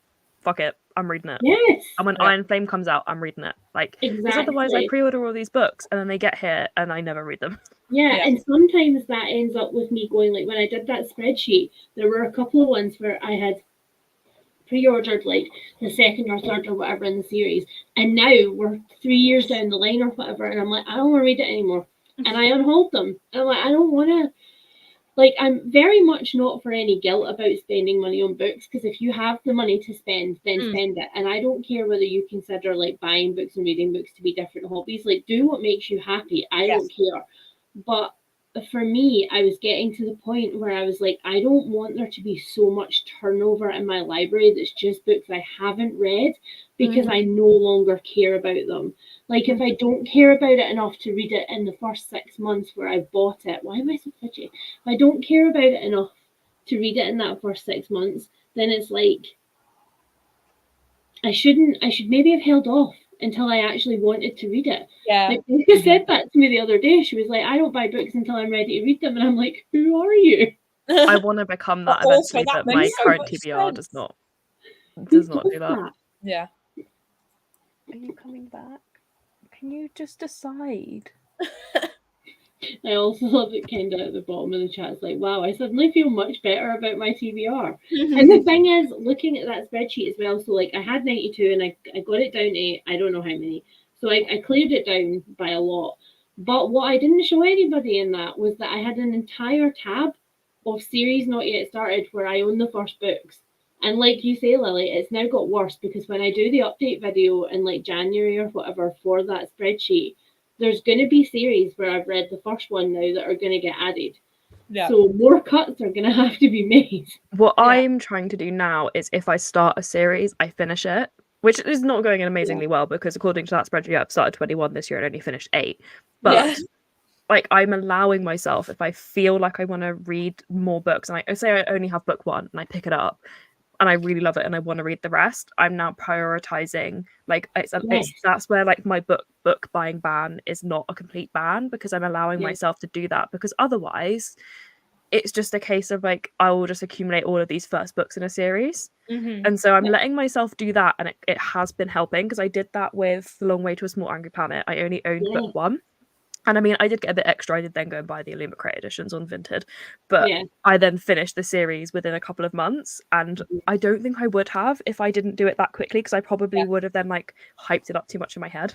fuck it, I'm reading it. Yes. And when Iron Flame comes out, I'm reading it. Like, because otherwise I pre-order all these books and then they get here and I never read them. Yeah, and sometimes that ends up with me going, like, when I did that spreadsheet, there were a couple of ones where I had pre-ordered like the second or third or whatever in the series, and now we're 3 years down the line or whatever, and I'm like, I don't want to read it anymore, and I unhauled them. And I'm like, I don't want to. Like, I'm very much not for any guilt about spending money on books, because if you have the money to spend, then spend it. And I don't care whether you consider like buying books and reading books to be different hobbies. Like, do what makes you happy. I don't care. But for me, I was getting to the point where I was like, I don't want there to be so much turnover in my library that's just books I haven't read, because I no longer care about them. Like, if I don't care about it enough to read it in the first 6 months where I bought it, why am I so fidgety? If I don't care about it enough to read it in that first 6 months, then it's like, I should maybe have held off until I actually wanted to read it. Yeah. Like, Nika said that to me the other day. She was like, I don't buy books until I'm ready to read them. And I'm like, who are you? I want to become that eventually, but my current TBR does not do that. Yeah. Are you coming back? Can you just decide? I also love that kind of at the bottom of the chat is like, wow, I suddenly feel much better about my TBR. And the thing is, looking at that spreadsheet as well, so like I had 92 and I got it down to, I don't know how many. So I cleared it down by a lot. But what I didn't show anybody in that was that I had an entire tab of series not yet started where I own the first books. And like you say, Lily, it's now got worse because when I do the update video in like January or whatever for that spreadsheet, there's going to be series where I've read the first one now that are going to get added. Yeah. So more cuts are going to have to be made. What I'm trying to do now is if I start a series, I finish it, which is not going amazingly well because according to that spreadsheet, I've started 21 this year and only finished 8. But like I'm allowing myself, if I feel like I want to read more books, and I say I only have book 1 and I pick it up and I really love it and I want to read the rest, I'm now prioritizing like it's that's where like my book buying ban is not a complete ban because I'm allowing myself to do that, because otherwise it's just a case of like I will just accumulate all of these first books in a series. And so I'm letting myself do that, and it has been helping because I did that with The Long Way to a Small Angry Planet. I only owned book 1. And I mean, I did get a bit extra. I did then go and buy the Illumicrate editions on Vinted. But I then finished the series within a couple of months. And I don't think I would have if I didn't do it that quickly, because I probably would have then like hyped it up too much in my head.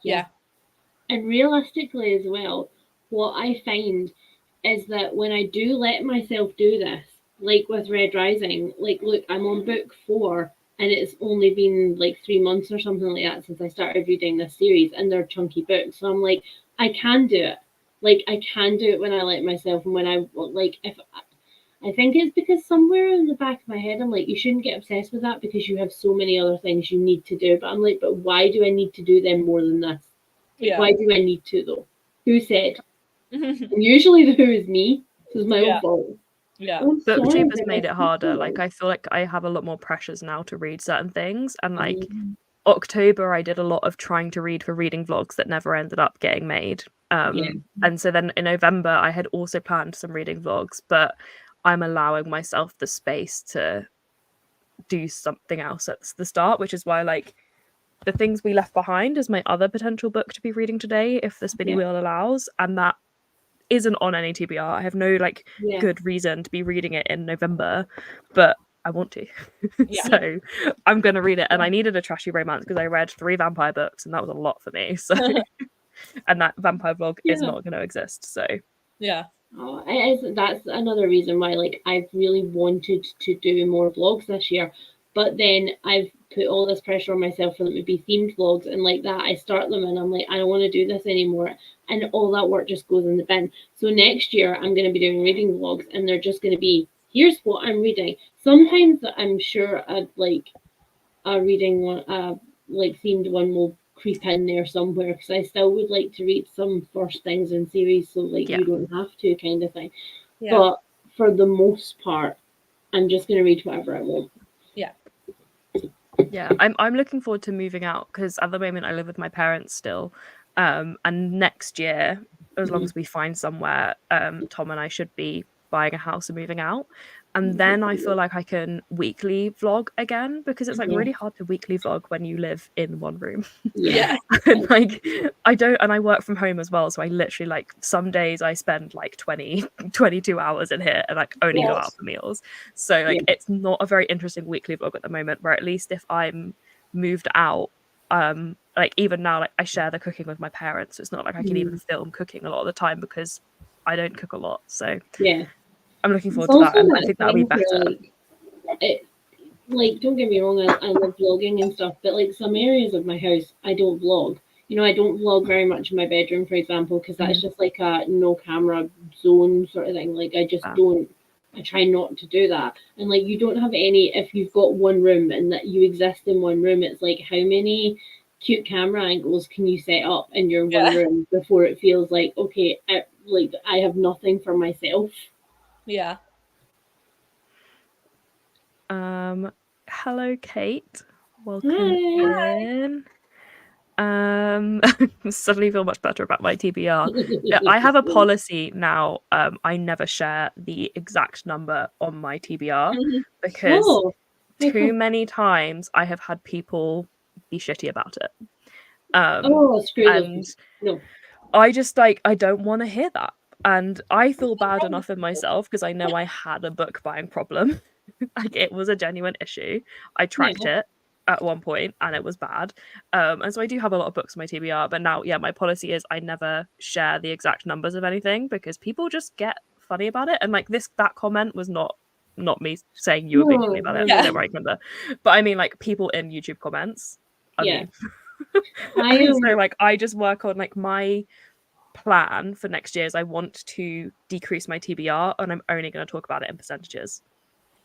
Yeah. And realistically as well, what I find is that when I do let myself do this, like with Red Rising, like look, I'm on book 4 and it's only been like 3 months or something like that since I started reading this series, and they're chunky books. So I'm like, I can do it. Like I can do it when I let myself, and when I like, if I think it's because somewhere in the back of my head I'm like, you shouldn't get obsessed with that because you have so many other things you need to do. But I'm like, but why do I need to do them more than this? Why do I need to though? Who said? And usually the who is me. So it's my own fault. BookTube has made it harder. Like I feel like I have a lot more pressures now to read certain things, and like October I did a lot of trying to read for reading vlogs that never ended up getting made. And so then in November I had also planned some reading vlogs, but I'm allowing myself the space to do something else at the start, which is why like The Things We Left Behind is my other potential book to be reading today if the spinny wheel allows, and that isn't on any TBR. I have no like good reason to be reading it in November, but I want to. So I'm gonna read it, and I needed a trashy romance because I read 3 vampire books and that was a lot for me. So and that vampire vlog is not going to exist. So that's another reason why like I've really wanted to do more vlogs this year, but then I've put all this pressure on myself for them to be themed vlogs, and like that I start them and I'm like, I don't want to do this anymore, and all that work just goes in the bin. So next year I'm going to be doing reading vlogs, and they're just going to be, here's what I'm reading. Sometimes I'm sure I'd like a reading one, like themed one will creep in there somewhere, because I still would like to read some first things in series, so like you don't have to kind of thing. But for the most part, I'm just going to read whatever I want. I'm looking forward to moving out, because at the moment I live with my parents still, and next year, as long as we find somewhere, Tom and I should be buying a house and moving out, and then I feel like I can weekly vlog again, because it's like really hard to weekly vlog when you live in one room. And like I work from home as well, so I literally like some days I spend like 22 hours in here and like only go out for meals. So like it's not a very interesting weekly vlog at the moment, where at least if I'm moved out, like even now, like I share the cooking with my parents, so it's not like I can even film cooking a lot of the time because I don't cook a lot. So I'm looking forward to that, and I think that'll be better. Like, don't get me wrong, I love vlogging and stuff, but like some areas of my house, I don't vlog. You know, I don't vlog very much in my bedroom, for example, because that's just like a no camera zone sort of thing. Like, I just don't, I try not to do that. And like, you don't have any, if you've got one room and that you exist in one room, it's like, how many cute camera angles can you set up in your one room before it feels like, okay, I have nothing for myself. Hello, Kate. Welcome in. Suddenly feel much better about my TBR. I have a policy now. I never share the exact number on my TBR because too many times I have had people be shitty about it. Screw those. No. I just like, I don't want to hear that. And I feel bad enough in myself because I know I had a book buying problem. Like, it was a genuine issue. I tracked it at one point and it was bad. And so I do have a lot of books on my TBR, but now, yeah, my policy is I never share the exact numbers of anything because people just get funny about it. And like that comment was not me saying you were being funny about it. Yeah. Don't worry, Kinda. But I mean, like, people in YouTube comments are Yeah. mean. So like, I just work on like my plan for next year is I want to decrease my TBR and I'm only going to talk about it in percentages.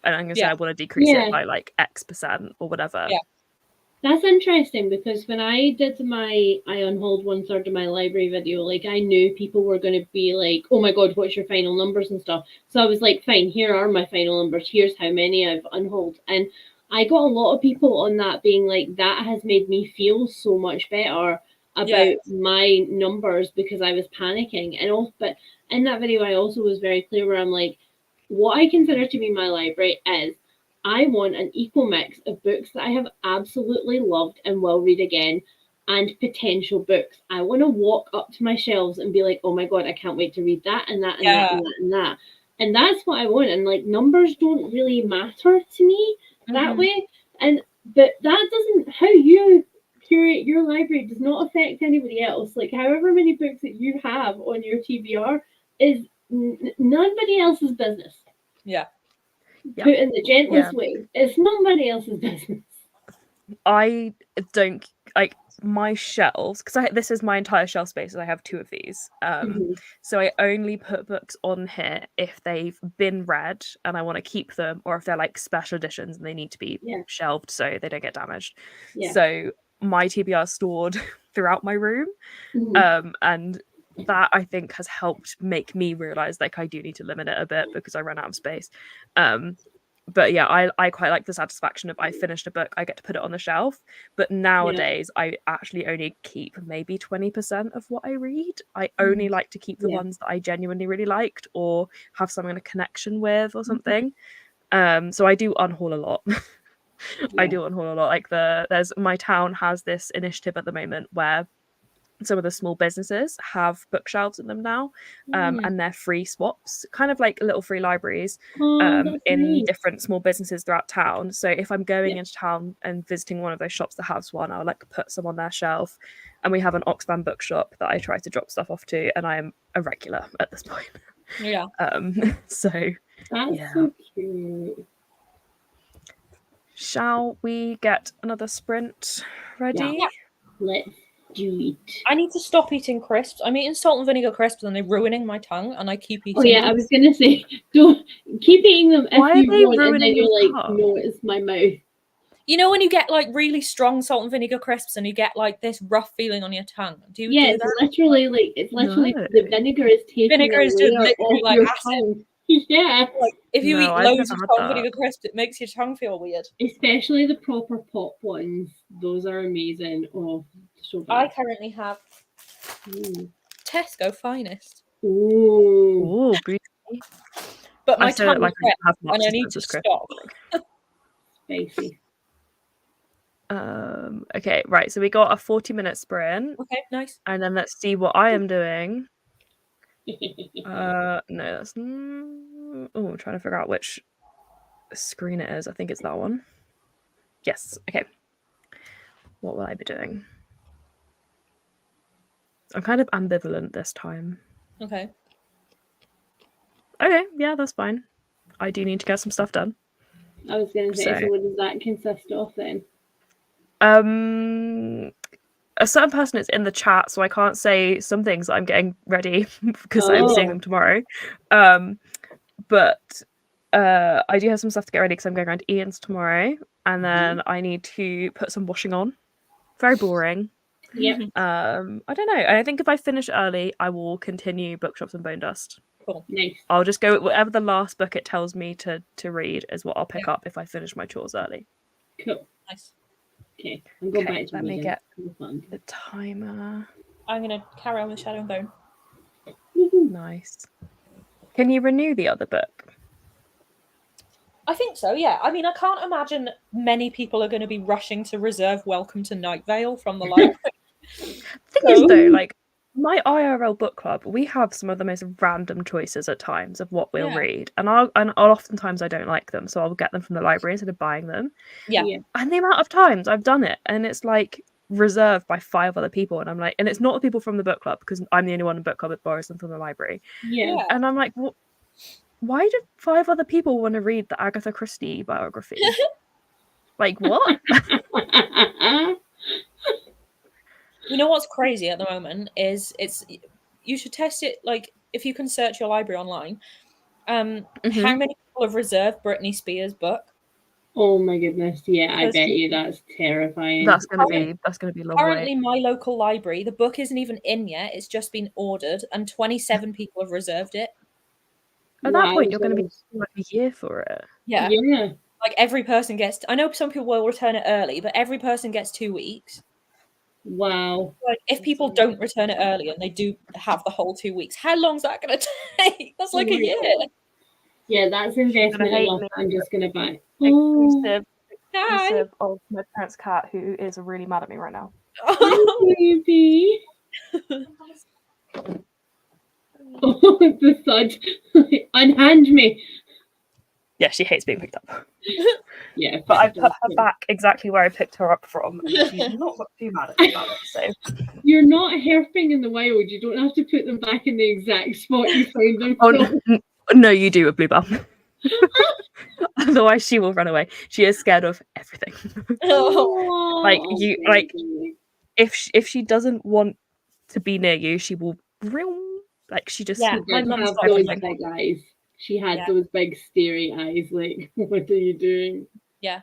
And I'm going to say I want to decrease it by like X% or whatever. Yeah. That's interesting because when I did my I unhauled 1/3 of my library video, like I knew people were going to be like, oh my God, what's your final numbers and stuff. So I was like, fine, here are my final numbers. Here's how many I've unhauled. And I got a lot of people on that being like, that has made me feel so much better about my numbers because I was panicking. And also, but in that video, I also was very clear where I'm like, what I consider to be my library is I want an equal mix of books that I have absolutely loved and will read again and potential books. I want to walk up to my shelves and be like, oh my God, I can't wait to read that and that and that and that and that. And that's what I want. And like, numbers don't really matter to me that way. But that doesn't, how you curate your library does not affect anybody else. Like, however many books that you have on your TBR is nobody else's business. Yeah. Put in the gentlest way. It's nobody else's business. I don't like my shelves because this is my entire shelf space and I have 2 of these. So I only put books on here if they've been read and I want to keep them, or if they're like special editions and they need to be shelved so they don't get damaged. So my TBR is stored throughout my room, and that I think has helped make me realize like I do need to limit it a bit because I run out of space. But yeah, I quite like the satisfaction of I finished a book, I get to put it on the shelf. But nowadays I actually only keep maybe 20% of what I read. I only like to keep the ones that I genuinely really liked or have some kind of connection with or something. So I do unhaul a lot. I do unhaul a lot. Like my town has this initiative at the moment where some of the small businesses have bookshelves in them now, and they're free swaps, kind of like little free libraries in different small businesses throughout town. So if I'm going into town and visiting one of those shops that has one, I'll like put some on their shelf. And we have an Oxfam bookshop that I try to drop stuff off to, and I am a regular at this point. So that's so cute. Shall we get another sprint ready? Let's do it. I need to stop eating crisps. I'm eating salt and vinegar crisps and they're ruining my tongue, and I keep eating them. I was gonna say, don't keep eating them if Why you are they want, and then ruining you're your like, tongue? no, it's my mouth. You know when you get like really strong salt and vinegar crisps and you get like this rough feeling on your tongue? Do you do that? It's literally the vinegar is taking Vinegar is just literally like your acid. tongue. Yeah. Like if you eat I've loads never of had salt and that. vinegar crisps, it makes your tongue feel weird. Especially the proper pop ones. Those are amazing. Oh, so good. I currently have Tesco Finest. Ooh, beauty. But my tongue like is have and I need to stop. Spicy. Okay, right. So we got a 40-minute sprint. Okay, nice. And then let's see what I am doing. No, that's. I'm trying to figure out which screen it is. I think it's that one. Yes. Okay. What will I be doing? I'm kind of ambivalent this time. Okay. Okay, yeah, that's fine. I do need to get some stuff done. I was going to say, so what does that consist of then? A certain person is in the chat, so I can't say some things that I'm getting ready because I'm seeing them tomorrow. But I do have some stuff to get ready because I'm going around to Ian's tomorrow, and then I need to put some washing on. Very boring. Yeah. I don't know. And I think if I finish early, I will continue Bookshops and Bone Dust. Cool. Nice. I'll just go whatever the last book it tells me to read is what I'll pick up if I finish my chores early. Cool. Nice. Okay, I'm going back to let me get the timer. I'm going to carry on with Shadow and Bone. Nice. Can you renew the other book? I think so, yeah. I mean, I can't imagine many people are going to be rushing to reserve Welcome to Night Vale from the library. The thing is, though, like, my IRL book club, we have some of the most random choices at times of what we'll Yeah. read, and I'll oftentimes I don't like them, so I'll get them from the library instead of buying them. Yeah. And the amount of times I've done it, and it's like reserved by 5 other people, and I'm like, and it's not the people from the book club because I'm the only one in book club that borrows them from the library. Yeah. And I'm like, why did 5 other people want to read the Agatha Christie biography? Like, what? You know what's crazy at the moment is you should test it, like if you can search your library online. How many people have reserved Britney Spears' book? Oh my goodness, yeah, I Because bet you that's terrifying. That's gonna be a long currently wait. my local library, the book isn't even in yet, it's just been ordered, and 27 people have reserved it. At that point, you're going to be Wowzers. like a year for it. Yeah. Yeah. Like every person gets, I know some people will return it early, but every person gets 2 weeks. Wow. Like if people don't return it early and they do have the whole 2 weeks, how long's that going to take? That's like a year. Yeah, that's investment hate enough. me. I'm just going to buy. Exclusive of my parents' cat, who is really mad at me right now. Hi, baby. Oh, the thud. Unhand me. Yeah, she hates being picked up. Yeah, But I put her back exactly where I picked her up from, and she's not too mad at me about it. So you're not herping in the wild. You don't have to put them back in the exact spot you found them from. No, you do with Bluebell. Otherwise, she will run away. She is scared of everything. Like you, like if she doesn't want to be near you, she will. Like she just. Yeah, my mum's have got those everything. big eyes. She had those big starey eyes. Like, what are you doing? Yeah.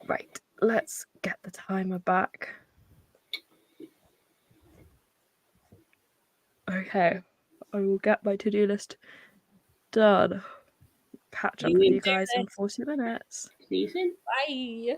Right. Let's get the timer back. Okay. I will get my to-do list done. Catch up with you guys in 40 minutes. See you soon. Bye.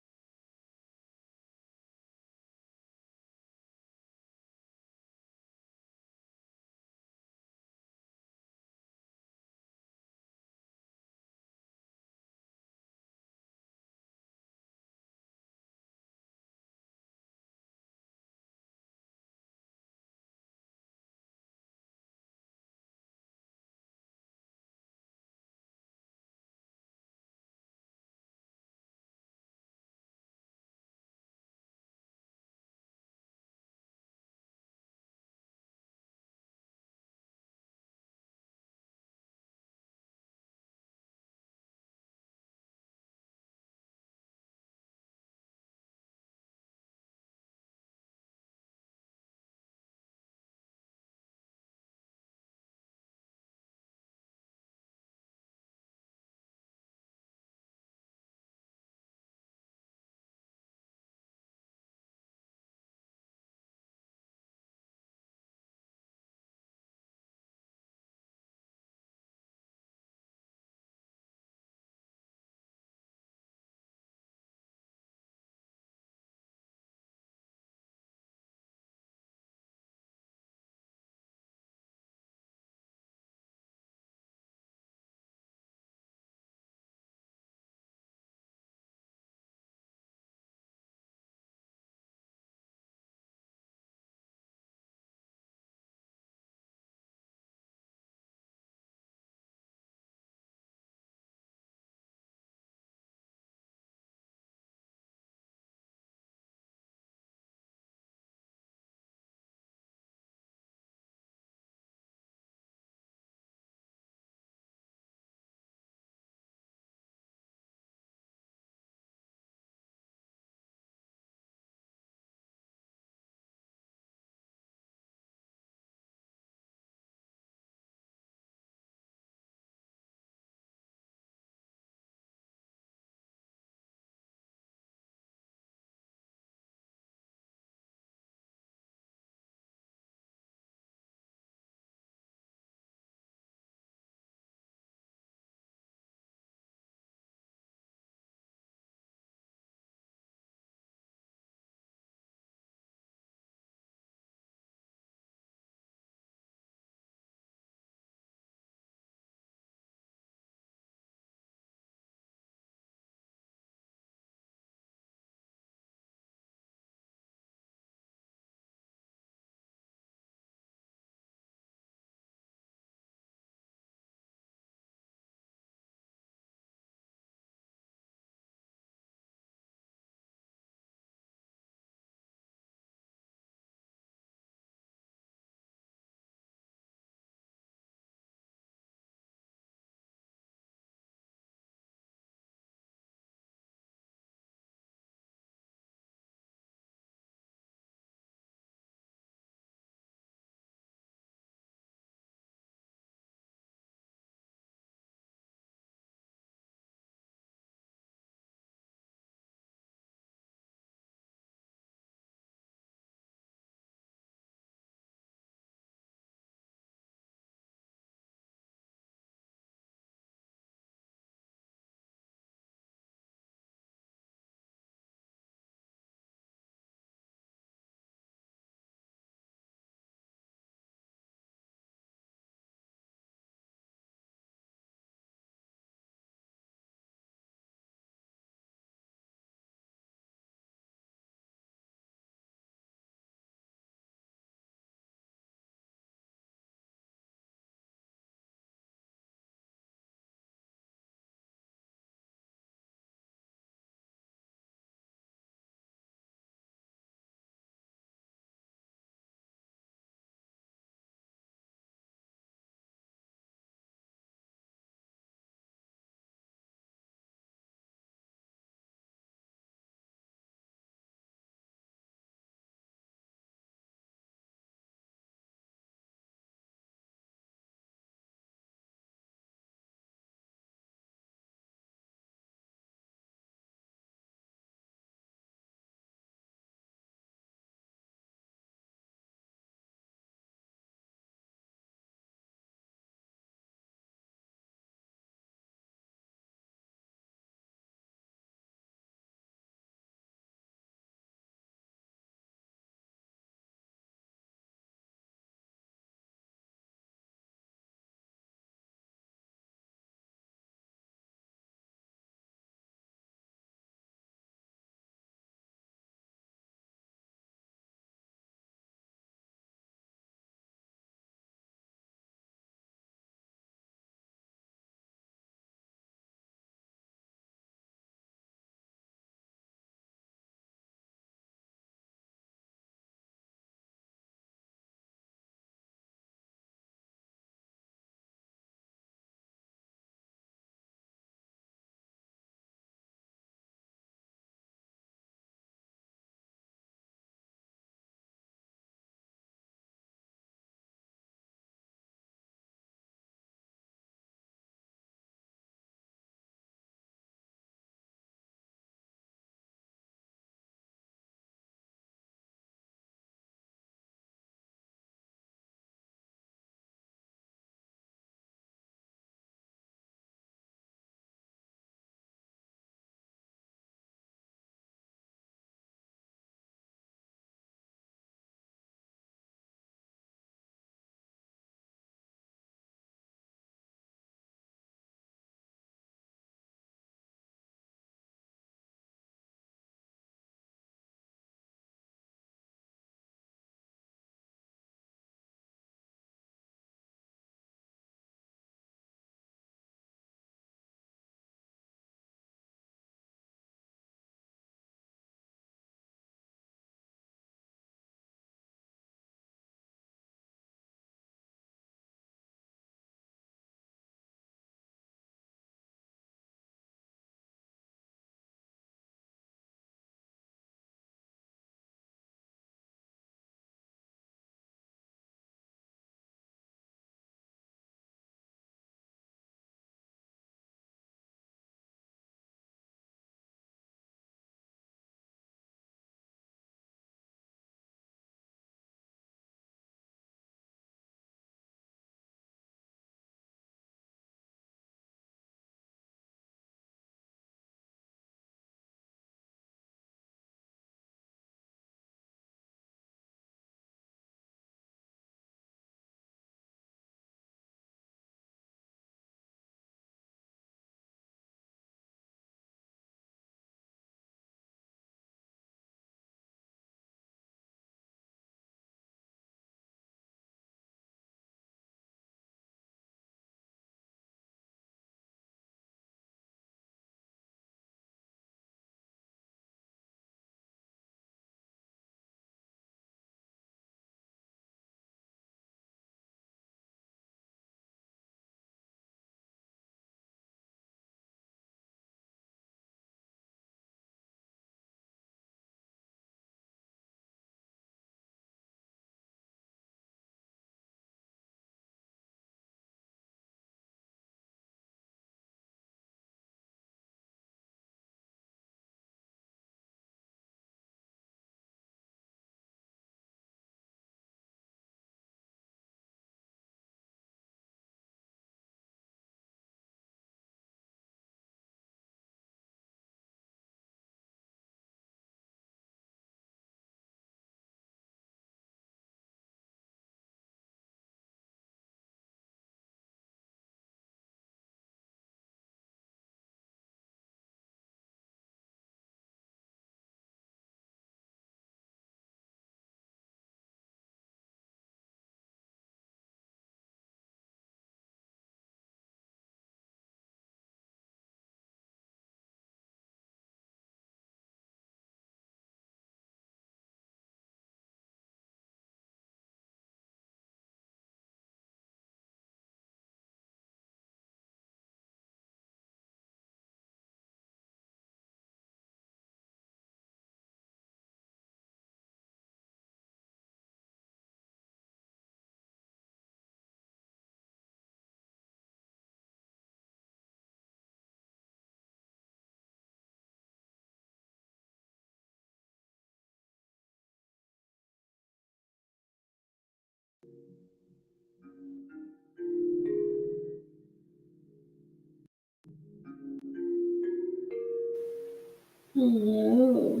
Hello.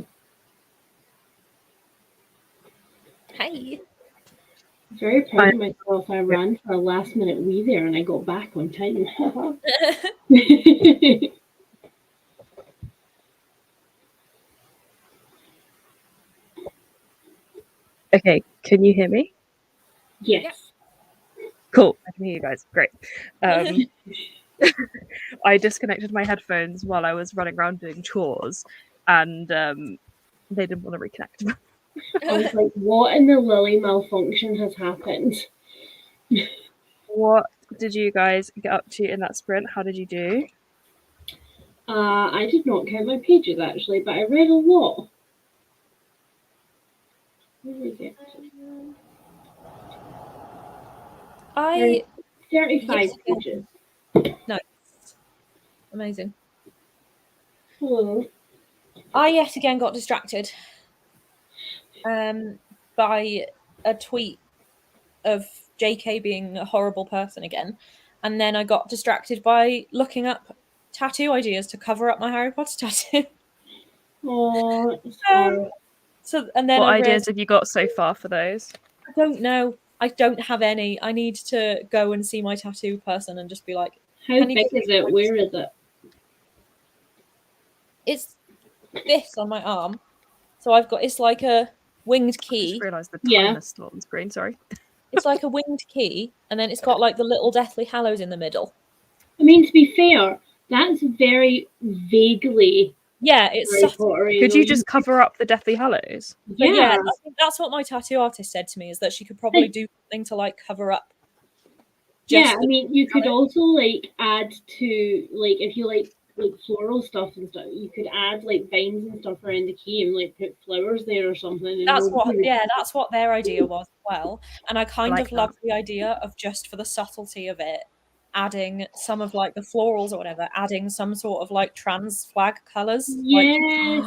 Hey. Very proud of myself. I ran for a last minute wee there and I got back on time. Okay, can you hear me? Yes. Cool, I can hear you guys. Great. I disconnected my headphones while I was running around doing chores, and they didn't want to reconnect. I was like, what in the Lily malfunction has happened? What did you guys get up to in that sprint? How did you do? I did not count my pages actually, but I read a lot. Where was it? 35 pages. Nice. Amazing. Hello. I yet again got distracted by a tweet of JK being a horrible person again. And then I got distracted by looking up tattoo ideas to cover up my Harry Potter tattoo. Oh, and then what I ideas have you got so far for those? I don't know. I don't have any. I need to go and see my tattoo person and just be like, how big is it? Where is it? It's this on my arm. So it's like a winged key. I just realised the time is still on the screen, sorry. It's like a winged key, and then it's got like the little Deathly Hallows in the middle. I mean, to be fair, that's very vaguely. Yeah, it's subtle. Could you just cover up the Deathly Hallows? Yeah, I think that's what my tattoo artist said to me, is that she could probably do something to like cover up. Yeah, I mean, you could also like add to like if you like floral stuff and stuff, you could add like vines and stuff around the key and like put flowers there or something. That's what their idea was as well. And I kind of love the idea of, just for the subtlety of it, adding some of like the florals or whatever, adding some sort of like trans flag colours. Yes,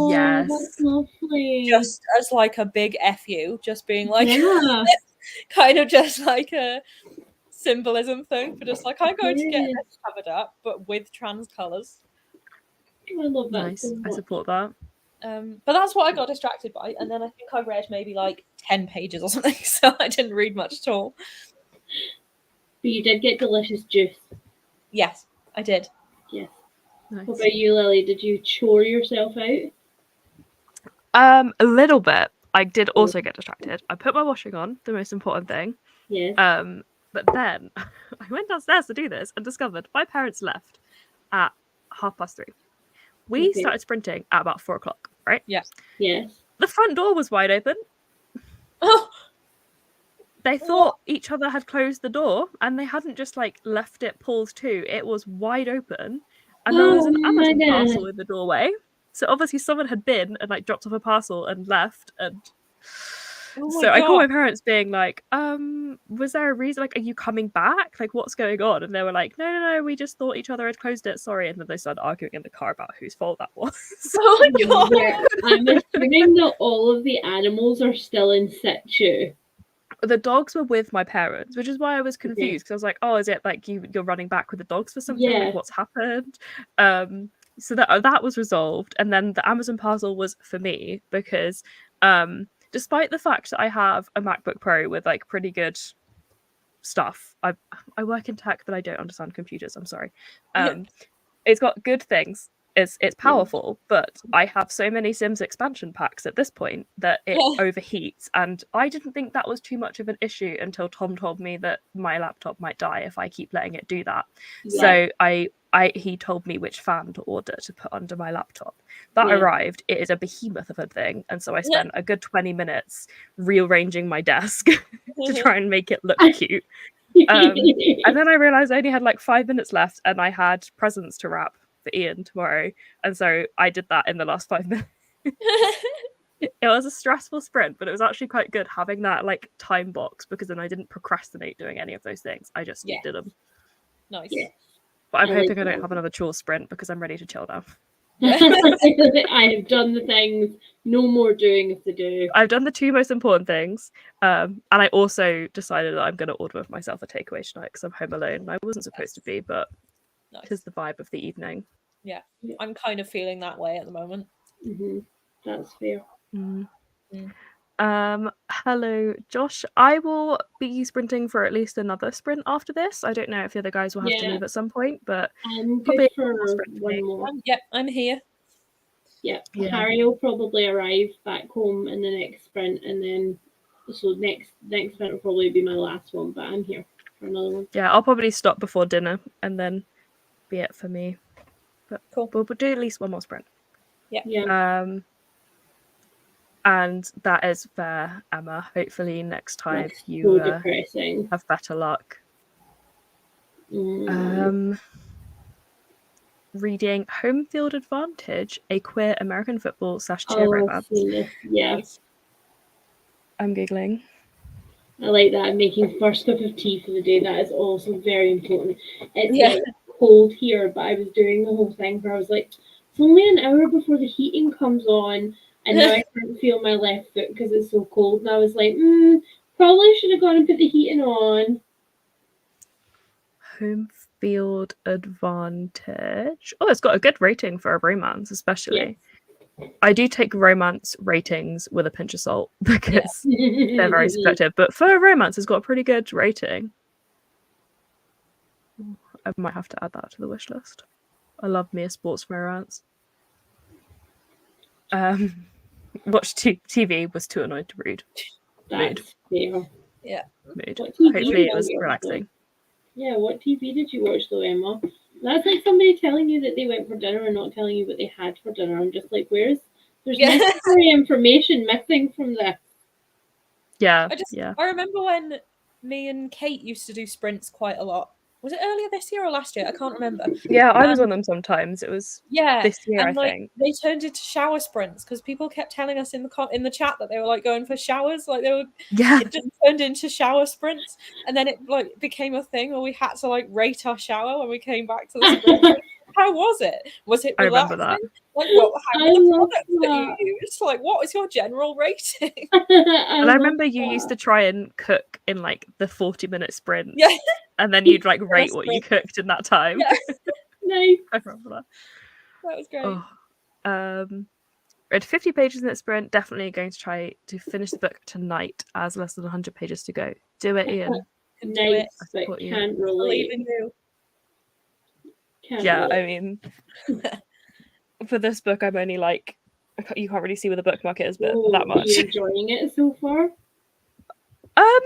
yes, that's lovely. Just as like a big FU, just being like kind of just like a symbolism thing for just like, I'm going to get this covered up, but with trans colours. I love that. Nice. I support that. But that's what I got distracted by, and then I think I read maybe like 10 pages or something, so I didn't read much at all. But you did get delicious juice. Yes, I did. Yes. Nice. What about you, Lily? Did you chore yourself out? A little bit. I did also get distracted. I put my washing on, the most important thing. Yes. But then I went downstairs to do this and discovered my parents left at 3:30. We started sprinting at about 4:00, right? Yeah. Yes. The front door was wide open. Oh. They thought each other had closed the door, and they hadn't just like left it pulled to. It was wide open, and there was an Amazon parcel in the doorway. So obviously someone had been and like dropped off a parcel and left. And I called my parents being like, was there a reason? Like, are you coming back? Like, what's going on? And they were like, no, we just thought each other had closed it. Sorry. And then they started arguing in the car about whose fault that was. Oh my god! Yeah, I'm assuming that all of the animals are still in situ. The dogs were with my parents, which is why I was confused, because I was like, oh, is it like you're running back with the dogs for something? Like, what's happened? So that was resolved. And then the Amazon parcel was for me, because despite the fact that I have a MacBook Pro with like pretty good stuff, I work in tech, but I don't understand computers. I'm sorry. It's got good things. It's powerful, but I have so many Sims expansion packs at this point that it overheats, and I didn't think that was too much of an issue until Tom told me that my laptop might die if I keep letting it do that. So he told me which fan to order to put under my laptop. That arrived. It is a behemoth of a thing, and so I spent a good 20 minutes rearranging my desk to try and make it look cute. And then I realized I only had like 5 minutes left, and I had presents to wrap for Ian tomorrow, and so I did that in the last 5 minutes. It was a stressful sprint, but it was actually quite good having that like time box, because then I didn't procrastinate doing any of those things. I just did them. Nice. But I'm hoping I don't have another chore sprint, because I'm ready to chill now. I have done the things, no more doing of the do. I've done the two most important things, and I also decided that I'm going to order myself a takeaway tonight because I'm home alone. I wasn't supposed to be, but it is the vibe of the evening. Yeah, I'm kind of feeling that way at the moment. That's fair. Hello, Josh. I will be sprinting for at least another sprint after this. I don't know if the other guys will have to leave at some point, but I'm probably good for one more. I'm here. Yeah. Harry will probably arrive back home in the next sprint, and then so next sprint will probably be my last one, but I'm here for another one. Yeah, I'll probably stop before dinner and then be it for me. But cool. We'll do at least one more sprint. Yeah. And that is fair, Emma. Hopefully next time That's you so depressing. have better luck. Reading Home Field Advantage, a queer American football / cheer romance. Yeah. I'm giggling. I like that. I'm making first cup of tea for the day. That is also very important. It's like cold here, but I was doing the whole thing where I was like, it's only an hour before the heating comes on, and now I can't feel my left foot because it's so cold. And I was like, probably should have gone and put the heating on. Home Field Advantage. Oh, it's got a good rating for a romance, especially. Yeah. I do take romance ratings with a pinch of salt because they're very subjective. But for a romance, it's got a pretty good rating. I might have to add that to the wish list. I love me a sports romance. Watch TV, was too annoyed to read. That's fair. Yeah. Mood. Hopefully it was relaxing. Yeah, what TV did you watch though, Emma? That's like somebody telling you that they went for dinner and not telling you what they had for dinner. I'm just like, there's necessary information missing from this. Yeah. I remember when me and Kate used to do sprints quite a lot. Was it earlier this year or last year? I can't remember. Yeah, I was on them sometimes. It was this year, and I think. They turned into shower sprints because people kept telling us in the chat that they were like going for showers, like they were. Yeah. It just turned into shower sprints, and then it like became a thing where we had to like rate our shower when we came back to the sprint. How was it? Was it relaxing? I remember that. Like, how were the products that you used? Like, what was your general rating? And I remember you used to try and cook in like the 40-minute sprint. Yeah. And then you'd like rate what you cooked in that time. Yeah. Nice. I remember that. That was great. Read 50 pages in that sprint. Definitely going to try to finish the book tonight as less than 100 pages to go. Do it, Ian. Nice, but can't relate. Yeah, I mean, for this book, I'm only like, you can't really see where the bookmark is, but that much. Are you enjoying it so far? Oh,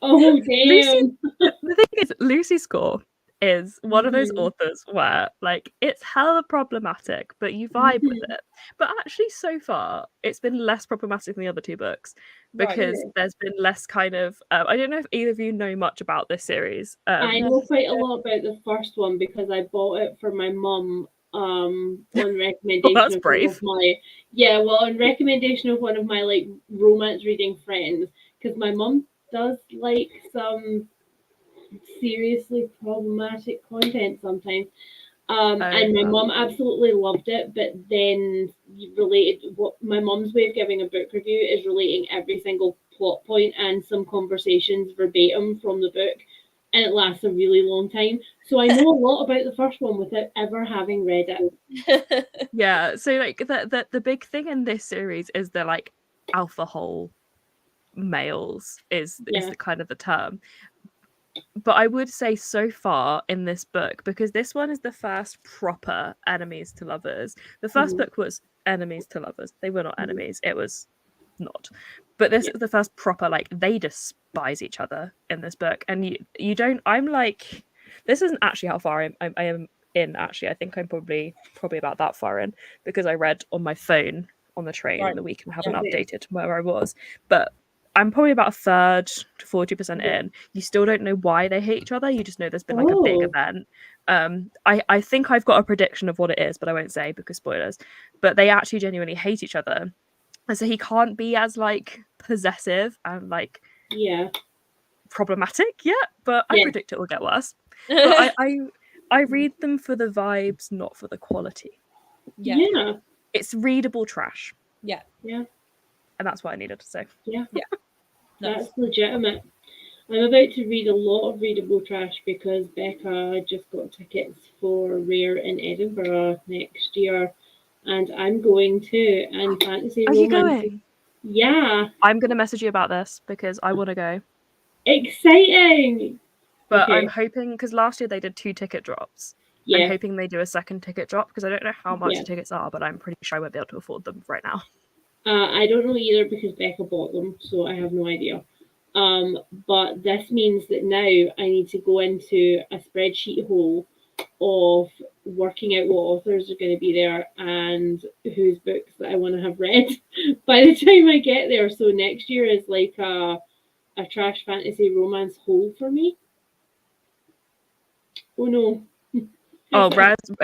damn. The thing is, Lucy Score is one of those authors where like it's hella problematic, but you vibe with it. But actually, so far, it's been less problematic than the other two books because there's been less kind of. I don't know if either of you know much about this series. I know quite a lot about the first one because I bought it for my mum on recommendation that's brave. on recommendation of one of my like romance reading friends, because my mum does like some seriously problematic content sometimes. And my mum absolutely loved it, but then related what my mum's way of giving a book review is relating every single plot point and some conversations verbatim from the book, and it lasts a really long time. So I know a lot about the first one without ever having read it. Yeah, so like the big thing in this series is the like alpha hole males is the kind of the term. But I would say so far in this book, because this one is the first proper enemies to lovers. The first book was enemies to lovers. They were not enemies. It was not. But this is the first proper, like, they despise each other in this book. And you don't, I'm like, this isn't actually how far I am in, actually. I think I'm probably about that far in, because I read on my phone on the train in the week and haven't updated where I was. But I'm probably about a third to 40% in. You still don't know why they hate each other. You just know there's been like a big event. I think I've got a prediction of what it is, but I won't say because spoilers. But they actually genuinely hate each other. And so he can't be as like possessive and like problematic yet. But I predict it will get worse. But I read them for the vibes, not for the quality. Yeah. It's readable trash. Yeah. Yeah. And that's what I needed to say. Yeah. That's legitimate. I'm about to read a lot of readable trash because Becca just got tickets for Rare in Edinburgh next year, and I'm going too. And fantasy Are you romance. going? Yeah. I'm gonna message you about this because I want to go. Exciting. But Okay. I'm hoping, because last year they did 2 ticket drops. Yeah. I'm hoping they do a second ticket drop because I don't know how much Yeah. the tickets are, but I'm pretty sure I won't be able to afford them right now. I don't know either because Becca bought them, so I have no idea. But this means that now I need to go into a spreadsheet hole of working out what authors are going to be there and whose books that I want to have read by the time I get there. So next year is like a trash fantasy romance hole for me. Oh no. Oh,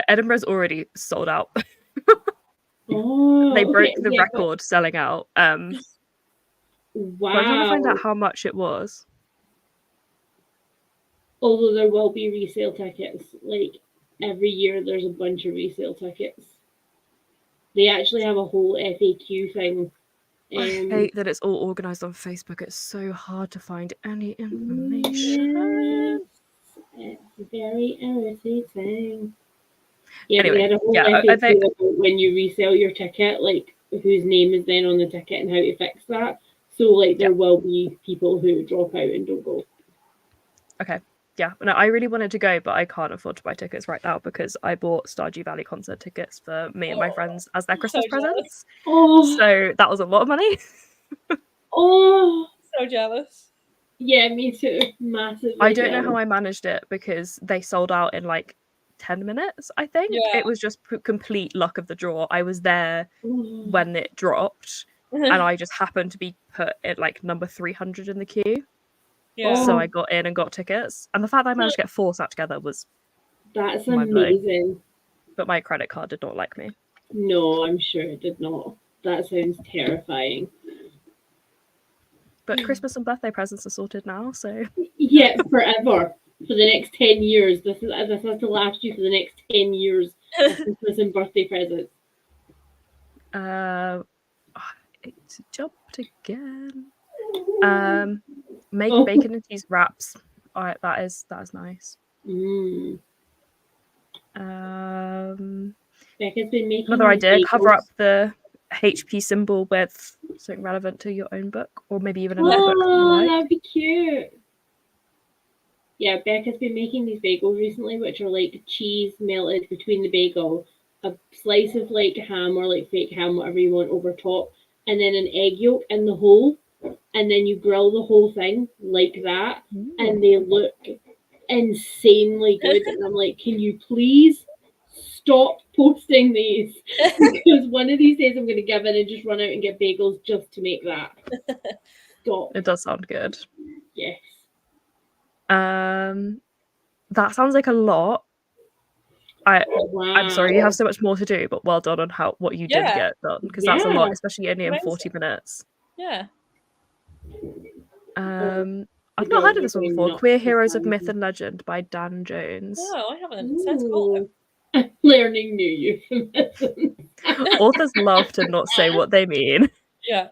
Edinburgh's already sold out. Oh, They broke okay, the yeah, record selling out. wow. But I'm trying to find out how much it was. Although there will be resale tickets. Like every year there's a bunch of resale tickets. They actually have a whole FAQ thing. I hate that it's all organised on Facebook. It's so hard to find any information. Yes, it's very irritating. Yeah, Anyway, they had a whole yeah, FAQ about when you resell your ticket, like whose name is then on the ticket and how to fix that. So like there will be people who drop out and don't go. Okay. Yeah, no, I really wanted to go, but I can't afford to buy tickets right now because I bought Stardew Valley concert tickets for me and my friends as their Christmas presents. Oh, So that was a lot of money. oh, So jealous. Yeah, me too. Massively. I don't know how I managed it because they sold out in like 10 minutes, I think. Yeah. It was just complete luck of the draw. I was there when it dropped, and I just happened to be put at like number 300 in the queue. Yeah. So I got in and got tickets. And the fact that I managed to get 4 sat together was That's mind-blowing. amazing. But my credit card did not like me. No, I'm sure it did not. That sounds terrifying. But Christmas and birthday presents are sorted now, so yeah, forever. For the next 10 years. This has to last you for the next 10 years of Christmas and birthday presents. It's jumped again. Make bacon and cheese wraps. Alright, that is nice. Becca's been making another idea, bagels. cover up the HP symbol with something relevant to your own book, or maybe even another book that you like. That'd be cute. Yeah, Becca's been making these bagels recently, which are like cheese melted between the bagel, a slice of like ham or like fake ham, whatever you want, over top, and then an egg yolk in the hole, and then you grill the whole thing like that, and they look insanely good. And I'm like, can you please stop posting these? Because one of these days I'm going to give in and just run out and get bagels just to make that. Stop. It does sound good. Yes. That sounds like a lot. I'm sorry, you have so much more to do, but well done on what you did get done, because that's a lot, especially only in 40 minutes. Yeah. I've not heard of this one before. Queer Heroes of Myth and Legend by Dan Jones. No, I haven't. Sounds cool. I'm learning new euphemisms. Authors love to not say what they mean. Yeah.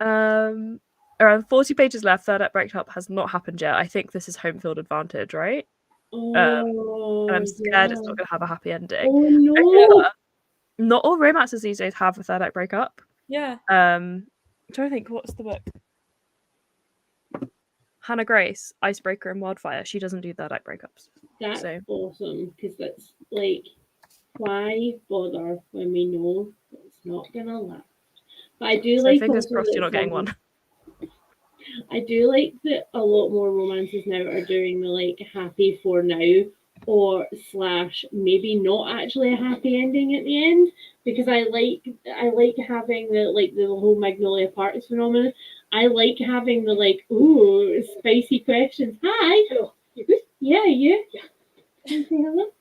Around 40 pages left. Third act breakup has not happened yet. I think this is home field advantage, right? And I'm scared it's not going to have a happy ending. Oh no! However, not all romances these days have a third act breakup. Yeah. I'm trying to think, what's the book? Hannah Grace, Icebreaker and Wildfire. She doesn't do third act breakups. That's awesome, because that's like, why bother when we know it's not gonna last? But I do like. Fingers crossed you're not getting one. I do like that a lot more romances now are doing the like happy for now, or / maybe not actually a happy ending at the end, because I like having the whole Magnolia Parks phenomenon. I like having the like, ooh, spicy questions. Hi. Hello. You good? Yeah, you. Yeah. Can you say hello?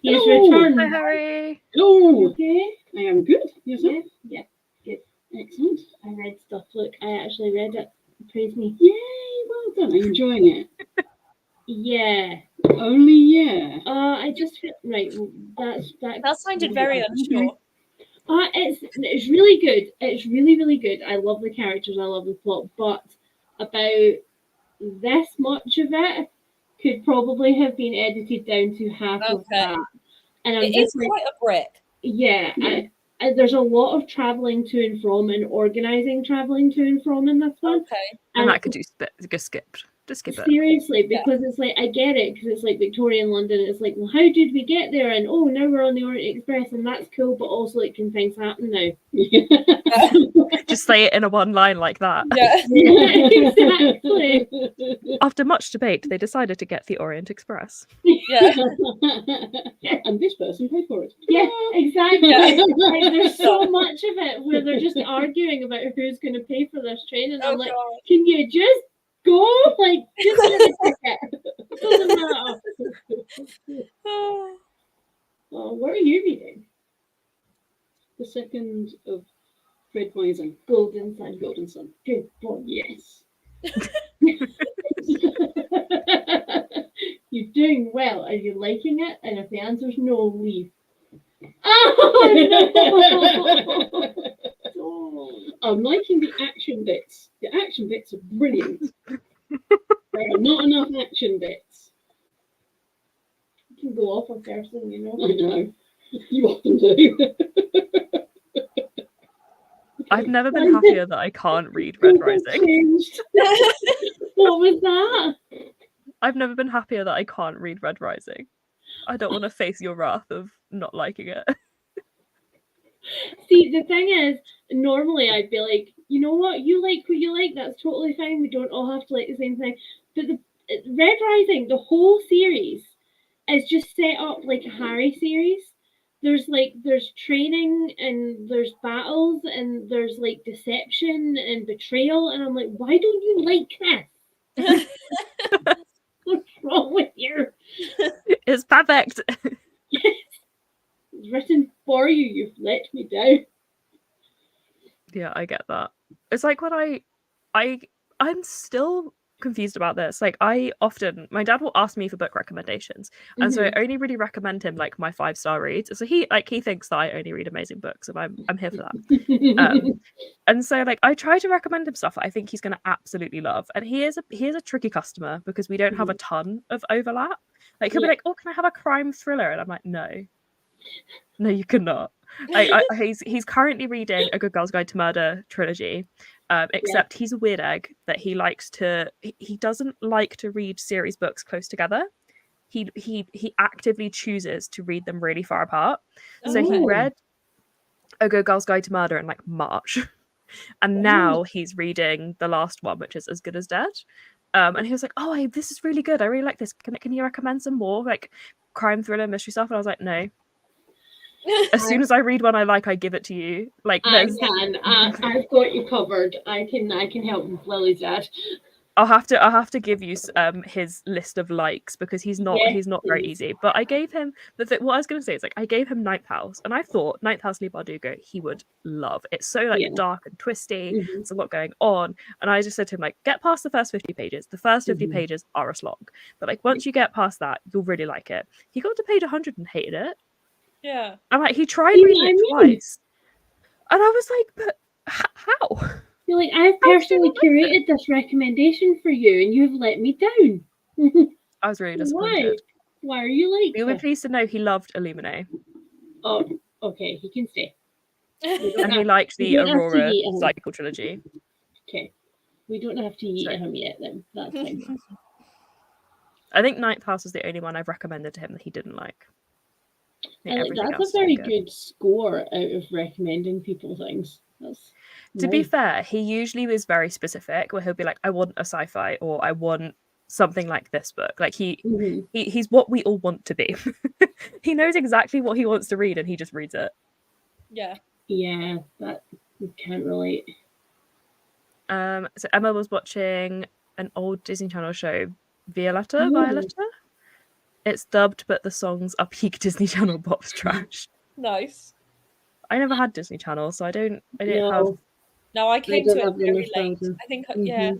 He's returned. Hi, Harry. Hello. Okay. I am good. Yourself? Yeah. Good. Excellent. I read stuff. Look, I actually read it. Praise me. Yay! Well done. Are you enjoying it? Yeah. Only yeah. I just feel right. That sounded very unsure. It's really good. It's really, really good. I love the characters. I love the plot. But about this much of it could probably have been edited down to half of that. And I'm It just is quite a brick. yeah. There's a lot of traveling to and from and organizing traveling to and from in this one. Okay. And that could just skip it. Seriously, because it's like, I get it, because it's like Victorian London. It's like, well, how did we get there? And oh, now we're on the Orient Express, and that's cool. But also, like, can things happen now? Just say it in a one line like that. Yeah. Exactly. After much debate, they decided to get the Orient Express. Yeah. And this person paid for it. Yeah, exactly. Yeah. Like, there's so much of it where they're just arguing about who's going to pay for this train, and I'm like, God. can you just go? Like, just get a ticket. Doesn't matter. Oh, what are you reading? The second of Fred Rising. Golden Sun. Golden Sun. Good boy. Yes. You're doing well. Are you liking it? And if the answer's no, leave. Oh, no. I'm liking the action bits. The action bits are brilliant. There are not enough action bits. You can go off a person, you know. I know. You often do. I've never been happier that I can't read Red Rising. What was that? I've never been happier that I can't read Red Rising. I don't want to face your wrath of not liking it. See, the thing is, normally I'd be like, you know what you like, that's totally fine. We don't all have to like the same thing. But the Red Rising, the whole series, is just set up like a Harry series. There's training and there's battles and there's like deception and betrayal, and I'm like, why don't you like this? What's wrong with you? It's perfect. Yes. It's written for you. You've let me down. Yeah, I get that. It's like when I'm still confused about this. Like my dad will ask me for book recommendations, and so I only really recommend him like my 5-star reads. So he thinks that I only read amazing books, and I'm here for that. And so like I try to recommend him stuff that I think he's going to absolutely love. And he is a tricky customer because we don't have a ton of overlap. Like he'll be like, "Oh, can I have a crime thriller?" And I'm like, "No, you cannot." He's currently reading A Good Girl's Guide to Murder trilogy, except he's a weird egg that he doesn't like to read series books close together. He actively chooses to read them really far apart. So he read A Good Girl's Guide to Murder in like March, and now he's reading the last one, which is As Good as Dead. And he was like, "Oh, this is really good. I really like this. Can you recommend some more like crime thriller mystery stuff?" And I was like, "No." As soon as I read one I like, I give it to you. Like I can. I've got you covered. I can help with Lily's dad. I'll have to give you his list of likes because he's not very easy. But I gave him what I was going to say is like I gave him Ninth House, and I thought Ninth House Lee Bardugo he would love. It's so like dark and twisty. There's a lot going on, and I just said to him like, get past the first 50 pages. The first 50 pages are a slog, but like once you get past that, you'll really like it. He got to page 100 and hated it. Yeah. And like he tried reading it twice, and I was like, but how? You're like, I've personally curated this recommendation for you, and you've let me down. I was really disappointed. Why are you like? You were pleased to know he loved Illuminae. Oh, okay, he can stay. And he liked the Aurora Cycle trilogy. Okay, we don't have to eat him yet. Then that's fine. I think Ninth House is the only one I've recommended to him that he didn't like. That's a very good score out of recommending people things. To be fair, he usually is very specific where he'll be like, I want a sci-fi or I want something like this book. Like he's what we all want to be. He knows exactly what he wants to read and he just reads it. Yeah. Yeah, that can't relate. So Emma was watching an old Disney Channel show, Violetta. It's dubbed, but the songs are peak Disney Channel box trash. Nice. I never had Disney Channel, so I didn't have. No, I came to it very late. I think I never.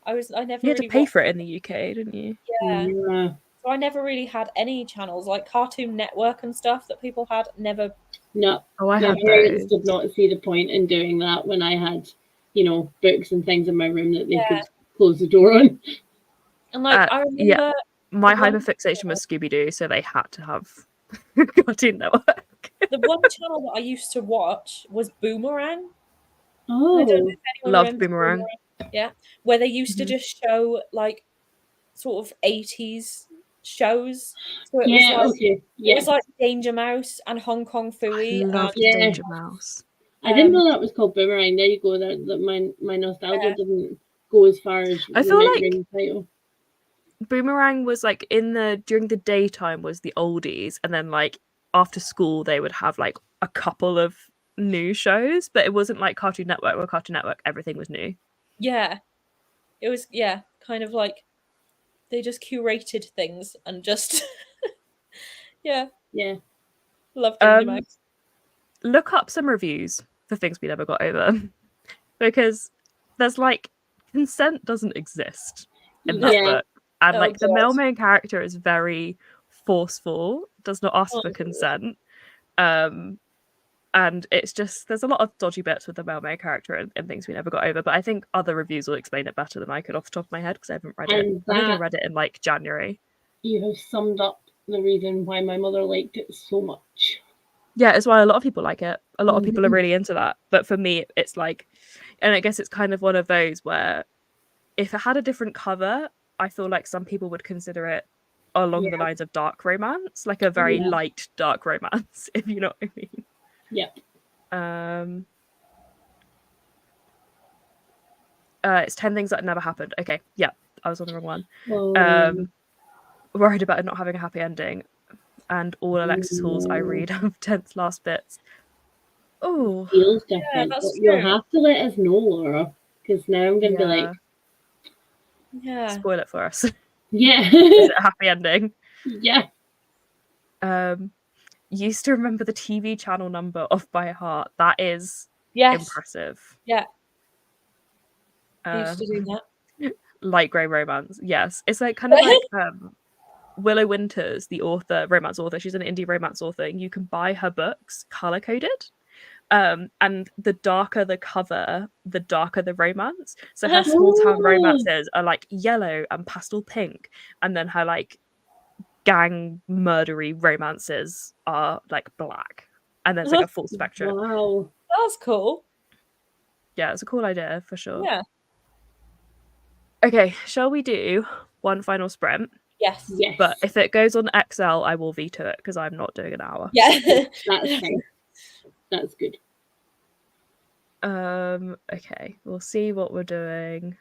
You had to pay for it in the UK, didn't you? Yeah. So I never really had any channels like Cartoon Network and stuff that people had. Never No. Oh, I My had parents those. did not see the point in doing that when I had, books and things in my room that they could close the door on. And like I remember my the one- hyperfixation was Scooby-Doo, so they had to have Cartoon Network. the one channel that I used to watch was Boomerang. I don't know Oh, if anyone Loved remembers Boomerang. Yeah, where they used to Mhm. just show like sort of 80s shows. So it yeah, was like okay. it Yeah. was like Danger Mouse and Hong Kong I Phooey. loved Yeah. Danger Mouse. I didn't know that was called Boomerang. There you go. That my nostalgia didn't go as far as I feel like remembering the title. Boomerang was like during the daytime was the oldies, and then like after school they would have like a couple of new shows, but it wasn't like Cartoon Network. Where Cartoon Network, everything was new. Yeah, it was kind of like they just curated things and just Yeah. loved Danger Mouse. Look up some reviews for things we never got over, because there's like consent doesn't exist in that book, and Oh, like the God. male main character is very forceful, does not ask for consent, and it's just there's a lot of dodgy bits with the male main character and things we never got over. But I think other reviews will explain it better than I could off the top of my head because I haven't read it. I think I read it in like January. You have summed up the reason why my mother liked it so much. Yeah, it's why a lot of people like it. A lot of people are really into that. But for me, it's like, and I guess it's kind of one of those where if it had a different cover, I feel like some people would consider it along the lines of dark romance, like a very light dark romance, if you know what I mean. Yep. It's 10 things that never happened. Okay, yeah, I was on the wrong one. Oh. Worried about it not having a happy ending, and all Alexis Halls I read have tense last bits. Oh, feels different. that's You'll true. have to let us know, Laura, because now I'm gonna be like, spoil it for us. yeah, Is it a happy ending? Yeah. Used to remember the TV channel number off by heart. That is impressive. Yeah. I used to do that. Light grey romance. Yes. It's like kind of like Willow Winters, the author, romance author. She's an indie romance author. And you can buy her books color coded. And the darker the cover, the darker the romance. So her small town romances are like yellow and pastel pink. And then her like gang murdery romances are like black. And there's like a full spectrum. Wow. That's cool. Yeah, it's a cool idea for sure. Yeah. Okay, shall we do one final sprint? Yes. But if it goes on Excel, I will veto it because I'm not doing an hour. Yeah. That's fine. That's good. Okay, we'll see what we're doing.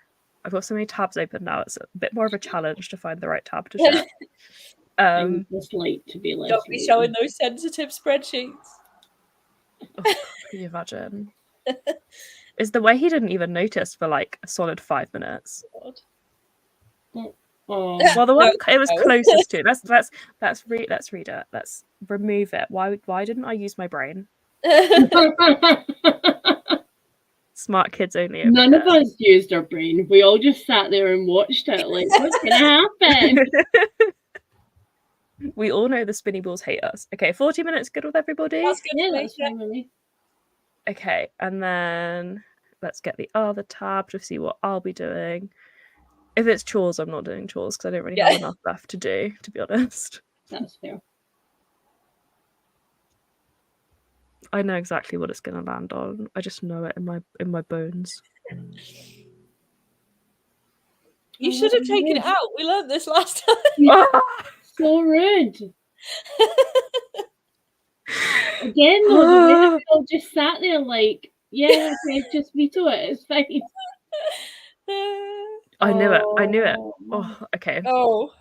I've got so many tabs open now. It's a bit more of a challenge to find the right tab to share. I just like to be like. Don't be showing those sensitive spreadsheets. Oh, God, can you imagine? Is the way he didn't even notice for like a solid 5 minutes. God. Oh. Well, the one it was closest to. Let's read it. Let's remove it. Why didn't I use my brain? Smart kids only. None of us used our brain. We all just sat there and watched it. Like, what's gonna happen? We all know the spinny balls hate us. Okay, 40 minutes good with everybody? That's good. Yeah, that's fine with me. Okay, and then let's get the other tab to see what I'll be doing. If it's chores, I'm not doing chores because I don't really have enough left to do, to be honest. That's fair. I know exactly what it's going to land on. I just know it in my bones. You should have taken it out. We learned this last time. So rude. Again, though, we all just sat there like, yeah, okay, just veto it. It's fine. I knew it. Oh, okay. Oh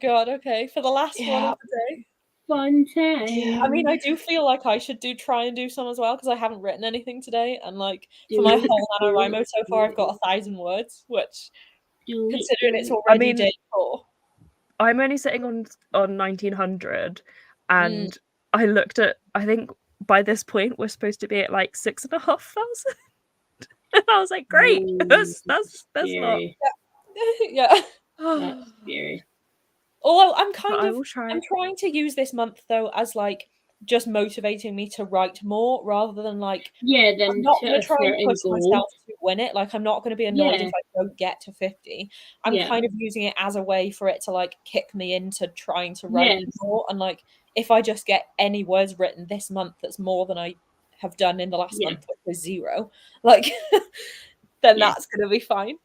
God. Okay, for the last one of the day. Fun time. I mean, I do feel like I should try and do some as well because I haven't written anything today, and like for my whole NaNoWriMo so far, I've got 1,000 words, which considering it's already day 4. I'm only sitting on 1,900, and I looked at. I think by this point we're supposed to be at like 6,500. And I was like, great. That's not. Yeah. That's scary. Although I'm trying to use this month though as like just motivating me to write more rather than like then I'm not to going a to try and certain push goal. myself to win it. Like I'm not going to be annoyed Yeah. if I don't get to 50. I'm Yeah. kind of using it as a way for it to like kick me into trying to write Yes. more. And like if I just get any words written this month that's more than I have done in the last Yeah. month, which was 0, like then Yeah. that's going to be fine.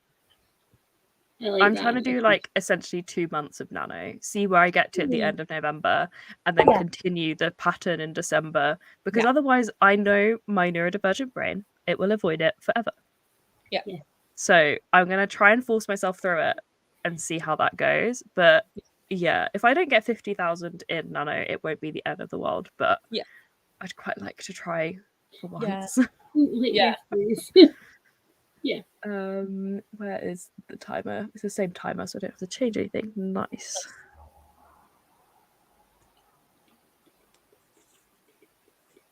I like I'm that. trying to do like essentially 2 months of Nano, see where I get to at the Mhm. end of November, and then Yeah. continue the pattern in December. Because Yeah. otherwise, I know my neurodivergent brain, it will avoid it forever. Yeah. Yeah. So I'm gonna try and force myself through it and see how that goes. But yeah, if I don't get 50,000 in Nano, it won't be the end of the world. But Yeah. I'd quite like to try for Yeah. once. Yes, please. Yeah. Where is the timer? It's the same timer, so I don't have to change anything. Nice.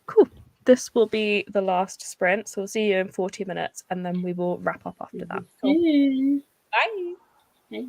Cool. This will be the last sprint, so we'll see you in 40 minutes, and then we will wrap up after that. Cool. Bye. Bye.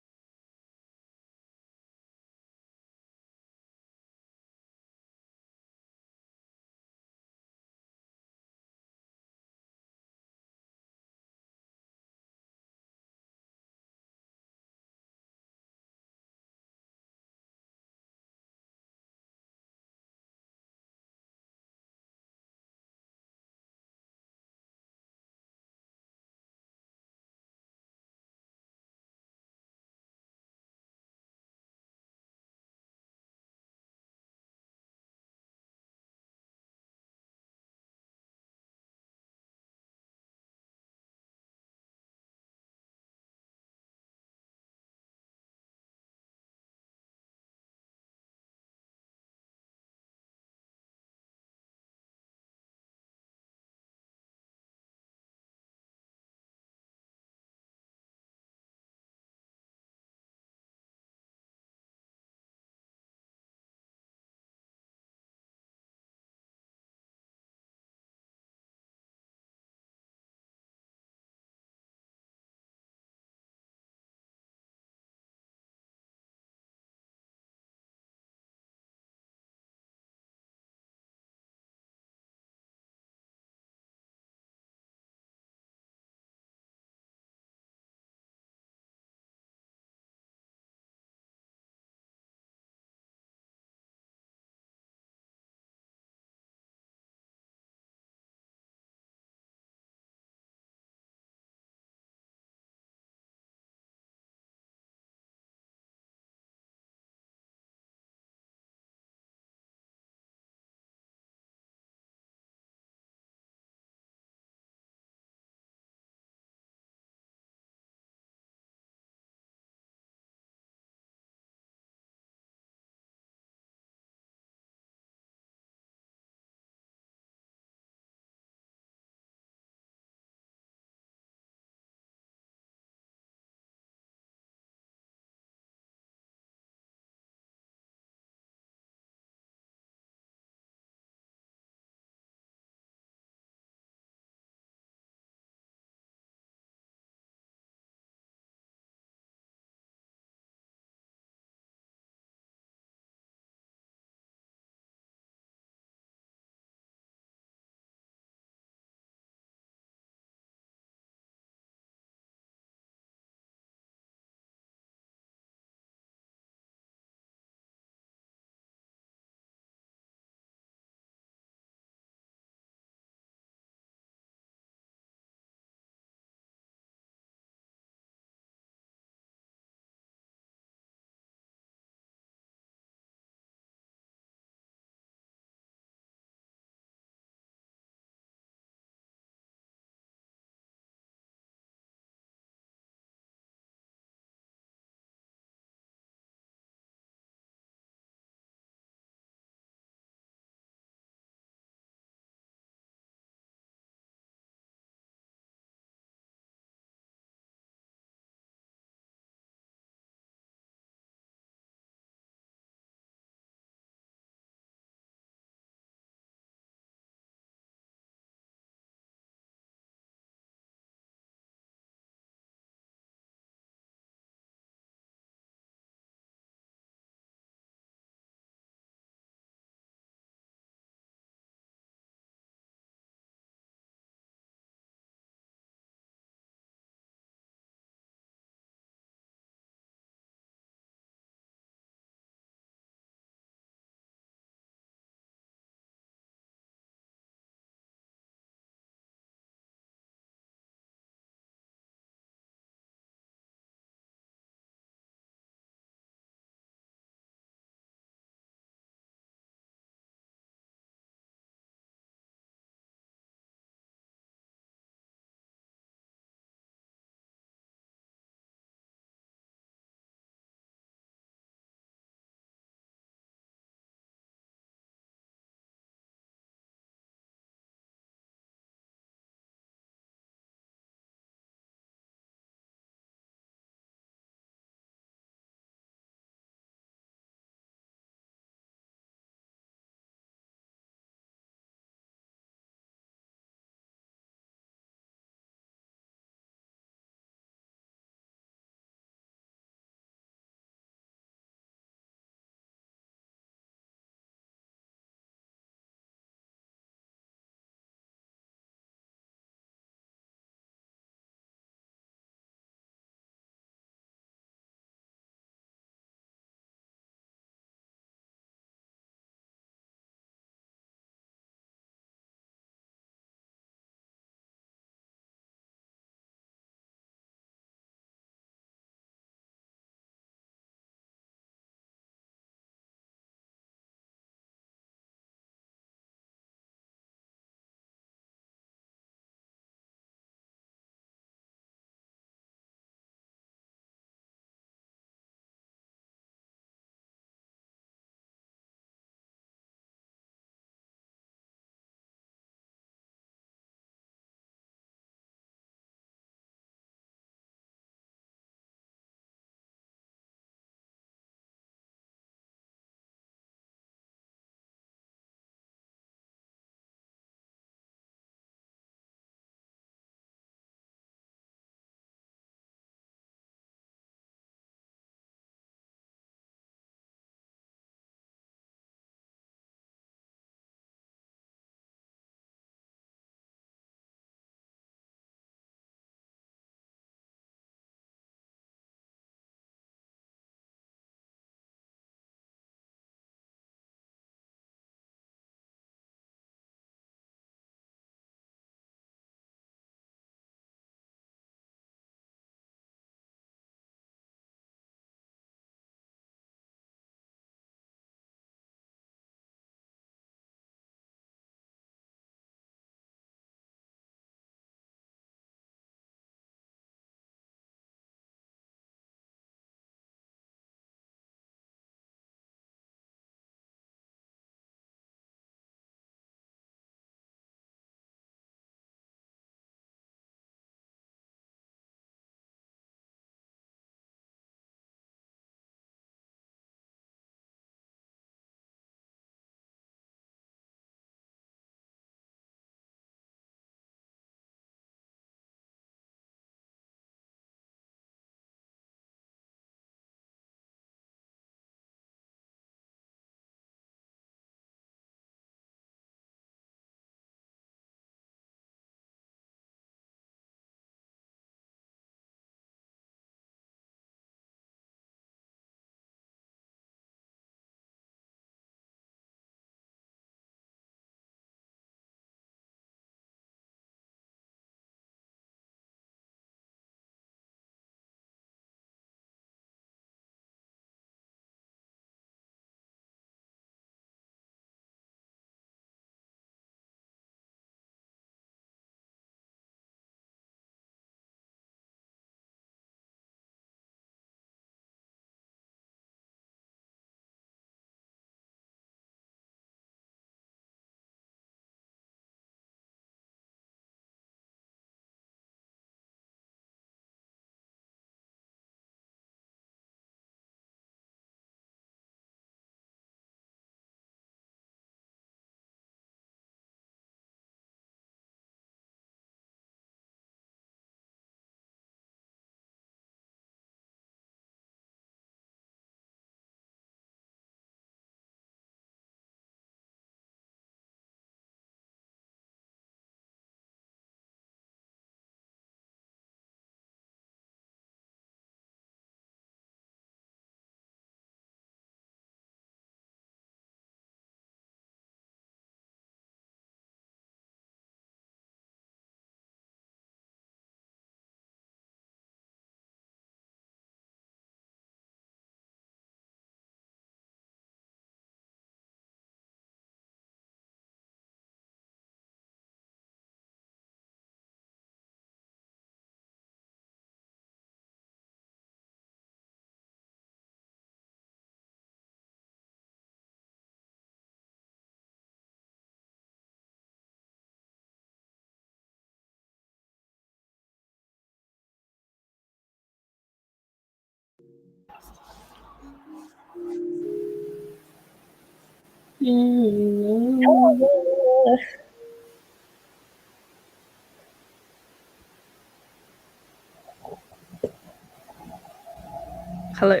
Hello.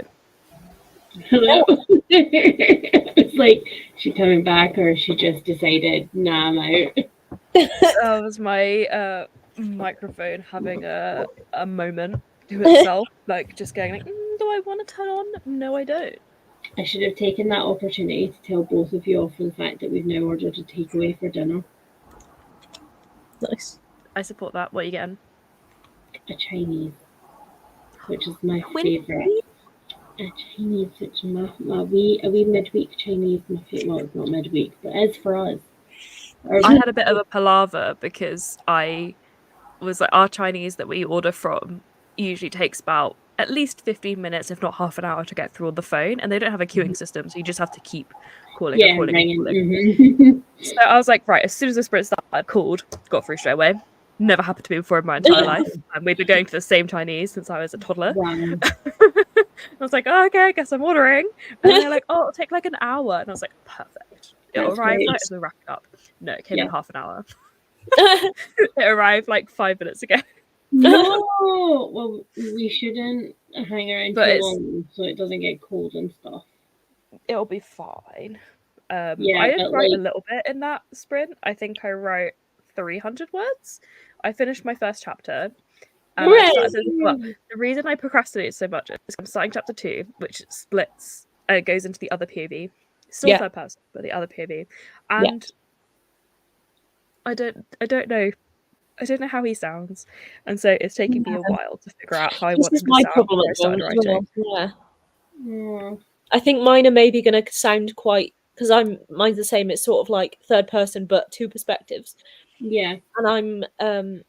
Hello. It's like, is she coming back or she just decided, nah, I'm out? That was my microphone having a moment to itself, like just going like, do I want to turn on? No, I don't. I should have taken that opportunity to tell both of you off for the fact that we've now ordered a takeaway for dinner. Nice. I support that. What are you getting? A Chinese, which is my favourite. A Chinese, which is a wee midweek Chinese. My favourite. Well, it's not midweek, but it is for us. I had a bit of a palaver because I was like, our Chinese that we order from usually takes about at least 15 minutes, if not half an hour, to get through on the phone, and they don't have a queuing system, so you just have to keep calling and calling and calling. So I was like, right, as soon as the sprint started, I called, got through straight away. Never happened to me before in my entire life, and we've been going to the same Chinese since I was a toddler. Wow. I was like, oh, okay, I guess I'm ordering, and they're like, oh, it'll take like an hour, and I was like, perfect, it'll arrive right as we wrap it up. No, it came in half an hour. It arrived like 5 minutes ago. No, well, we shouldn't hang around too long so it doesn't get cold and stuff. It'll be fine. I did write a little bit in that sprint. I think I wrote 300 words. I finished my first chapter. And I started the reason I procrastinated so much is I'm starting chapter 2, which splits, goes into the other POV. Still third person, but the other POV. And I don't know how he sounds, and so it's taking me a while to figure out how I want him to sound before I started writing. Yeah. I think mine are maybe going to sound quite, because mine's the same. It's sort of like third person, but two perspectives. Yeah. And I'm,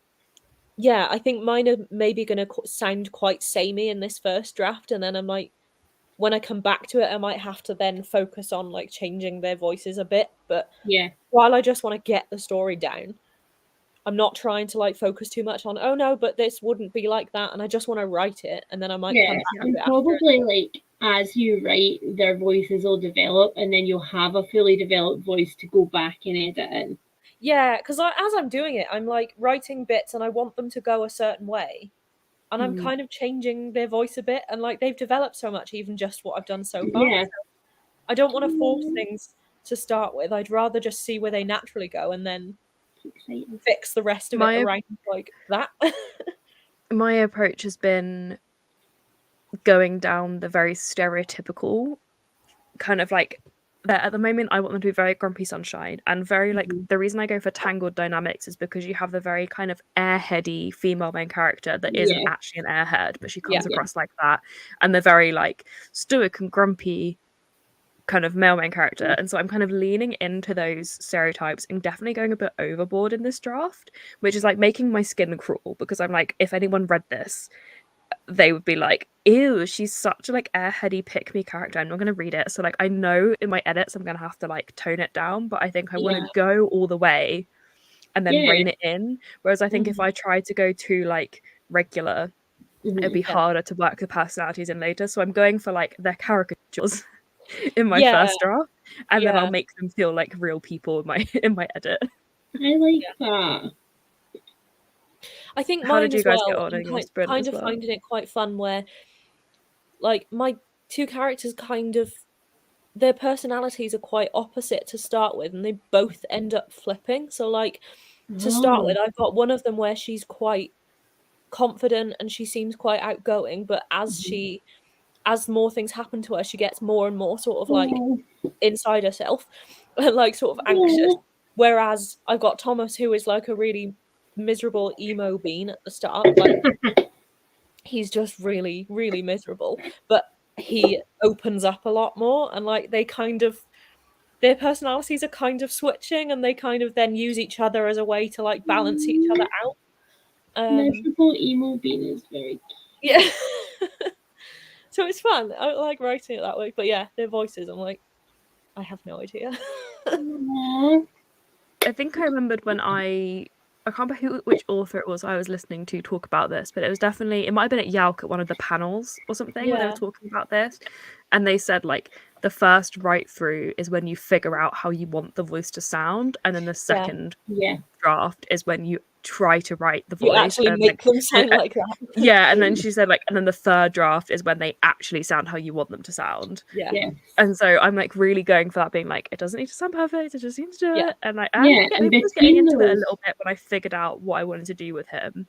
I think mine are maybe going to sound quite samey in this first draft, and then I might, when I come back to it, I might have to then focus on like changing their voices a bit. But while I just want to get the story down, I'm not trying to like focus too much on, oh no, but this wouldn't be like that, and I just want to write it, and then I might come back to it probably like as you write, their voices will develop, and then you'll have a fully developed voice to go back and edit in. Yeah, because as I'm doing it, I'm like writing bits, and I want them to go a certain way, and I'm kind of changing their voice a bit, and like they've developed so much, even just what I've done so far. Yeah. So I don't want to force things to start with. I'd rather just see where they naturally go, and then fix the rest of it around like that. My approach has been going down the very stereotypical kind of like that. At the moment I want them to be very grumpy sunshine and very like the reason I go for tangled dynamics is because you have the very kind of airheady female main character that isn't actually an airhead, but she comes across like that, and they're very like stoic and grumpy kind of male main character, and so I'm kind of leaning into those stereotypes and definitely going a bit overboard in this draft, which is like making my skin crawl, because I'm like, if anyone read this, they would be like, ew, she's such a like airheady pick-me character, I'm not going to read it. So like I know in my edits I'm going to have to like tone it down, but I think I want to go all the way and then rein it in, whereas I think if I try to go too like regular, it'd be harder to work the personalities in later. So I'm going for like their caricatures in my first draft, and then I'll make them feel like real people in my edit. I like that. I think how did you guys get on I'm kind of finding it quite fun where like my two characters kind of, their personalities are quite opposite to start with, and they both end up flipping. So like to start with, I've got one of them where she's quite confident and she seems quite outgoing, but as more things happen to her, she gets more and more sort of like inside herself and like sort of anxious. Whereas I've got Thomas, who is like a really miserable emo bean at the start. Like he's just really, really miserable, but he opens up a lot more, and like they kind of, their personalities are kind of switching, and they kind of then use each other as a way to like balance each other out. Miserable emo bean is very cute. Yeah. So it's fun. I like writing it that way. But yeah, their voices, I'm like, I have no idea. I think I remembered when I I can't remember which author it was I was listening to talk about this, but it was definitely, it might have been at Yalk at one of the panels or something where they were talking about this, and they said like the first write through is when you figure out how you want the voice to sound, and then the second draft is when you try to write the voice. You actually make them sound like that. Yeah, and then she said like, and then the third draft is when they actually sound how you want them to sound. Yeah. And so I'm like really going for that, being like, it doesn't need to sound perfect, it just needs to do it. And like, I was getting into it a little bit when I figured out what I wanted to do with him.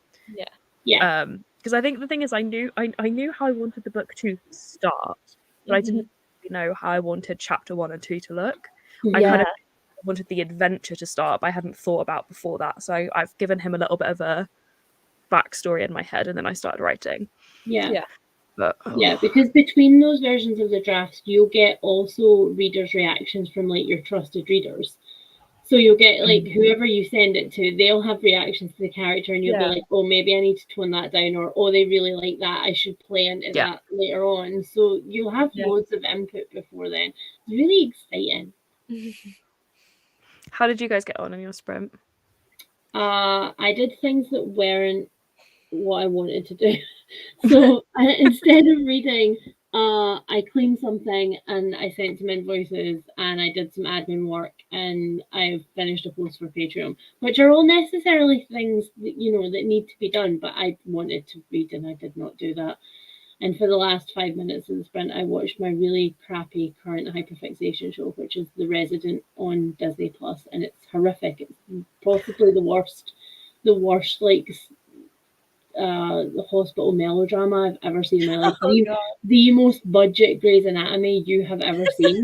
Yeah. Because I think the thing is, I knew how I wanted the book to start, but I didn't know how I wanted chapter 1 and 2 to look. I kind of wanted the adventure to start, but I hadn't thought about before that. So I've given him a little bit of a backstory in my head, and then I started writing. But, because between those versions of the drafts, you'll get also readers' reactions from like your trusted readers. So you'll get like whoever you send it to, they'll have reactions to the character, and you'll be like, oh, maybe I need to tone that down, or oh, they really like that, I should play into that later on. So you'll have loads of input before then. It's really exciting. How did you guys get on in your sprint? I did things that weren't what I wanted to do. So instead of reading, I cleaned something and I sent some invoices and I did some admin work, and I've finished a post for Patreon, which are all necessarily things that, you know, that need to be done, but I wanted to read and I did not do that. And for the last 5 minutes of the sprint, I watched my really crappy current hyperfixation show, which is The Resident on Disney Plus, and it's horrific. It's possibly the worst like the hospital melodrama I've ever seen in my life. The most budget Grey's Anatomy you have ever seen.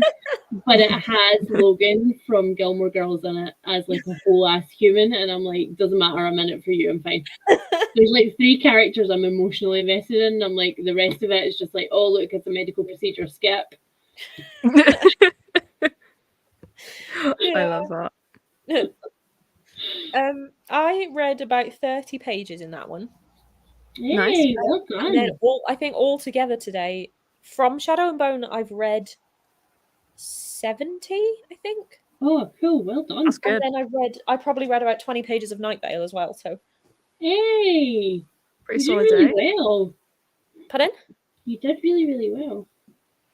But it has Logan from Gilmore Girls in it as like a whole ass human, and I'm like, doesn't matter, I'm in it for you, I'm fine. There's like 3 characters I'm emotionally invested in, and I'm like, the rest of it is just like, oh look, it's a medical procedure, skip. I love that. I read about 30 pages in that one. Yay, Nice. well done. And then I think all together today, from Shadow and Bone, I've read 70, I think. Oh, cool, well done. That's good. And then I probably read about 20 pages of Night Vale as well. So, hey, pretty you solid did really day. well. Pardon? You did really, really well.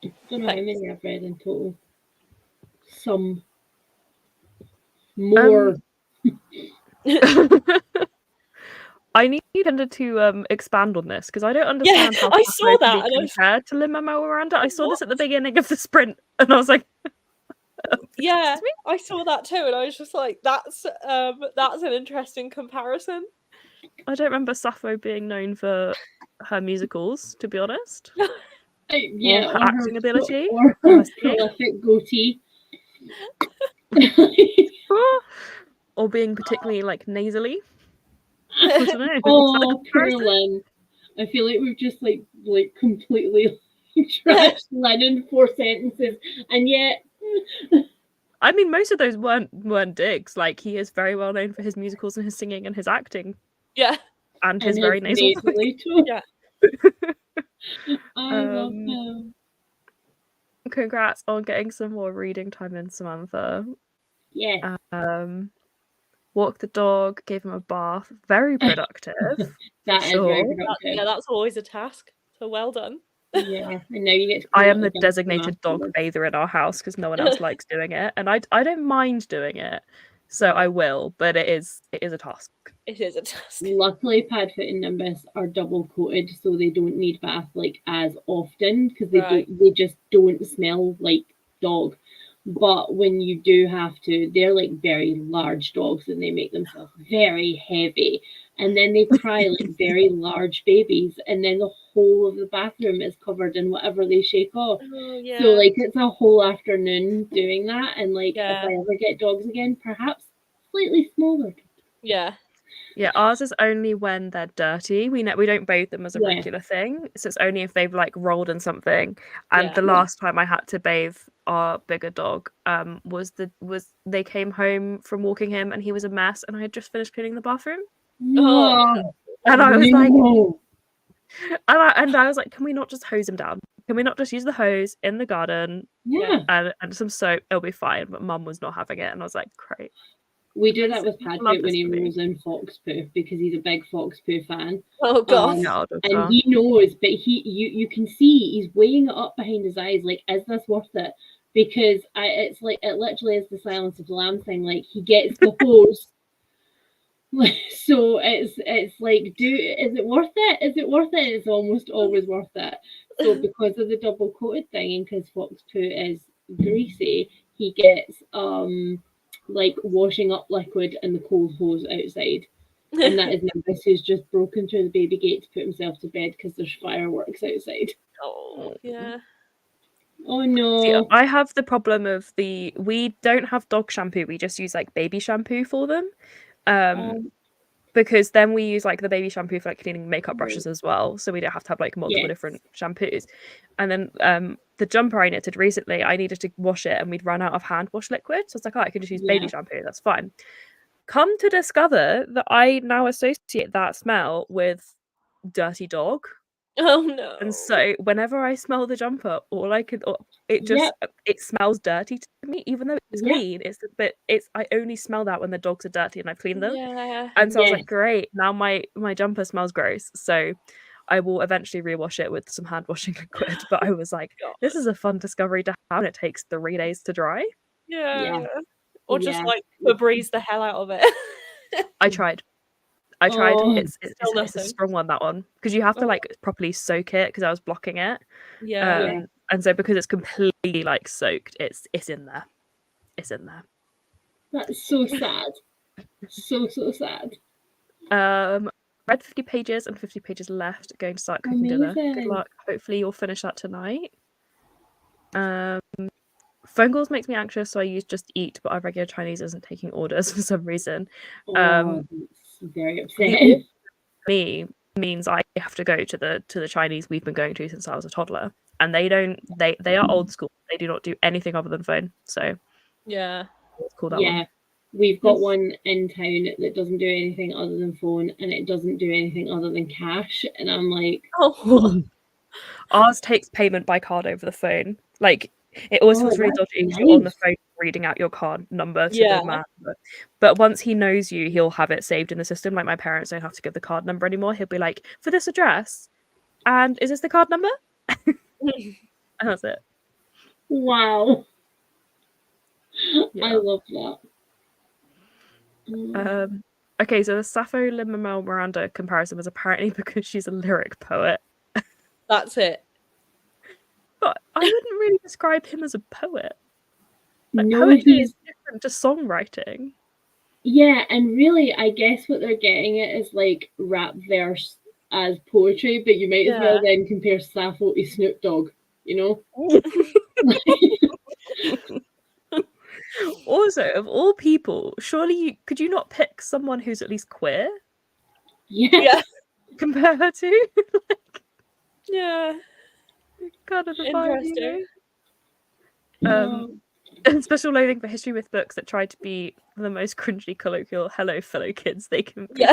I don't know how many I've read in total. Some more. I need Linda to expand on this, because I don't understand how I saw that compared to Lin-Manuel Miranda. I saw this at the beginning of the sprint, and I was like, yeah, I saw that too, and I was just like, that's an interesting comparison. I don't remember Sappho being known for her musicals, to be honest. Yeah, or her acting ability, or her prolific goatee. Or being particularly like nasally. I don't know. Oh, poor Lynn. I feel like we've just like completely trashed Lynn in 4 sentences, and yet. I mean, most of those weren't digs. Like, he is very well known for his musicals and his singing and his acting. Yeah, and his very nasal. Yeah. I love him. Congrats on getting some more reading time in, Samantha. Yeah. Walked the dog, gave him a bath. Very productive. That is very productive. That's always a task. So well done. Yeah, and now you get to I am the designated dog bather in our house because no one else likes doing it, and I don't mind doing it, so I will. But it is a task. It is a task. Luckily, Padfoot and Nimbus are double coated, so they don't need bath like as often because they just don't smell like dog. But when you do have to, they're like very large dogs and they make themselves very heavy. And then they cry like very large babies. And then the whole of the bathroom is covered in whatever they shake off. Oh, yeah. So like it's a whole afternoon doing that. And like if I ever get dogs again, perhaps slightly smaller. Yeah. Yeah, ours is only when they're dirty. We don't bathe them as a regular thing. So it's only if they've like rolled in something. And the last time I had to bathe our bigger dog was they came home from walking him and he was a mess and I had just finished cleaning the bathroom. Oh, and I was like, I was like, can we not just hose him down? Can we not just use the hose in the garden? Yeah. And some soap, it'll be fine. But Mum was not having it, and I was like, great. We do that with Love Padfoot when this he movie. rolls in Foxpoo because he's a big Foxpoo fan. Oh god. And he knows, but you can see he's weighing it up behind his eyes. Like, is this worth it? Because it's like it literally is the Silence of the Lambs thing. Like, he gets the hose. So it's like, is it worth it? Is it worth it? It's almost always worth it. So because of the double coated thing, and because Foxpoo is greasy, he gets like washing up liquid in the cold hose outside. And that is Nimbus, who's just broken through the baby gate to put himself to bed because there's fireworks outside. Oh yeah. Oh no. See, I have the problem of we don't have dog shampoo, we just use like baby shampoo for them. Because then we use like the baby shampoo for like cleaning makeup brushes as well, so we don't have to have like multiple different shampoos. And then the jumper I knitted recently, I needed to wash it and we'd run out of hand wash liquid, so it's like, oh, I can just use baby shampoo, that's fine. Come to discover that I now associate that smell with dirty dog. Oh no. And so whenever I smell the jumper, it smells dirty to me, even though it's clean. I only smell that when the dogs are dirty and I've cleaned them. Yeah. And so I was like, great, now my jumper smells gross. So I will eventually rewash it with some hand washing liquid. But I was like, this is a fun discovery to have, and it takes 3 days to dry. Yeah. Or just like Febreze the hell out of it. I tried. Oh, it's a strong one, that one, because you have to like properly soak it, because I was blocking it. And so because it's completely like soaked, it's in there. It's in there. That's so sad. So sad. Read 50 pages and 50 pages left. Going to start cooking dinner. Good luck. Hopefully you'll finish that tonight. Phone calls makes me anxious, so I use Just Eat, but our regular Chinese isn't taking orders for some reason. It's very upsetting. Me means I have to go to the Chinese we've been going to since I was a toddler, and they are old school. They do not do anything other than phone. So let's call that one. We've got one in town that doesn't do anything other than phone, and it doesn't do anything other than cash. And I'm like, ours takes payment by card over the phone. Like, it always feels really dodgy because you're on the phone reading out your card number to the man. But once he knows you, he'll have it saved in the system. Like, my parents don't have to give the card number anymore. He'll be like, for this address, and is this the card number? And that's it. Wow. I love that. Okay, so the Sappho Lin-Manuel Miranda comparison was apparently because she's a lyric poet. That's it. But I wouldn't really describe him as a poet. Like, no, poetry is different to songwriting. Yeah, and really, I guess what they're getting at is like rap verse as poetry, but you might as well then compare Sappho to Snoop Dogg, you know? Also, of all people, surely could you not pick someone who's at least queer? Yeah. Compare her to? Yeah. Kind of interesting. And special loathing for history with books that try to be the most cringy colloquial hello fellow kids they can be.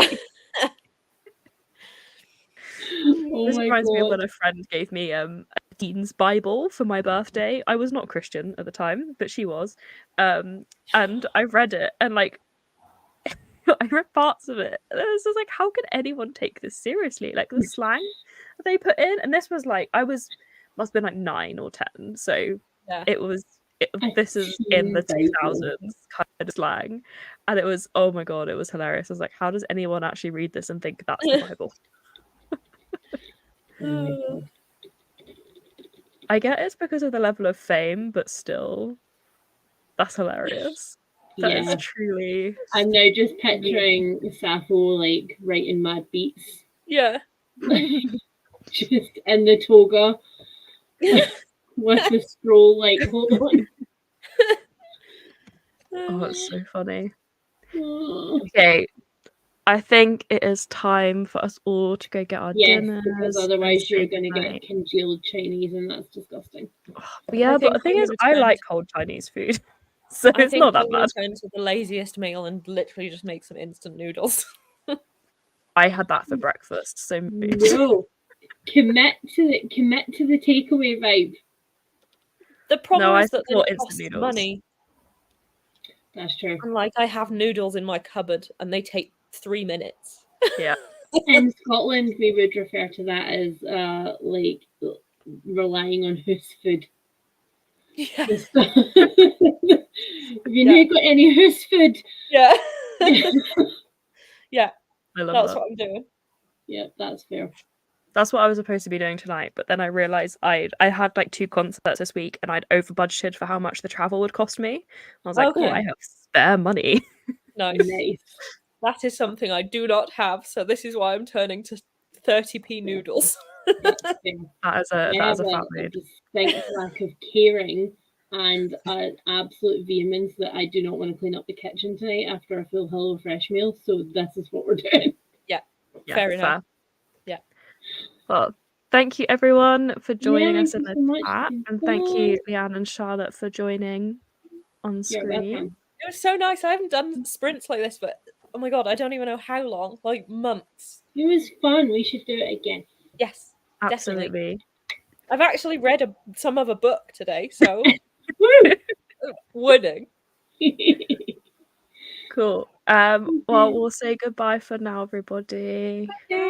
This reminds me of when a friend gave me a Dean's Bible for my birthday. I was not Christian at the time, but she was. And I read it, and like I read parts of it, and I was just like, how could anyone take this seriously? Like, the slang that they put in, and this was like, must have been like 9 or 10, so this is in the 2000s kind of slang, and it was, oh my god, it was hilarious. I was like, how does anyone actually read this and think that's the Bible? I get it's because of the level of fame, but still, that's hilarious. That is truly. I'm now just picturing Sappho like writing mad beats. Yeah. Just in the toga with the scroll, like, hold on. Oh, it's so funny. Okay, I think it is time for us all to go get our dinners. Because otherwise you're going to get congealed Chinese, and that's disgusting. Yeah, but the thing is, I like cold Chinese food, so it's not that bad. Turn to the laziest meal and literally just make some instant noodles. I had that for breakfast, so no. Commit to the takeaway vibe. The problem is that it costs money. That's true. And like I have noodles in my cupboard and they take 3 minutes. Yeah. In Scotland, we would refer to that as like relying on hoose food. Yeah. Have you not got any hoose food? Yeah. Yeah. I love That's that. what I'm doing. Yeah, that's fair. That's what I was supposed to be doing tonight, but then I realised I had like 2 concerts this week and I'd over budgeted for how much the travel would cost me. I was like, oh, Okay. I have spare money. Nice. Nice. That is something I do not have, so this is why I'm turning to 30p noodles. That is a fat mood. Distinct lack of caring and an absolute vehemence that I do not want to clean up the kitchen tonight after a full Hello Fresh meal. So this is what we're doing. Yeah, fair enough. Yeah. Well, thank you everyone for joining us in thank the you so much. chat, and thank you, Lianne and Charlotte, for joining on You're screen. welcome. It was so nice. I haven't done sprints like this, but oh my god, I don't even know how long. Like months. It was fun. We should do it again. Yes, Absolutely. definitely. I've actually read some of a book today, so winning. Cool. Well, we'll say goodbye for now, everybody. Bye.